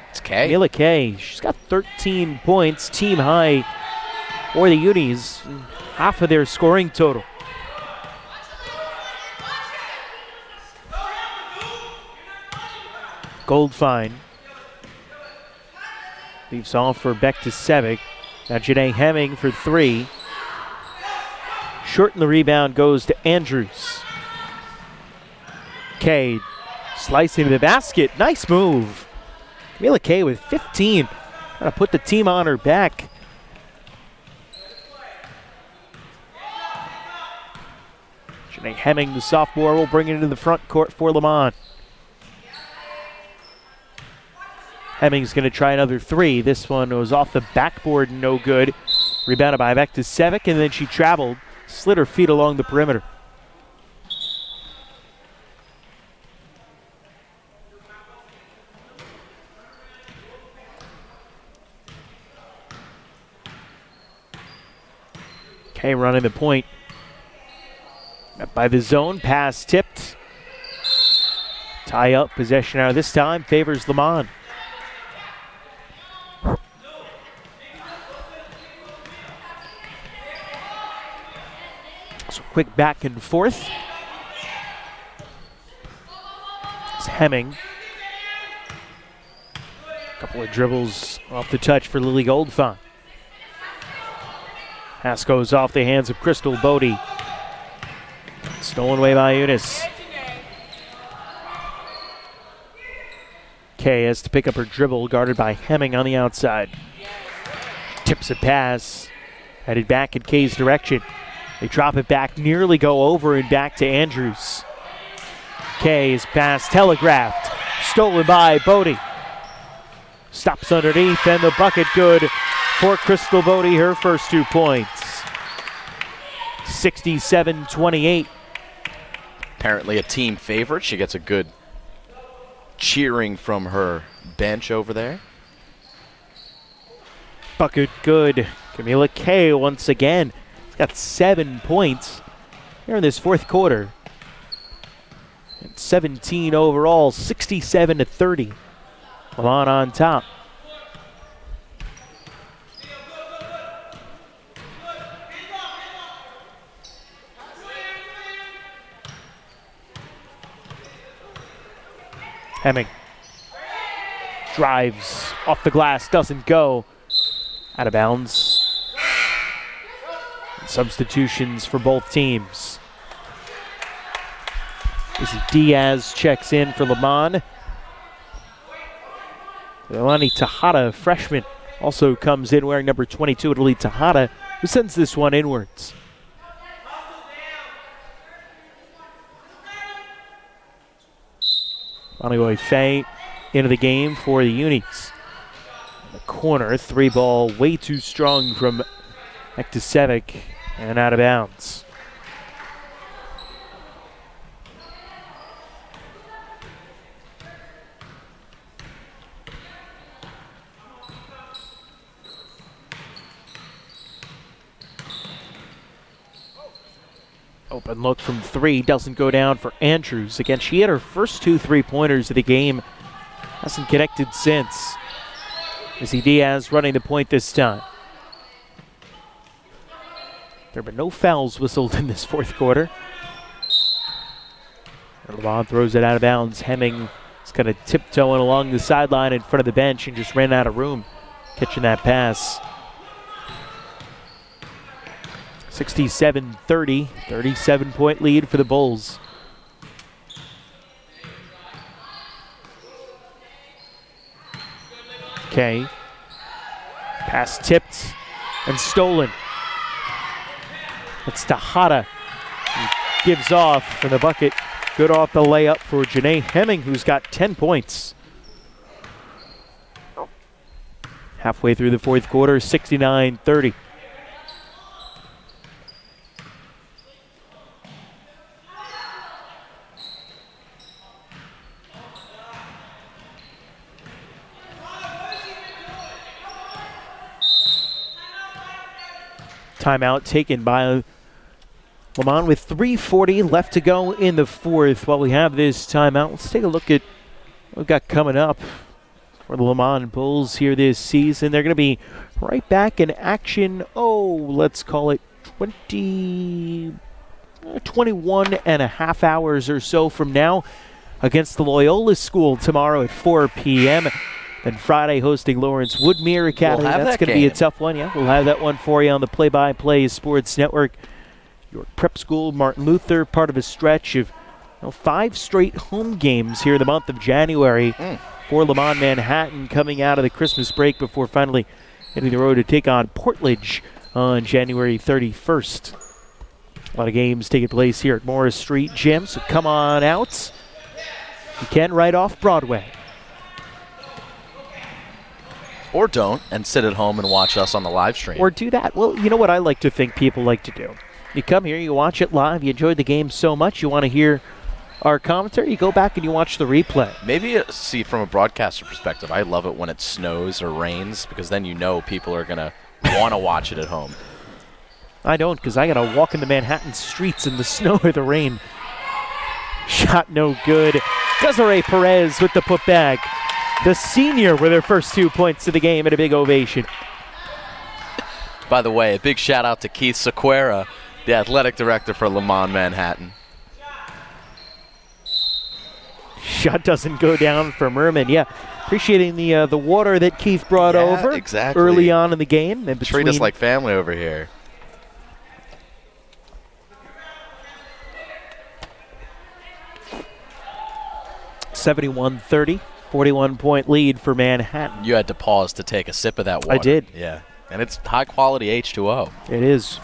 It's Kay. Camila Kay. She's got 13 points. Team high for the Unis. Half of their scoring total. Goldfein leaves off for Bektasevich. Now Janae Hemming for three. Short in the rebound goes to Andrews. Kay slicing the basket. Nice move. Camila Kay with 15. Trying to put the team on her back. Janae Hemming, the sophomore, will bring it into the front court for Leman. Hemming's going to try another three. This one was off the backboard, no good. Rebounded by Bektasevich, and then she traveled, slid her feet along the perimeter. Kay running the point. Up by the zone, pass tipped. Tie up, possession out this time, favors Leman. So quick back and forth. It's Hemming. Couple of dribbles off the touch for Lily Goldfein. Pass goes off the hands of Crystal Bodie. Stolen away by UNIS. Kay has to pick up her dribble, guarded by Hemming on the outside. Tips a pass, headed back in Kay's direction. They drop it back, nearly go over and back to Andrews. Kay's pass telegraphed, stolen by Bodie. Stops underneath, and the bucket good for Crystal Bodie, her first 2 points. 67-28. Apparently a team favorite. She gets a good cheering from her bench over there. Bucket good. Camila Kay once again. She's got 7 points here in this fourth quarter. And 17 overall, 67-30. Leman on top. Hemming drives off the glass, doesn't go. Out of bounds. And substitutions for both teams. This is Diaz checks in for Leman. Leilani Tejada, freshman, also comes in wearing number 22. It'll be Tejada who sends this one inwards. Anigoy Faye into the game for the Unis. The corner, 3-ball, way too strong from Bektasevich and out of bounds. Open look from three, doesn't go down for Andrews. Again, she had her first 2 3-pointers of the game. Hasn't connected since. Missy Diaz running the point this time. There have been no fouls whistled in this fourth quarter. Leman throws it out of bounds. Hemming is kind of tiptoeing along the sideline in front of the bench and just ran out of room catching that pass. 67-30, 37-point lead for the Bulls. Okay. Pass tipped and stolen. It's Tejada. He gives off for the bucket. Good off the layup for Janae Hemming, who's got 10 points. Halfway through the fourth quarter, 69-30. Timeout taken by Leman with 3:40 left to go in the fourth. While we have this timeout, let's take a look at what we've got coming up for the Leman Bulls here this season. They're going to be right back in action, let's call it 21 and a half hours or so from now against the Loyola School tomorrow at 4 p.m. Then Friday hosting Lawrence Woodmere Academy. That's going to be a tough one. Yeah, we'll have that one for you on the Play-by-Play Sports Network. York Prep School, Martin Luther, part of a stretch of 5 straight home games here in the month of January for Leman Manhattan, coming out of the Christmas break before finally hitting the road to take on Portledge on January 31st. A lot of games taking place here at Morris Street Gym, so come on out. You can right off Broadway. Or don't, and sit at home and watch us on the live stream. Or do that. Well, you know what I like to think people like to do? You come here, you watch it live, you enjoyed the game so much, you want to hear our commentary, you go back and you watch the replay. Maybe, see, from a broadcaster perspective, I love it when it snows or rains, because then you know people are going to want to watch it at home. I don't, because I got to walk in the Manhattan streets in the snow or the rain. Shot no good. Desiree Perez with the putback. The senior with her first 2 points of the game and a big ovation. By the way, a big shout out to Keith Sequeira, the athletic director for Leman Manhattan. Shot doesn't go down for Merman. Yeah, appreciating the water that Keith brought over early on in the game. And treat us like family over here. (71-30). 41-point lead for Manhattan. You had to pause to take a sip of that water. I did. Yeah, and it's high-quality H2O. It is.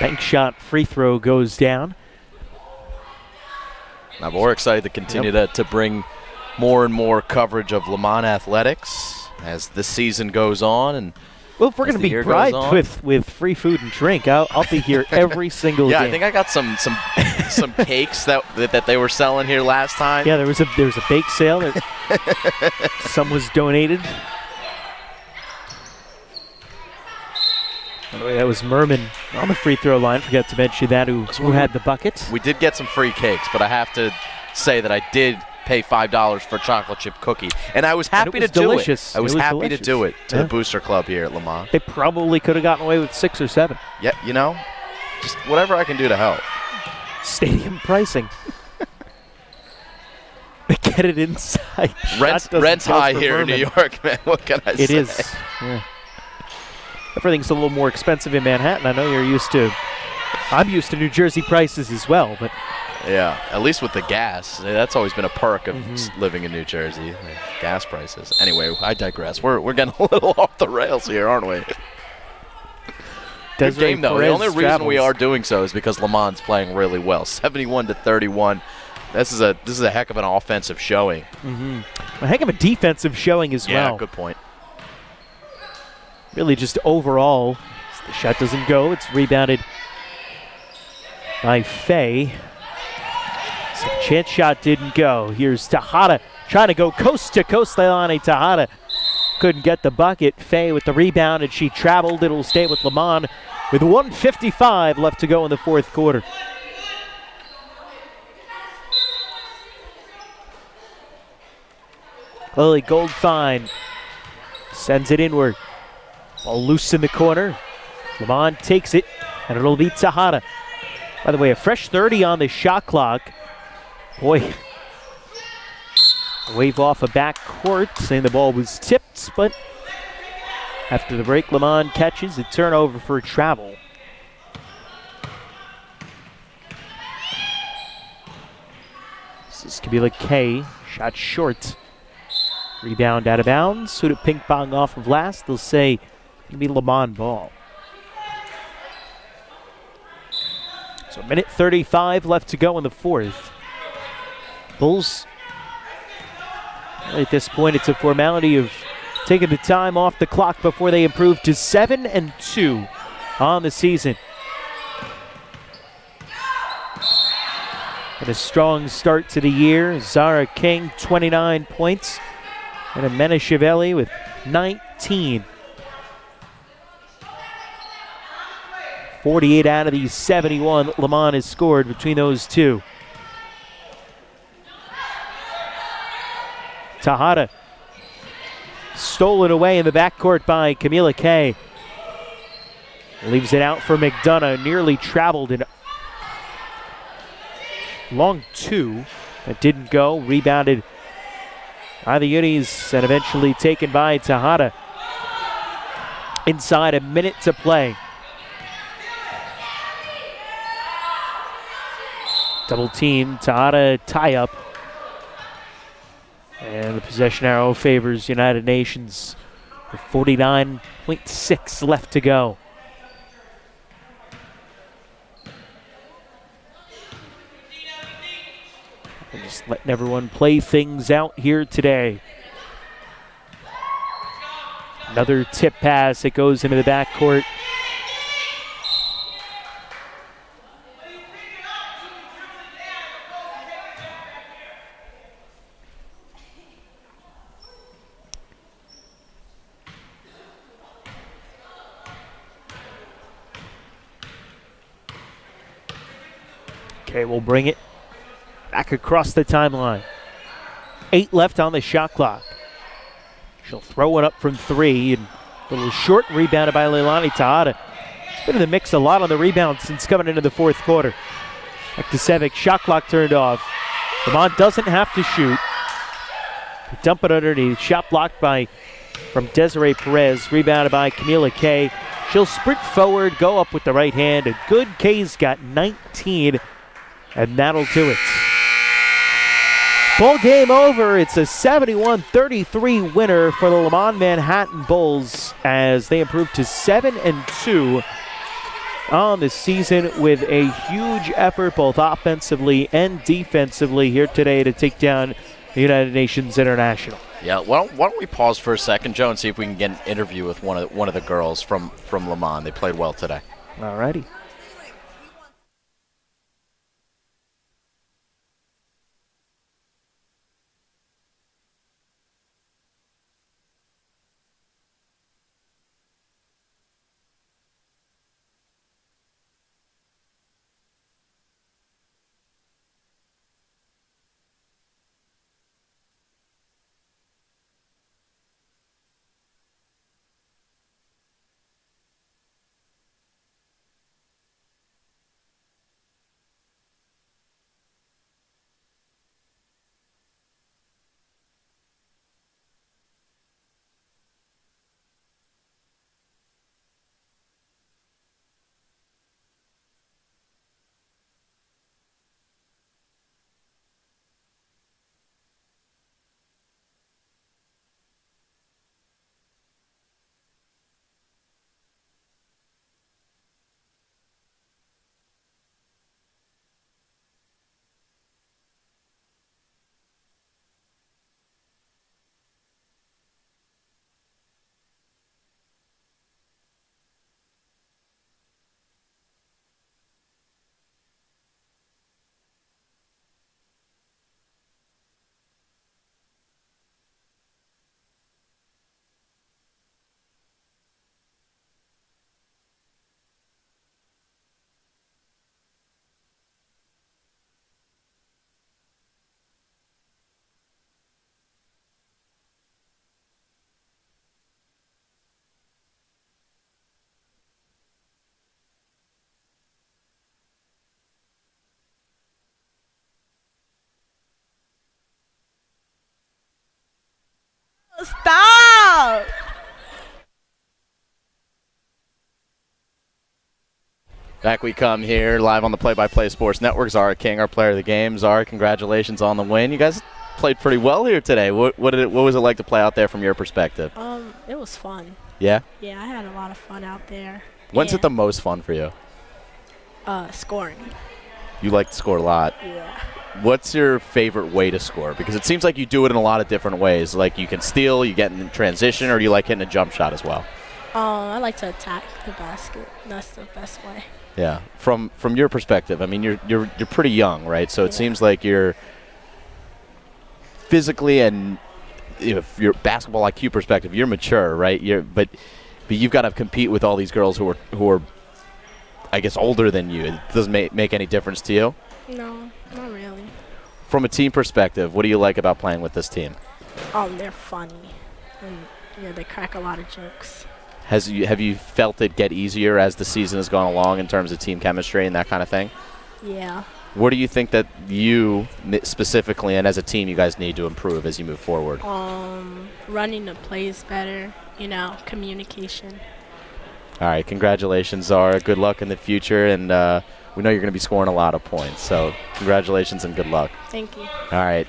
Bank shot free throw goes down. Now, we're excited to continue to bring more and more coverage of Leman athletics as this season goes on. And well, if we're going to be bribed with free food and drink, I'll be here every single game. I think I got some cakes that they were selling here last time. Yeah, there was a bake sale. Some was donated. By the way, that was Merman on the free throw line. Forgot to mention that who had the bucket. We did get some free cakes, but I have to say that I did pay $5 for a chocolate chip cookie, and I was happy to do it. I was happy to do it to the Booster Club here at Leman. They probably could have gotten away with 6 or 7. Yeah, just whatever I can do to help. Stadium pricing. They get it inside. Rent's high here in New York, man. What can I say? It is. Yeah. Everything's a little more expensive in Manhattan. I know I'm used to New Jersey prices as well, but yeah, at least with the gas. That's always been a perk of living in New Jersey, gas prices. Anyway, I digress. We're getting a little off the rails here, aren't we? Good game, though. The only reason we are doing so is because Leman's playing really well. 71-31. This is a heck of an offensive showing. A heck of a defensive showing as well. Yeah, good point. Really just overall, the shot doesn't go. It's rebounded by Faye. Second chance shot didn't go. Here's Tejada trying to go coast to coast. Leilani Tejada couldn't get the bucket. Faye with the rebound, and she traveled. It'll stay with Leman with 1:55 left to go in the fourth quarter. Lily Goldfine sends it inward. Ball loose in the corner. Leman takes it, and it'll be Tejada. By the way, a fresh 30 on the shot clock. Boy, wave off a back court, saying the ball was tipped, but After the break, Leman catches a turnover for travel. This is Camila K. Shot short. Rebound out of bounds. Who'd it ping pong off of last? They'll say it'll be Leman ball. So 1:35 left to go in the fourth. Bulls, at this point, it's a formality of taking the time off the clock before they improve to 7-2 on the season. And a strong start to the year. Zara King, 29 points. And Amena Chiavelli with 19. 48 out of these 71 that Leman has scored between those two. Tejada stolen away in the backcourt by Camila K. Leaves it out for McDonough. Nearly traveled in long two. That didn't go. Rebounded by the Unis and eventually taken by Tejada. Inside a minute to play. Double team, Tejada tie up. And the possession arrow favors United Nations with 49.6 left to go. And just letting everyone play things out here today. Another tip pass that goes into the backcourt. Okay, we'll bring it back across the timeline. 8 left on the shot clock. She'll throw it up from 3, and a little short rebounded by Leilani Tejada. She's been in the mix a lot on the rebound since coming into the fourth quarter. Back to Sevic, shot clock turned off. Leman doesn't have to shoot. They dump it underneath, shot blocked from Desiree Perez, rebounded by Camila K. She'll sprint forward, go up with the right hand, and good. K's got 19. And that'll do it. Ball game over. It's a 71-33 winner for the Leman Manhattan Bulls as they improve to 7-2 on the season with a huge effort both offensively and defensively here today to take down the United Nations International. Yeah, why don't we pause for a second, Joe, and see if we can get an interview with one of the girls from Leman. They played well today. All righty. Stop! Back we come here, live on the Play-by-Play Sports Network. Zara King, our player of the game. Zara, congratulations on the win. You guys played pretty well here today. What was it like to play out there from your perspective? It was fun. Yeah? Yeah, I had a lot of fun out there. When's it the most fun for you? Scoring. You like to score a lot. Yeah. What's your favorite way to score? Because it seems like you do it in a lot of different ways. Like you can steal, you get in transition, or do you like hitting a jump shot as well? I like to attack the basket. That's the best way. Yeah. From your perspective, I mean, you're pretty young, right? So it seems like you're physically and your basketball IQ perspective, you're mature, right? But you've got to compete with all these girls who are I guess older than you. It doesn't make any difference to you? No, not really. From a team perspective, what do you like about playing with this team? They're funny, and they crack a lot of jokes. Have you felt it get easier as the season has gone along in terms of team chemistry and that kind of thing? Yeah. What do you think that you specifically and as a team you guys need to improve as you move forward? Running the plays better, communication. All right, congratulations, Zara. Good luck in the future, and we know you're going to be scoring a lot of points. So congratulations and good luck. Thank you. All right.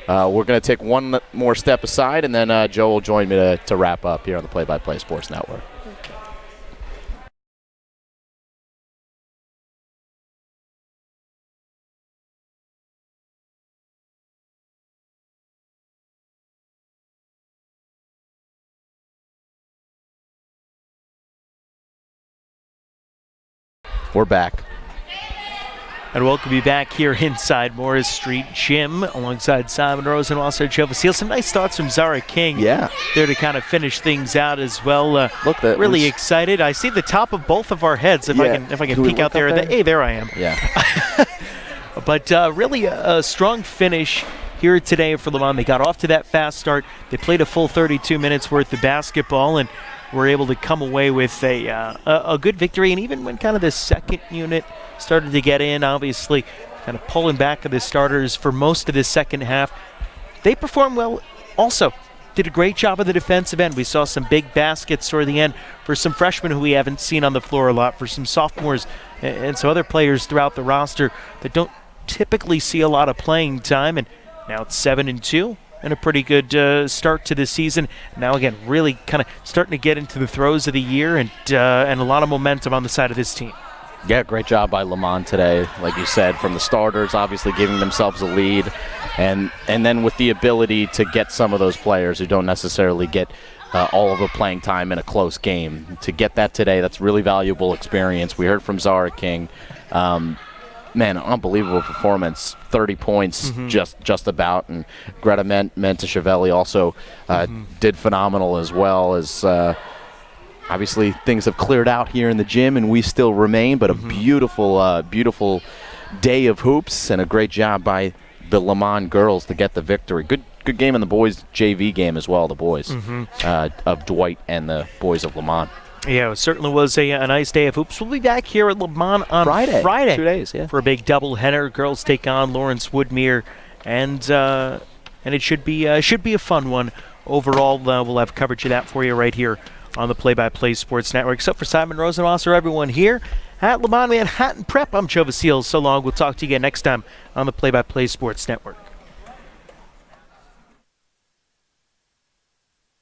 We're going to take one more step aside, and then Joe will join me to wrap up here on the Play-by-Play Sports Network. Okay. We're back. And welcome you back here inside Morris Street Gym alongside Simon Rose and also Joe Vasile. Some nice thoughts from Zara King. Yeah. There to kind of finish things out as well. Look, that really excited. I see the top of both of our heads. If I can peek out there. Hey, there I am. Yeah. But really a strong finish here today for Leman. They got off to that fast start. They played a full 32 minutes worth of basketball and were able to come away with a good victory. And even when kind of the second unit started to get in, obviously kind of pulling back of the starters for most of the second half, they performed well also. Did a great job of the defensive end. We saw some big baskets toward the end for some freshmen who we haven't seen on the floor a lot, for some sophomores and some other players throughout the roster that don't typically see a lot of playing time. And now it's 7-2 and a pretty good start to the season. Now again, really kind of starting to get into the throes of the year and a lot of momentum on the side of this team. Yeah, great job by Leman today. Like you said, from the starters, obviously giving themselves a lead, and then with the ability to get some of those players who don't necessarily get all of the playing time in a close game. To get that today, that's really valuable experience. We heard from Zara King. Man, unbelievable performance. 30 points, just about. And Greta Mentachevelli also did phenomenal as well. As obviously things have cleared out here in the gym, and we still remain. But a beautiful day of hoops, and a great job by the Leman girls to get the victory. Good game in the boys' JV game as well. The boys of Dwight and the boys of Leman. Yeah, it certainly was a nice day of hoops. We'll be back here at Leman on Friday 2 days, yeah, for a big doubleheader. Girls take on Lawrence Woodmere, and it should be a fun one overall. We'll have coverage of that for you right here on the Play-by-Play Sports Network. So for Simon Rosenwasser, everyone here at Leman Manhattan Prep, I'm Joe Vasile. So long. We'll talk to you again next time on the Play-by-Play Sports Network.